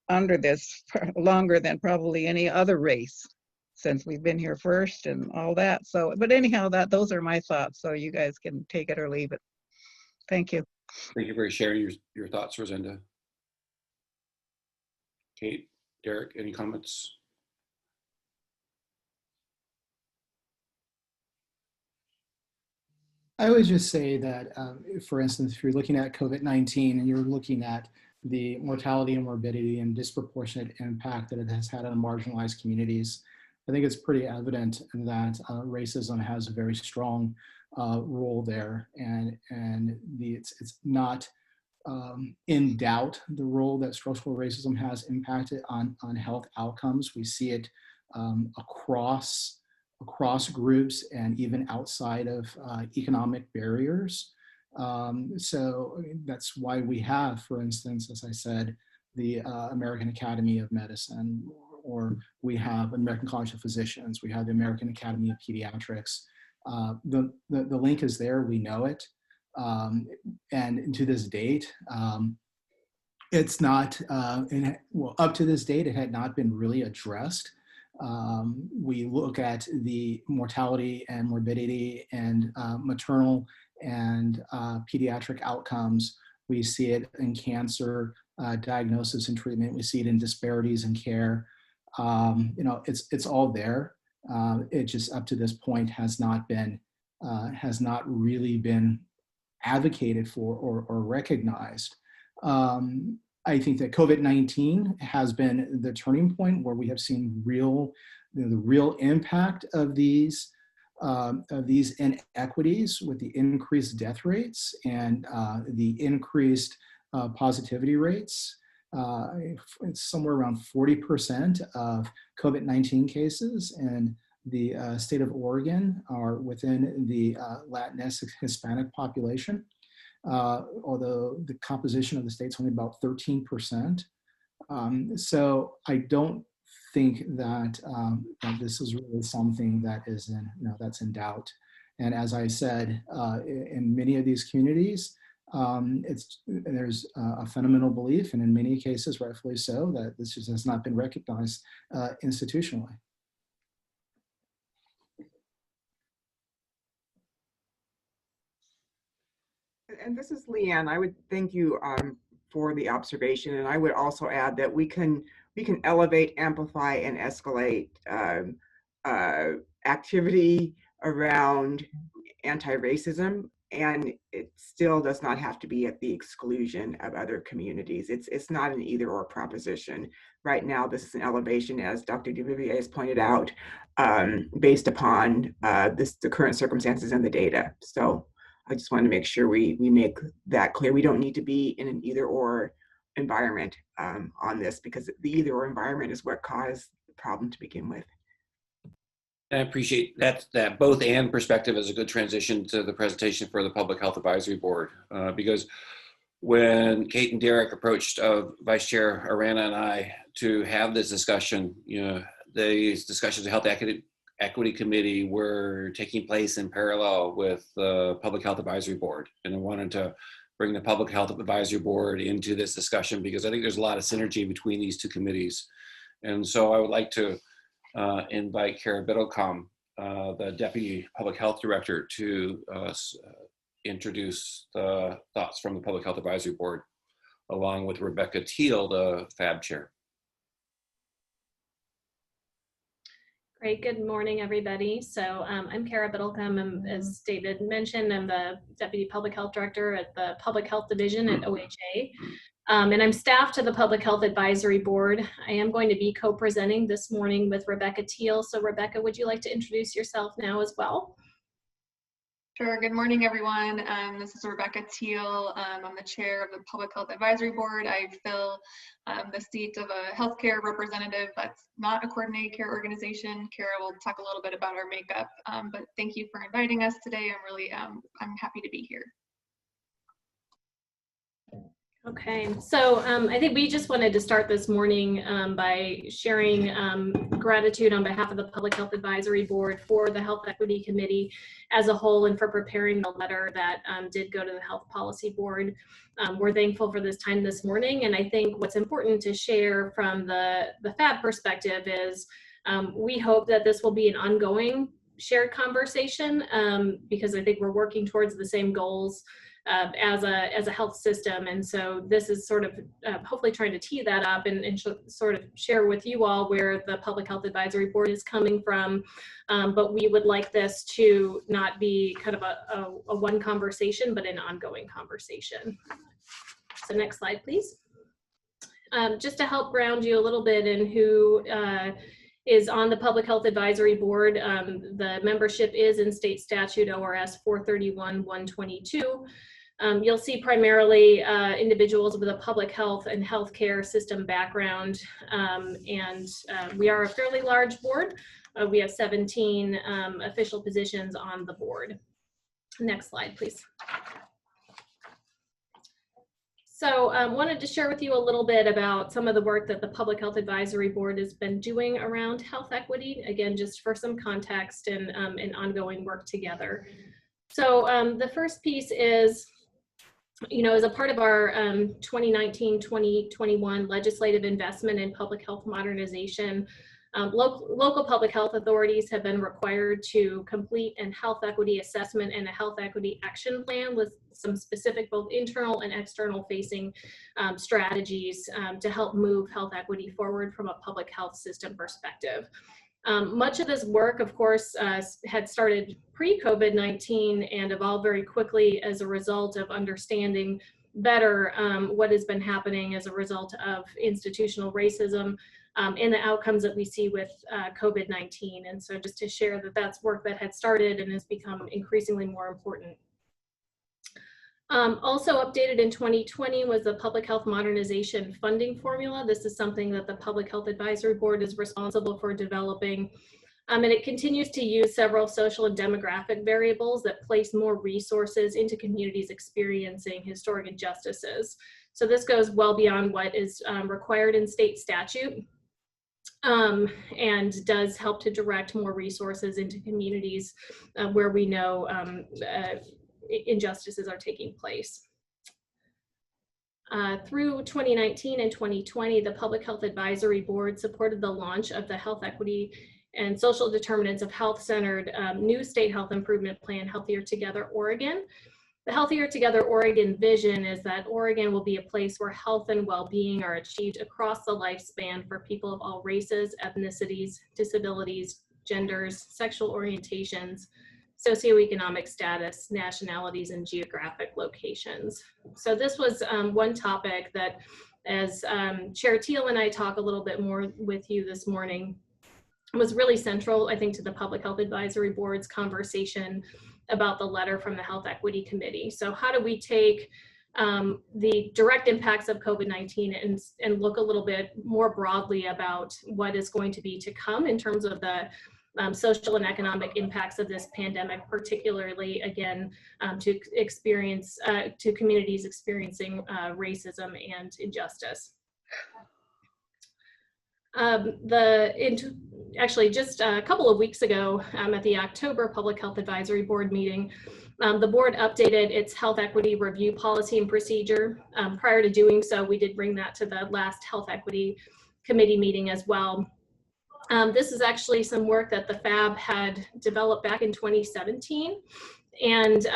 under this for longer than probably any other race since we've been here first and all that. So, but anyhow, those are my thoughts. So you guys can take it or leave it. Thank you. Thank you for sharing your thoughts, Rosenda. Kate, Derek, any comments? I would just say that, for instance, if you're looking at COVID-19 and you're looking at the mortality and morbidity and disproportionate impact that it has had on marginalized communities, I think it's pretty evident that racism has a very strong role there, and it's not in doubt the role that structural racism has impacted on health outcomes. We see it across groups and even outside of economic barriers. So that's why we have, for instance, as I said, the American Academy of Medicine, or we have American College of Physicians, we have the American Academy of Pediatrics. The link is there, we know it. And to this date, it's not, well, up to this date, it had not been really addressed. We look at the mortality and morbidity and maternal and pediatric outcomes. We see it in cancer diagnosis and treatment. We see it in disparities in care. You know, it's all there. It just up to this point has not really been advocated for or recognized. I think that COVID-19 has been the turning point where we have seen the real impact of these inequities with the increased death rates and the increased positivity rates. It's somewhere around 40% of COVID-19 cases in the state of Oregon are within the Latinx Hispanic population. Although the composition of the state's only about 13%. So I don't think that, that this is really something that is that's in doubt. And as I said, in many of these communities, there's a fundamental belief, and in many cases, rightfully so, that this just has not been recognized institutionally. And this is Leanne. I would thank you for the observation, and I would also add that we can elevate, amplify, and escalate activity around anti-racism, and it still does not have to be at the exclusion of other communities. It's not an either-or proposition. Right now, this is an elevation, as Dr. Duvivier has pointed out, based upon the current circumstances and the data. So I just want to make sure we make that clear. We don't need to be in an either-or environment on this, because the either-or environment is what caused the problem to begin with. I appreciate that both and perspective is a good transition to the presentation for the Public Health Advisory Board, because when Kate and Derek approached Vice Chair Arana and I to have this discussion, these discussions of Health Equity Committee were taking place in parallel with the Public Health Advisory Board. And I wanted to bring the Public Health Advisory Board into this discussion because I think there's a lot of synergy between these two committees. And so I would like to invite Kara Biddlecom, the Deputy Public Health Director, to introduce the thoughts from the Public Health Advisory Board, along with Rebecca Teal, the FAB Chair. Great, good morning, everybody. So I'm Kara Biddlecom. As David mentioned, I'm the Deputy Public Health Director at the Public Health Division at OHA. And I'm staff to the Public Health Advisory Board. I am going to be co-presenting this morning with Rebecca Teal. So Rebecca, would you like to introduce yourself now as well? Sure. Good morning, everyone. This is Rebecca Teal. I'm the chair of the Public Health Advisory Board. I fill the seat of a healthcare representative that's not a coordinated care organization. Kara will talk a little bit about our makeup, but thank you for inviting us today. I'm happy to be here. Okay, so I think we just wanted to start this morning by sharing gratitude on behalf of the Public Health Advisory Board for the Health Equity Committee as a whole and for preparing the letter that did go to the Health Policy Board. We're thankful for this time this morning, and I think what's important to share from the FAB perspective is we hope that this will be an ongoing shared conversation because I think we're working towards the same goals as a health system. And so this is sort of hopefully trying to tee that up and sort of share with you all where the Public Health Advisory Board is coming from. But we would like this to not be kind of a one conversation, but an ongoing conversation. So next slide, please. Just to help ground you a little bit in who is on the Public Health Advisory Board. The membership is in state statute ORS 431-122. You'll see primarily individuals with a public health and healthcare system background, and we are a fairly large board. We have 17 official positions on the board. Next slide, please. So wanted to share with you a little bit about some of the work that the Public Health Advisory Board has been doing around health equity, again, just for some context and ongoing work together. So the first piece is, as a part of our 2019-2021 legislative investment in public health modernization, local public health authorities have been required to complete a health equity assessment and a health equity action plan with some specific both internal and external facing strategies to help move health equity forward from a public health system perspective. Much of this work, of course, had started pre-COVID-19 and evolved very quickly as a result of understanding better what has been happening as a result of institutional racism and the outcomes that we see with COVID-19. And so just to share that that's work that had started and has become increasingly more important. Also updated in 2020 was the Public Health Modernization Funding Formula. This is something that the Public Health Advisory Board is responsible for developing. And it continues to use several social and demographic variables that place more resources into communities experiencing historic injustices. So this goes well beyond what is required in state statute and does help to direct more resources into communities where we know injustices are taking place. Through 2019 and 2020, the Public Health Advisory Board supported the launch of the Health Equity and Social Determinants of Health-centered new state health improvement plan, Healthier Together Oregon. The Healthier Together Oregon vision is that Oregon will be a place where health and well-being are achieved across the lifespan for people of all races, ethnicities, disabilities, genders, sexual orientations, socioeconomic status, nationalities, and geographic locations. So this was one topic that, as Chair Teal and I talk a little bit more with you this morning, was really central, I think, to the Public Health Advisory Board's conversation about the letter from the Health Equity Committee. So how do we take the direct impacts of COVID-19 and look a little bit more broadly about what is going to be to come in terms of the social and economic impacts of this pandemic, particularly again to communities experiencing racism and injustice. Actually, just a couple of weeks ago at the October Public Health Advisory Board meeting, the board updated its health equity review policy and procedure. Prior to doing so, we did bring that to the last Health Equity Committee meeting as well. This is actually some work that the FAB had developed back in 2017 and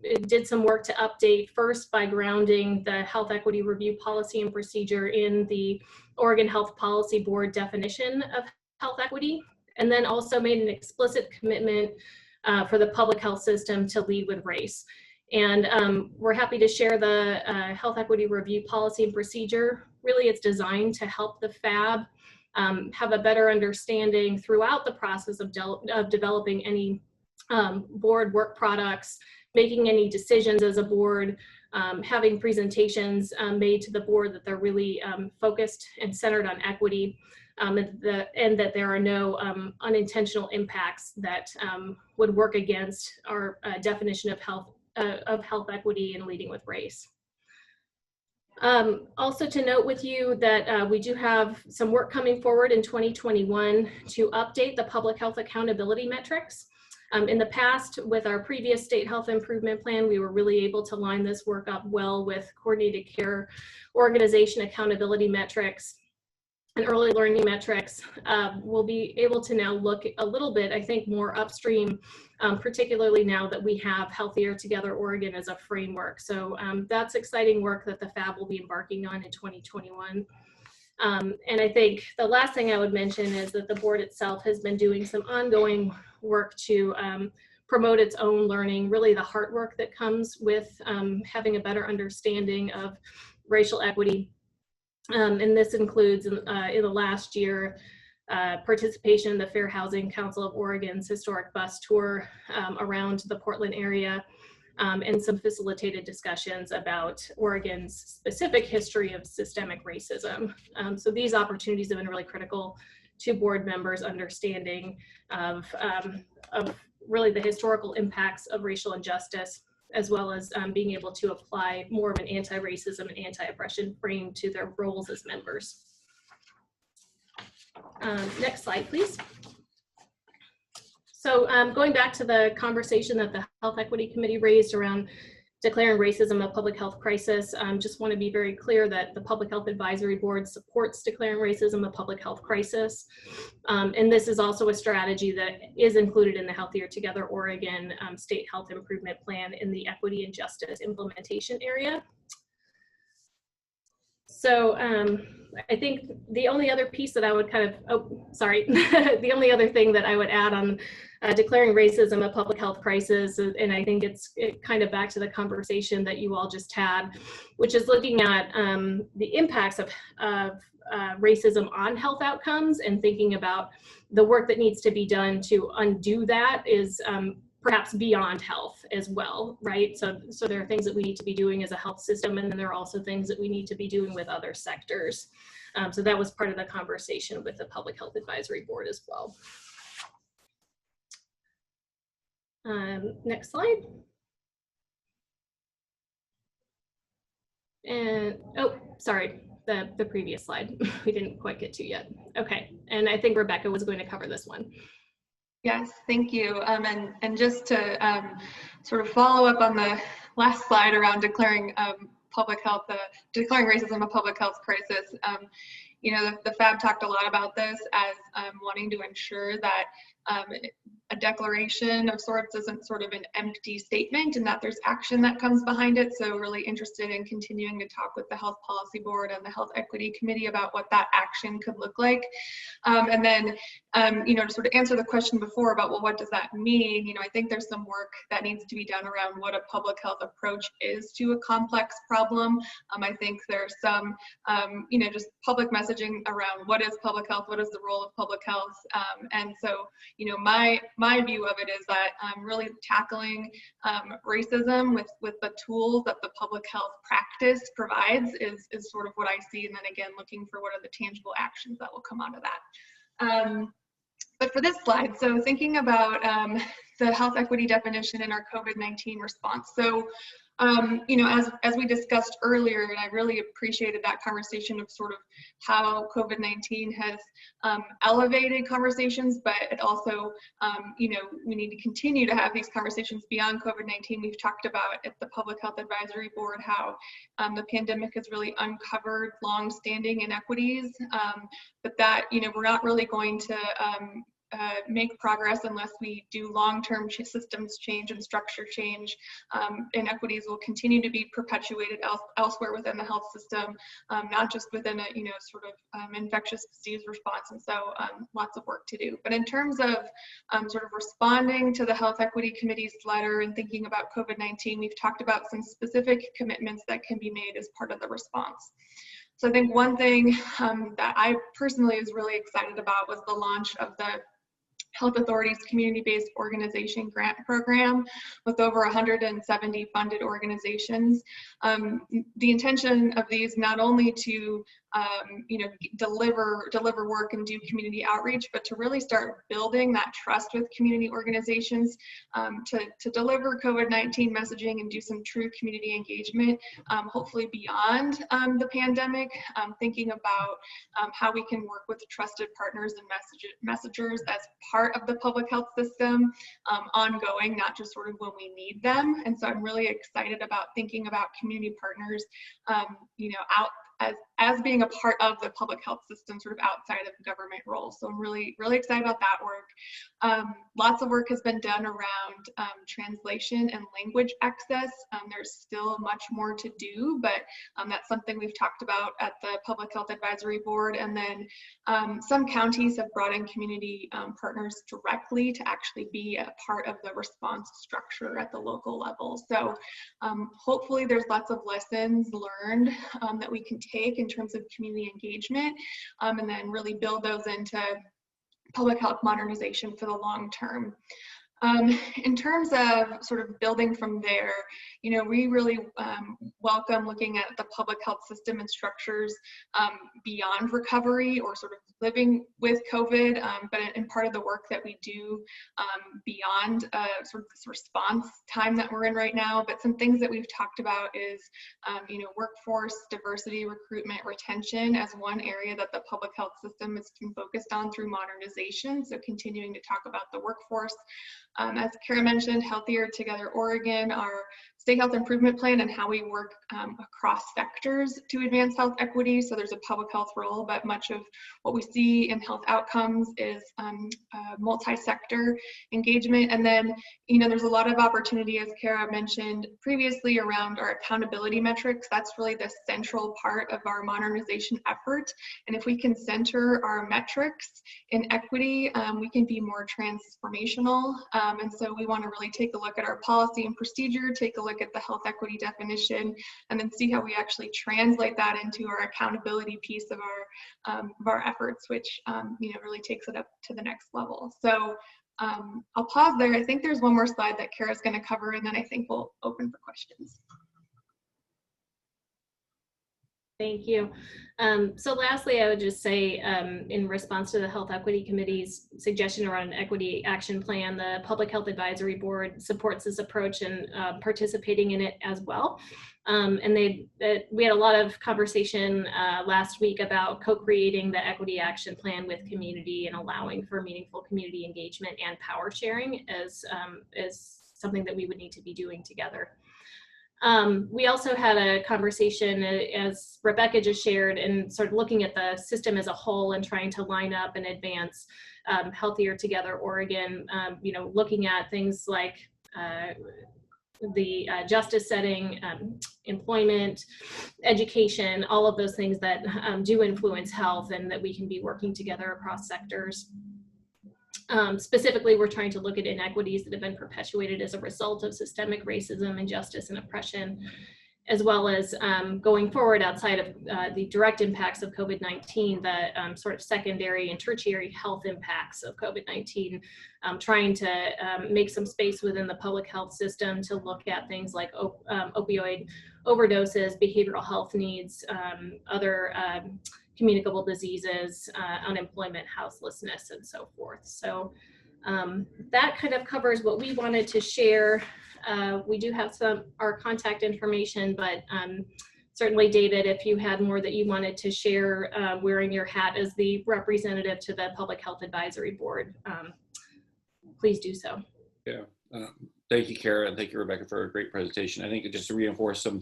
it did some work to update first by grounding the health equity review policy and procedure in the Oregon Health Policy Board definition of health equity, and then also made an explicit commitment for the public health system to lead with race. And we're happy to share the Health Equity Review Policy and Procedure. Really, it's designed to help the FAB have a better understanding throughout the process of developing any board work products, making any decisions as a board, having presentations made to the board that they're really focused and centered on equity, and that there are no unintentional impacts that would work against our definition of health equity and leading with race. Also to note with you that we do have some work coming forward in 2021 to update the public health accountability metrics. In the past, with our previous state health improvement plan, we were really able to line this work up well with coordinated care organization accountability metrics and early learning metrics. We'll be able to now look a little bit, I think, more upstream, particularly now that we have Healthier Together Oregon as a framework. So that's exciting work that the FAB will be embarking on in 2021. And I think the last thing I would mention is that the board itself has been doing some ongoing work to promote its own learning, really the hard work that comes with having a better understanding of racial equity. And this includes in the last year, participation in the Fair Housing Council of Oregon's historic bus tour around the Portland area, and some facilitated discussions about Oregon's specific history of systemic racism. So these opportunities have been really critical to board members' understanding of really the historical impacts of racial injustice, as well as being able to apply more of an anti-racism and anti-oppression frame to their roles as members. Next slide, please. So going back to the conversation that the Health Equity Committee raised around declaring racism a public health crisis, just want to be very clear that the Public Health Advisory Board supports declaring racism a public health crisis. And this is also a strategy that is included in the Healthier Together Oregon State Health Improvement Plan in the Equity and Justice implementation area. So I think the only other piece that I would the only other thing that I would add on declaring racism a public health crisis, and I think it's kind of back to the conversation that you all just had, which is looking at the impacts of racism on health outcomes and thinking about the work that needs to be done to undo that is perhaps beyond health as well, right? So there are things that we need to be doing as a health system, and then there are also things that we need to be doing with other sectors. So that was part of the conversation with the Public Health Advisory Board as well. Next slide. And, oh, sorry, the previous slide we didn't quite get to yet. Okay, and I think Rebecca was going to cover this one. Yes, thank you. And just to sort of follow up on the last slide around declaring public health, declaring racism a public health crisis, you know, the FAB talked a lot about this as wanting to ensure that a declaration of sorts isn't sort of an empty statement and that there's action that comes behind it. So really interested in continuing to talk with the Health Policy Board and the Health Equity Committee about what that action could look like. And then, you know, to sort of answer the question before about, well, what does that mean? You know, I think there's some work that needs to be done around what a public health approach is to a complex problem. I think there's some, you know, just public messaging around what is public health, what is the role of public health. And so, you know, my view of it is that really tackling racism with the tools that the public health practice provides is sort of what I see. And then again, looking for what are the tangible actions that will come out of that. But for this slide, so thinking about the health equity definition in our COVID-19 response. So, you know, as we discussed earlier, and I really appreciated that conversation of sort of how COVID-19 has elevated conversations, but it also, you know, we need to continue to have these conversations beyond COVID-19. We've talked about at the Public Health Advisory Board how the pandemic has really uncovered long-standing inequities, but that, you know, we're not really going to make progress unless we do long-term systems change and structure change. Inequities will continue to be perpetuated elsewhere within the health system, not just within a sort of infectious disease response. And so lots of work to do. But in terms of sort of responding to the Health Equity Committee's letter and thinking about COVID-19, we've talked about some specific commitments that can be made as part of the response. So I think one thing that I personally was really excited about was the launch of the Health Authority's community-based organization grant program with over 170 funded organizations. The intention of these not only to deliver work and do community outreach, but to really start building that trust with community organizations to deliver COVID-19 messaging and do some true community engagement, hopefully beyond the pandemic, thinking about how we can work with trusted partners and messengers as part of the public health system, ongoing, not just sort of when we need them. And so I'm really excited about thinking about community partners, out as being a part of the public health system, sort of outside of government roles. So I'm really excited about that work. Lots of work has been done around translation and language access. There's still much more to do, but that's something we've talked about at the Public Health Advisory Board. And then some counties have brought in community partners directly to actually be a part of the response structure at the local level. So hopefully there's lots of lessons learned that we can take in terms of community engagement, and then really build those into public health modernization for the long term. In terms of sort of building from there, we really welcome looking at the public health system and structures beyond recovery or sort of living with COVID, but in part of the work that we do beyond sort of this response time that we're in right now. But some things that we've talked about is, workforce diversity, recruitment, retention as one area that the public health system has been focused on through modernization. So continuing to talk about the workforce. As Kara mentioned, Healthier Together Oregon, our state health improvement plan, and how we work across sectors to advance health equity. So there's a public health role, but much of what we see in health outcomes is multi-sector engagement. And then, there's a lot of opportunity, as Kara mentioned previously, around our accountability metrics. That's really the central part of our modernization effort. And if we can center our metrics in equity, we can be more transformational. And so we want to really take a look at our policy and procedure, take a look at the health equity definition, and then see how we actually translate that into our accountability piece of our efforts, which really takes it up to the next level. So I'll pause there. I think there's one more slide that Kara's going to cover, and then I think we'll open for questions. Thank you. So lastly, I would just say, in response to the Health Equity Committee's suggestion around an equity action plan, the Public Health Advisory Board supports this approach and participating in it as well. And we had a lot of conversation last week about co-creating the equity action plan with community and allowing for meaningful community engagement and power sharing as something that we would need to be doing together. We also had a conversation, as Rebecca just shared, and sort of looking at the system as a whole and trying to line up and advance Healthier Together Oregon, looking at things like the justice setting, employment, education, all of those things that do influence health and that we can be working together across sectors. Specifically, we're trying to look at inequities that have been perpetuated as a result of systemic racism, injustice, and oppression, as well as going forward outside of the direct impacts of COVID-19, the sort of secondary and tertiary health impacts of COVID-19, trying to make some space within the public health system to look at things like opioid overdoses, behavioral health needs, other communicable diseases, unemployment, houselessness, and so forth. So that kind of covers what we wanted to share. We do have our contact information, but certainly, David, if you had more that you wanted to share, wearing your hat as the representative to the Public Health Advisory Board, please do so. Yeah, thank you, Kara, and thank you, Rebecca, for a great presentation. I think just to reinforce some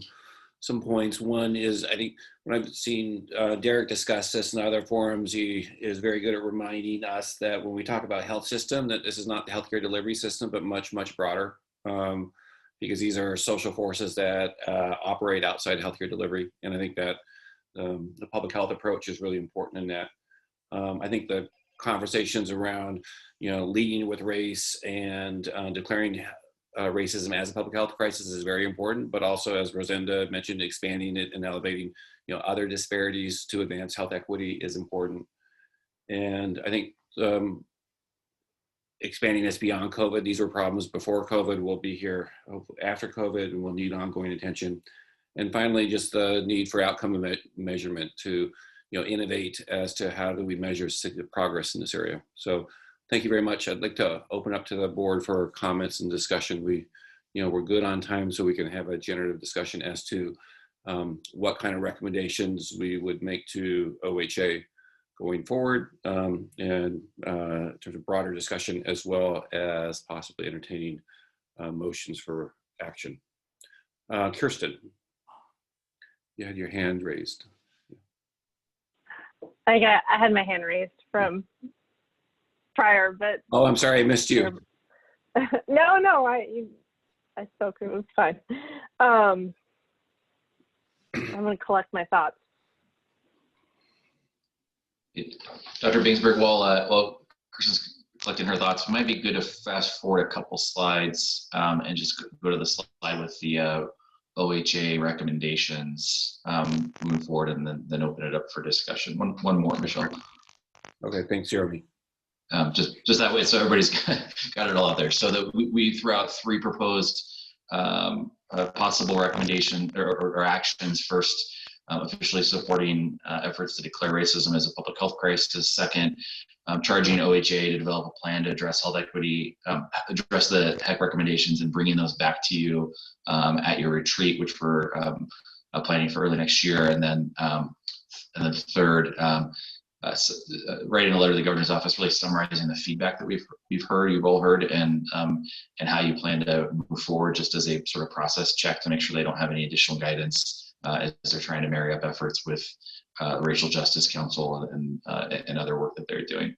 some points. One is, I think when I've seen Derek discuss this in other forums, he is very good at reminding us that when we talk about health system, that this is not the healthcare delivery system, but much, much broader, because these are social forces that operate outside healthcare delivery. And I think that the public health approach is really important in that. I think the conversations around, leading with race and declaring racism as a public health crisis is very important, but also, as Rosenda mentioned, expanding it and elevating, other disparities to advance health equity is important. And I think expanding this beyond COVID, these were problems before COVID, will be here after COVID, and will need ongoing attention. And finally, just the need for outcome measurement to, innovate as to how do we measure progress in this area. So thank you very much. I'd like to open up to the board for comments and discussion. We're good on time, so we can have a generative discussion as to what kind of recommendations we would make to OHA going forward, and in terms of broader discussion, as well as possibly entertaining motions for action. Kirsten, you had your hand raised. I had my hand raised from prior, but oh, I'm sorry, I missed you. no, I spoke. It was fine. I'm going to collect my thoughts. Dr. Bainsberg, while Kristen's collecting her thoughts, it might be good to fast forward a couple slides and just go to the slide with the OHA recommendations moving forward, and then open it up for discussion. One more, Michelle. Okay, thanks, Jeremy. Just that way, so everybody's got it all out there. So that we threw out 3 proposed possible recommendation or actions. First, officially supporting efforts to declare racism as a public health crisis. Second, charging OHA to develop a plan to address health equity, address the HEC recommendations, and bringing those back to you at your retreat, which we're planning for early next year. And then third, writing a letter to the governor's office, really summarizing the feedback that you've all heard, and how you plan to move forward, just as a sort of process check to make sure they don't have any additional guidance as they're trying to marry up efforts with Racial Justice Council and other work that they're doing.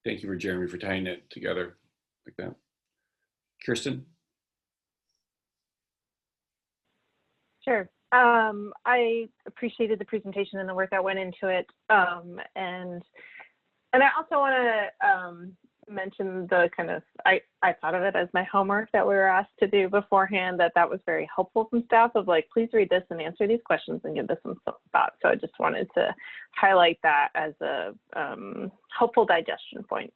Thank you, Jeremy, for tying it together like that. Kirsten? Sure. I appreciated the presentation and the work that went into it. And I also want to mention the kind of, I thought of it as my homework that we were asked to do beforehand, that was very helpful from staff, of like, please read this and answer these questions and give this some thought. So I just wanted to highlight that as a helpful digestion point.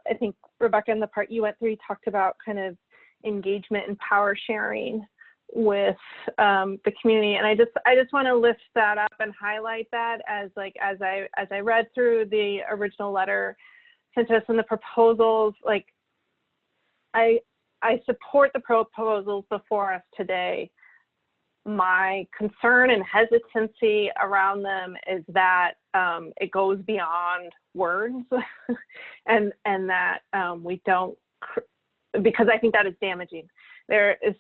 I think Rebecca, in the part you went through, you talked about kind of engagement and power sharing with the community, and I just want to lift that up and highlight that as I read through the original letter sent to us and the proposals, like I support the proposals before us today. My concern and hesitancy around them is that it goes beyond words and that we don't, because I think that is damaging.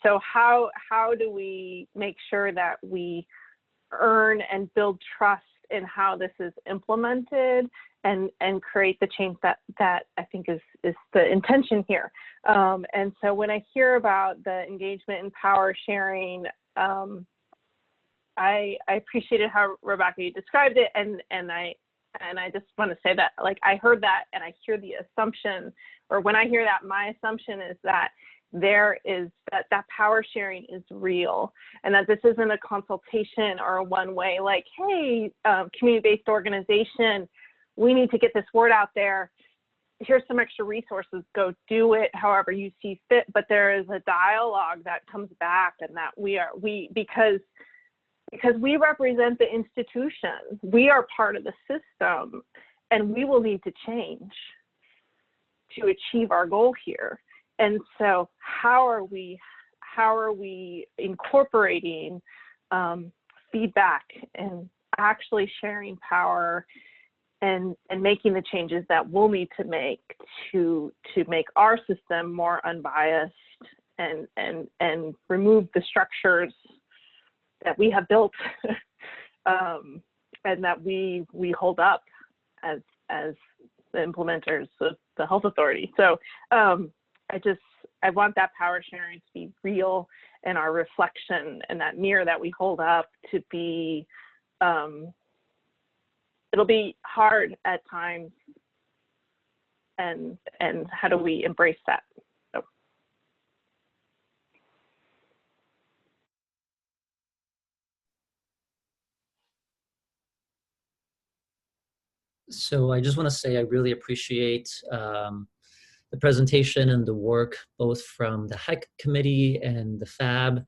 So how do we make sure that we earn and build trust in how this is implemented and create the change that I think is the intention here. And so when I hear about the engagement and power sharing, I appreciated how, Rebecca, you described it, and I just want to say that, like, I heard that, and I hear the assumption, or when I hear that, my assumption is that there is that power sharing is real, and that this isn't a consultation or a one-way, like, hey, community-based organization, we need to get this word out there. Here's some extra resources, go do it however you see fit. But there is a dialogue that comes back, and that because we represent the institution, we are part of the system, and we will need to change to achieve our goal here. And so how are we incorporating feedback actually sharing power and making the changes that we'll need to make to make our system more unbiased and remove the structures that we have built and that we hold up as the implementers of the health authority. So I want that power sharing to be real, and our reflection and that mirror that we hold up to be, it'll be hard at times, and how do we embrace that? So I just want to say I really appreciate the presentation and the work both from the HEC committee and the FAB.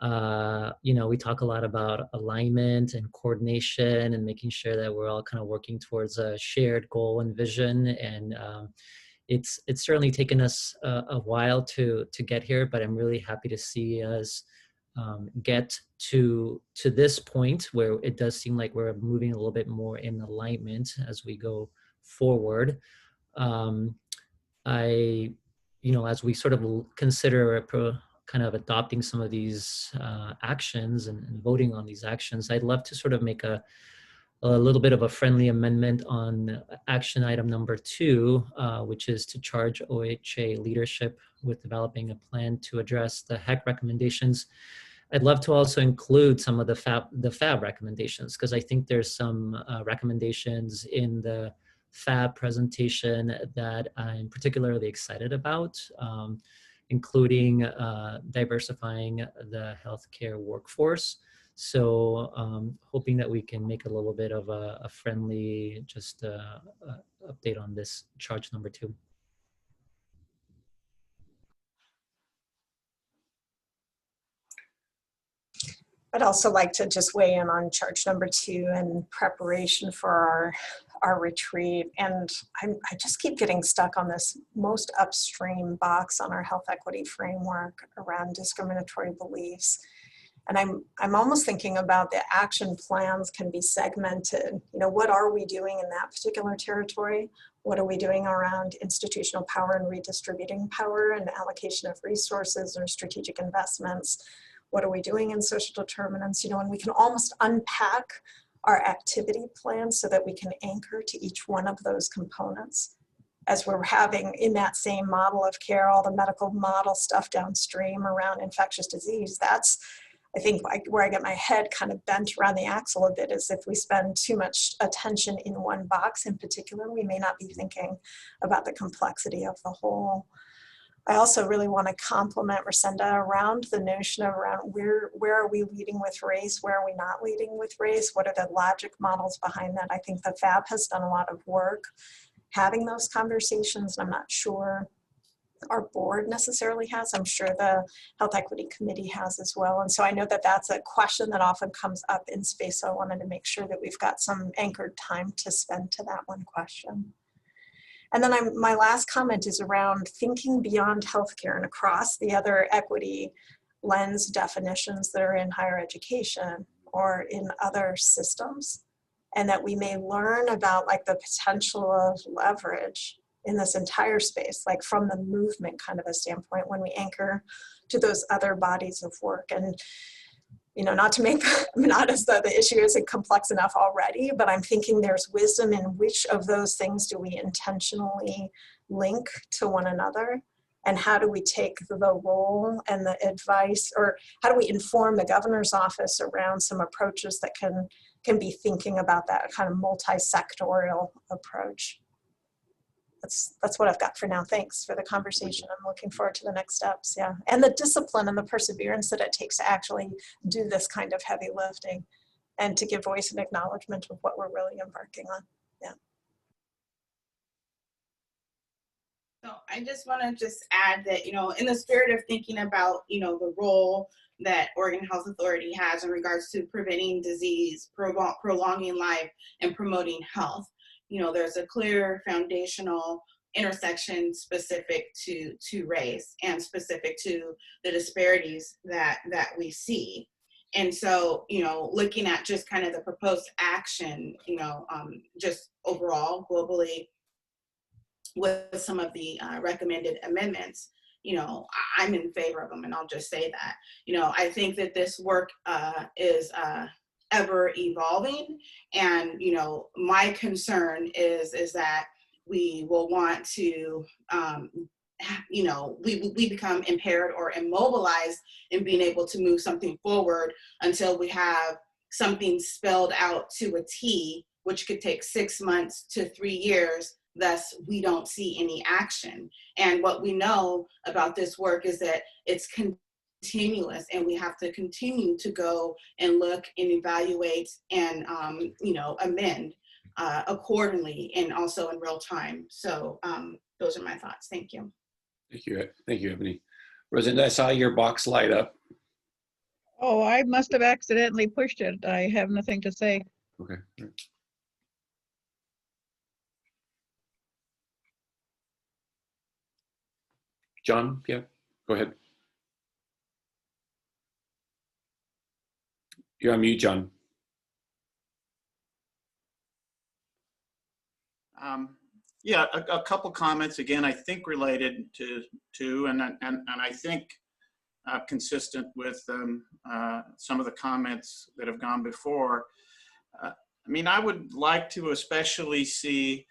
We talk a lot about alignment and coordination and making sure that we're all kind of working towards a shared goal and vision. And it's certainly taken us a while to get here, but I'm really happy to see us get to this point where it does seem like we're moving a little bit more in alignment as we go forward. As we sort of consider kind of adopting some of these actions and voting on these actions, I'd love to sort of make a little bit of a friendly amendment on action item number 2, which is to charge OHA leadership with developing a plan to address the HEC recommendations. I'd love to also include some of the FAB recommendations, because I think there's some recommendations in the FAB presentation that I'm particularly excited about, including diversifying the healthcare workforce. So hoping that we can make a little bit of a friendly update on this charge number 2. I'd also like to just weigh in on charge number 2 and preparation for our retreat. And I just keep getting stuck on this most upstream box on our health equity framework around discriminatory beliefs. And I'm almost thinking about the action plans can be segmented. What are we doing in that particular territory? What are we doing around institutional power and redistributing power and allocation of resources or strategic investments? What are we doing in social determinants? And we can almost unpack our activity plans so that we can anchor to each one of those components. As we're having in that same model of care, all the medical model stuff downstream around infectious disease, that's, I think, where I get my head kind of bent around the axle a bit, is if we spend too much attention in one box in particular, we may not be thinking about the complexity of the whole. I also really want to compliment Resenda around the notion of where are we leading with race, where are we not leading with race, what are the logic models behind that. I think the FAB has done a lot of work having those conversations, and I'm not sure our board necessarily has. I'm sure the Health Equity Committee has as well. And so I know that that's a question that often comes up in space, so I wanted to make sure that we've got some anchored time to spend to that one question. And then my last comment is around thinking beyond healthcare and across the other equity lens definitions that are in higher education or in other systems, and that we may learn about the potential of leverage in this entire space, from the movement kind of a standpoint when we anchor to those other bodies of work. And not to make, not as though the issue isn't complex enough already, but I'm thinking there's wisdom in which of those things do we intentionally link to one another, and how do we take the role and the advice, or how do we inform the governor's office around some approaches that can be thinking about that kind of multi-sectorial approach. That's what I've got for now. Thanks for the conversation. I'm looking forward to the next steps. Yeah, and the discipline and the perseverance that it takes to actually do this kind of heavy lifting, and to give voice and acknowledgement of what we're really embarking on. Yeah. So I just want to add that, in the spirit of thinking about, the role that Oregon Health Authority has in regards to preventing disease, prolonging life, and promoting health. There's a clear foundational intersection specific to race and specific to the disparities that we see. And so, you know, looking at just kind of the proposed action, you know, just overall globally with some of the recommended amendments, you know, I'm in favor of them, and I'll just say that. You know, I think that this work is ever evolving, and you know, my concern is that we will want to, you know, we become impaired or immobilized in being able to move something forward until we have something spelled out to a T, which could take 6 months to 3 years. Thus, we don't see any action. And what we know about this work is that it's continuous, and we have to continue to go and look and evaluate and, you know, amend accordingly, and also in real time. So those are my thoughts. Thank you. Thank you, Ebony. Rosenda, I saw your box light up. Oh, I must have accidentally pushed it. I have nothing to say. Okay. John, yeah, go ahead. You're on mute, John. Yeah, a couple comments again, I think related to and I think consistent with some of the comments that have gone before. I mean, I would like to especially see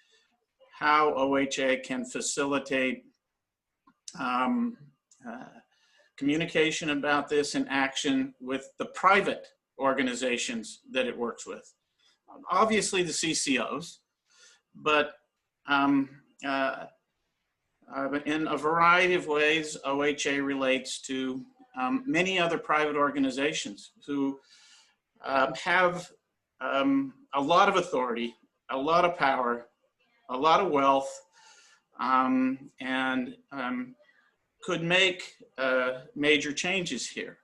how OHA can facilitate communication about this and action with the private organizations that it works with. Obviously the CCOs, but in a variety of ways, OHA relates to many other private organizations who have a lot of authority, a lot of power, a lot of wealth, and could make major changes here.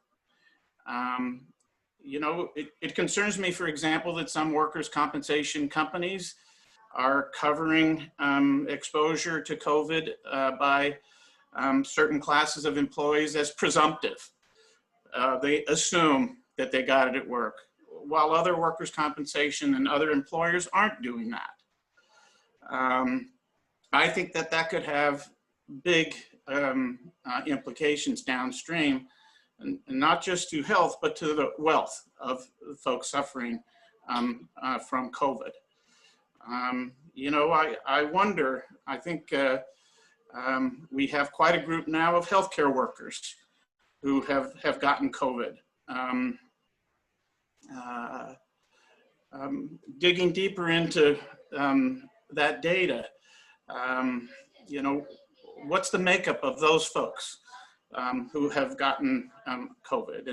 You know, it concerns me, for example, that some workers' compensation companies are covering exposure to COVID by certain classes of employees as presumptive. They assume that they got it at work, while other workers' compensation and other employers aren't doing that. I think that could have big implications downstream, and not just to health, but to the wealth of folks suffering from COVID. You know, I wonder, I think we have quite a group now of healthcare workers who have gotten COVID. Digging deeper into that data, you know, what's the makeup of those folks who have gotten COVID?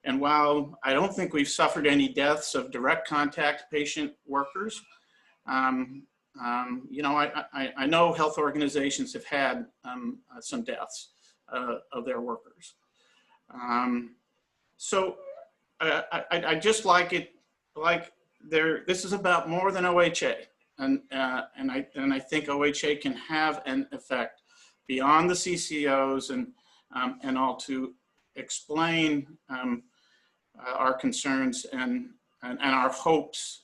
And while I don't think we've suffered any deaths of direct contact patient workers, you know, I know health organizations have had some deaths of their workers. So I just like it, this is about more than OHA. And I think OHA can have an effect beyond the CCOs and all to explain our concerns and our hopes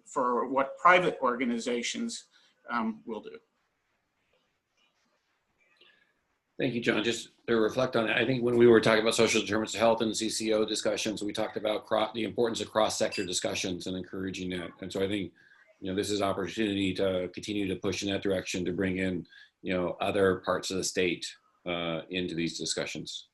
for what private organizations will do. Thank you, John. Just to reflect on it, I think when we were talking about social determinants of health and CCO discussions, we talked about the importance of cross-sector discussions and encouraging that. And so I think, you know, this is an opportunity to continue to push in that direction, to bring in, you know, other parts of the state into these discussions.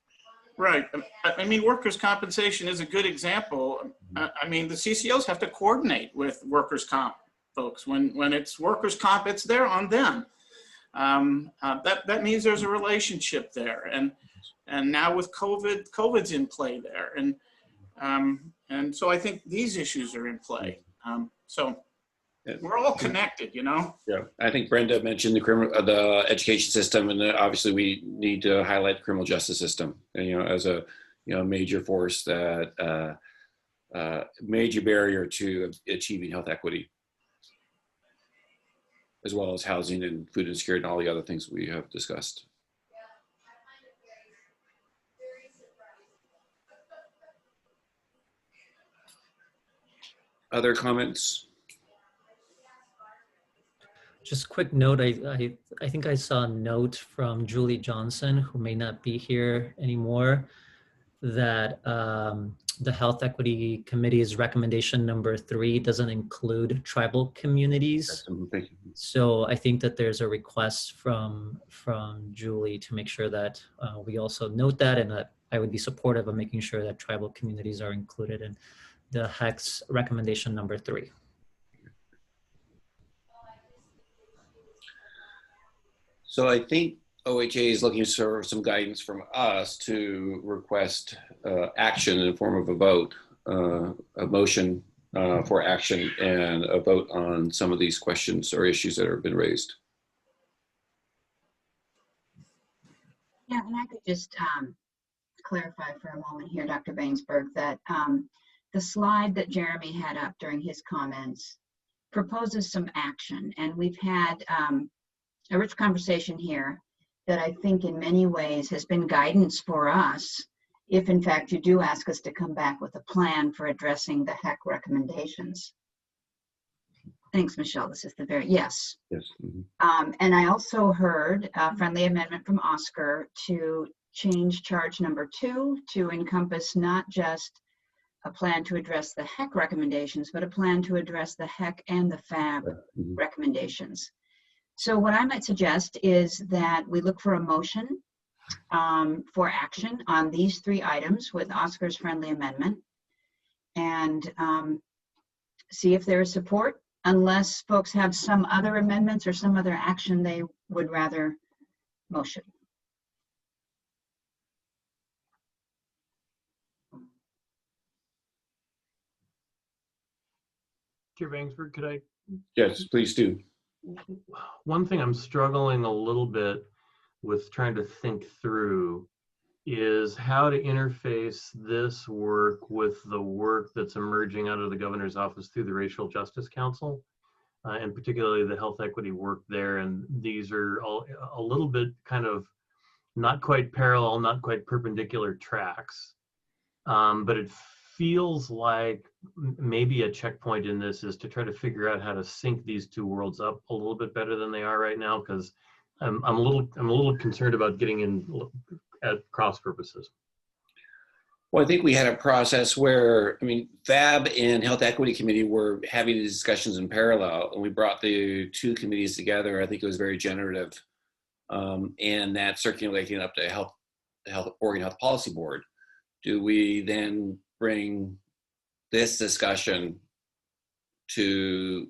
Right. I mean, workers' compensation is a good example. I mean, the CCOs have to coordinate with workers' comp folks. When it's workers' comp, it's there on them. That means there's a relationship there. And now with COVID, COVID's in play there. And so I think these issues are in play. So we're all connected, you know? Yeah, I think Brenda mentioned the education system, and obviously we need to highlight the criminal justice system, and, you know, as a, you know, major force that major barrier to achieving health equity, as well as housing and food insecurity and all the other things we have discussed. other comments? Just quick note, I think I saw a note from Julie Johnson, who may not be here anymore, that the Health Equity Committee's recommendation number 3 doesn't include tribal communities. So I think that there's a request from Julie to make sure that we also note that, and that I would be supportive of making sure that tribal communities are included in the HEC's recommendation number 3. So I think OHA is looking for some guidance from us to request action in the form of a vote, a motion for action and a vote on some of these questions or issues that have been raised. Yeah, and I could just clarify for a moment here, Dr. Bainsberg, that the slide that Jeremy had up during his comments proposes some action, and we've had a rich conversation here that I think in many ways has been guidance for us if in fact you do ask us to come back with a plan for addressing the HEC recommendations. Thanks, Michelle. This is the very, yes. Yes. And I also heard a friendly amendment from Oscar to change charge number 2 to encompass not just a plan to address the HEC recommendations, but a plan to address the HEC and the FAB recommendations. So what I might suggest is that we look for a motion for action on these 3 items with Oscar's friendly amendment, and see if there is support, unless folks have some other amendments or some other action they would rather motion. Chair Bainsberg, could I? Yes, please do. One thing I'm struggling a little bit with trying to think through is how to interface this work with the work that's emerging out of the governor's office through the Racial Justice Council, and particularly the health equity work there. And these are all a little bit kind of not quite parallel, not quite perpendicular tracks. But it feels like maybe a checkpoint in this is to try to figure out how to sync these 2 worlds up a little bit better than they are right now, because I'm a little concerned about getting in at cross purposes. Well, I think we had a process where, I mean, FAB and Health Equity Committee were having these discussions in parallel, and we brought the 2 committees together. I think it was very generative, and that circulating up to Oregon Health Policy Board. Do we then bring this discussion to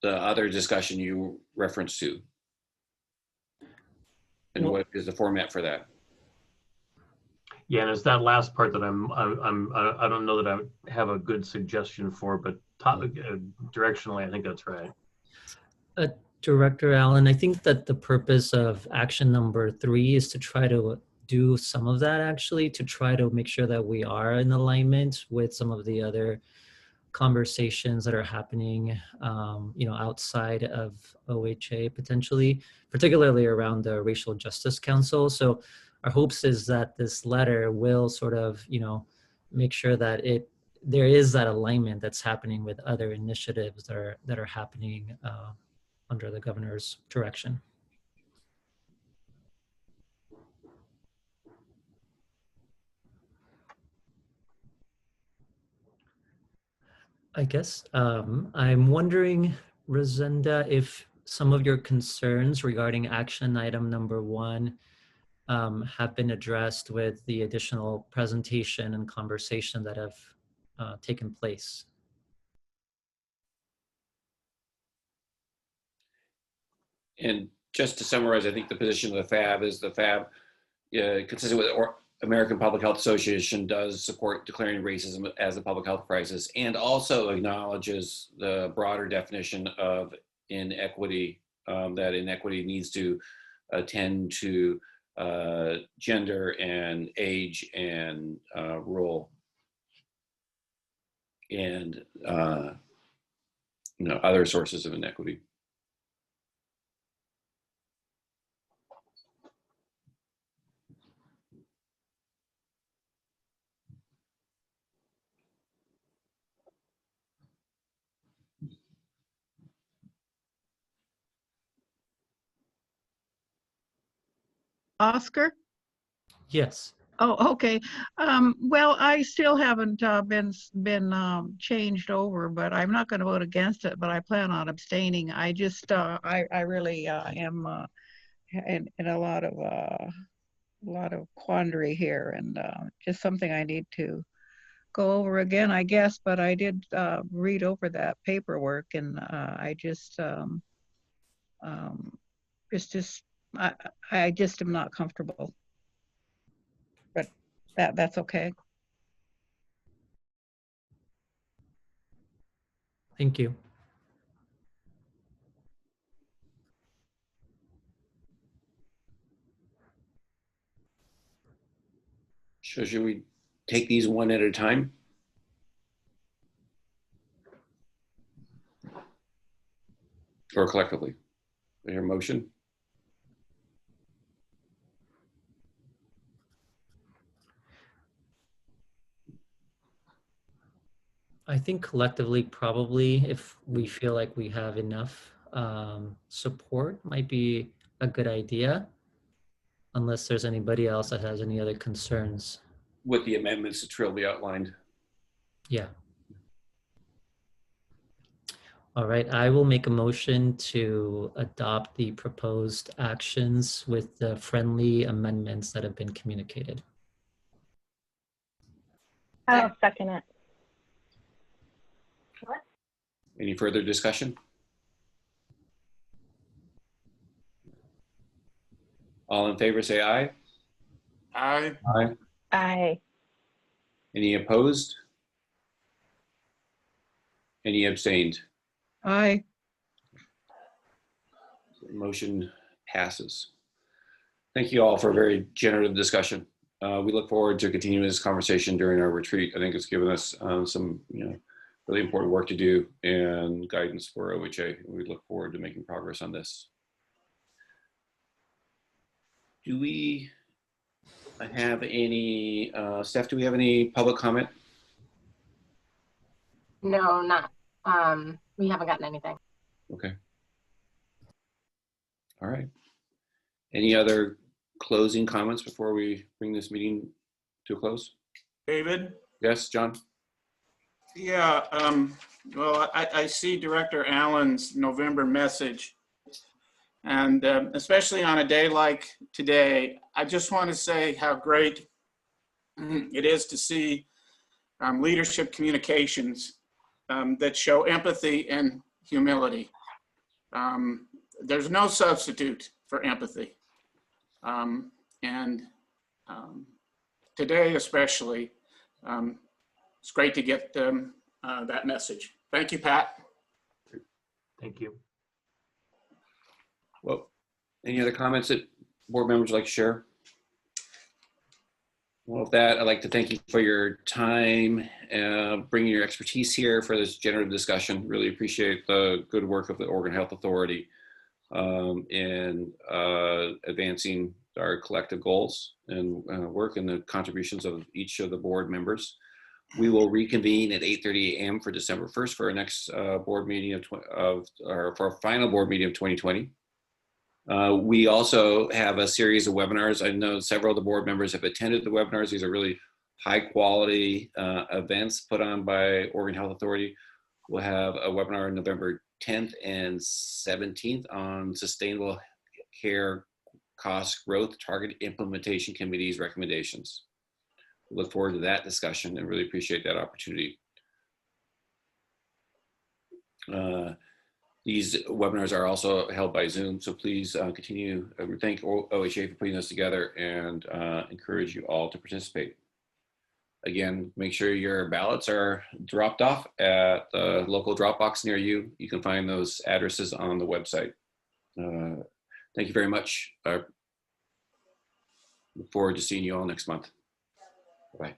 the other discussion you referenced to? And what is the format for that? Yeah, and it's that last part that I don't know that I have a good suggestion for, but directionally, I think that's right. Director Allen, I think that the purpose of action number 3 is to try to do some of that, actually, to try to make sure that we are in alignment with some of the other conversations that are happening, outside of OHA potentially, particularly around the Racial Justice Council. So our hopes is that this letter will sort of, make sure that there is that alignment that's happening with other initiatives that are happening under the governor's direction. I guess I'm wondering, Rosenda, if some of your concerns regarding action item number 1 have been addressed with the additional presentation and conversation that have taken place. And just to summarize, I think the position of the FAB is the FAB, consistent with American Public Health Association, does support declaring racism as a public health crisis, and also acknowledges the broader definition of inequity, that inequity needs to attend to gender and age and role and other sources of inequity. Oscar? Yes. Oh, okay. Well, I still haven't been changed over, but I'm not going to vote against it. But I plan on abstaining. I just I really am in a lot of quandary here, and just something I need to go over again, I guess. But I did read over that paperwork, and I just it's just I just am not comfortable. But that's okay. Thank you. So should we take these one at a time? Or collectively? Is there a motion? I think collectively, probably, if we feel like we have enough support, might be a good idea, unless there's anybody else that has any other concerns. With the amendments that will be outlined. Yeah. All right, I will make a motion to adopt the proposed actions with the friendly amendments that have been communicated. I'll second it. Any further discussion? All in favor say aye. Aye. Aye. Aye. Any opposed? Any abstained? Aye. Motion passes. Thank you all for a very generative discussion. We look forward to continuing this conversation during our retreat. I think it's given us some, really important work to do and guidance for OHA. We look forward to making progress on this. Do we have any, Steph, do we have any public comment? No, not. We haven't gotten anything. Okay. All right. Any other closing comments before we bring this meeting to a close? David? Yes, John? Yeah, well, I see Director Allen's November message. And especially on a day like today, I just want to say how great it is to see leadership communications that show empathy and humility. There's no substitute for empathy. Today especially, it's great to get that message. Thank you, Pat. Thank you. Well, any other comments that board members would like to share? Well, with that, I'd like to thank you for your time, bringing your expertise here for this generative discussion. Really appreciate the good work of the Oregon Health Authority in advancing our collective goals and work and the contributions of each of the board members. We will reconvene at 8:30 a.m. for December 1st for our next board meeting for our final board meeting of 2020. We also have a series of webinars. I know several of the board members have attended the webinars. These are really high quality events put on by Oregon Health Authority. We'll have a webinar on November 10th and 17th on Sustainable Care Cost Growth Target Implementation Committee's recommendations. We look forward to that discussion and really appreciate that opportunity. These webinars are also held by Zoom, so please continue. We thank OHA for putting this together and encourage you all to participate. Again, make sure your ballots are dropped off at the local drop box near you. You can find those addresses on the website. Thank you very much. Look forward to seeing you all next month. Bye.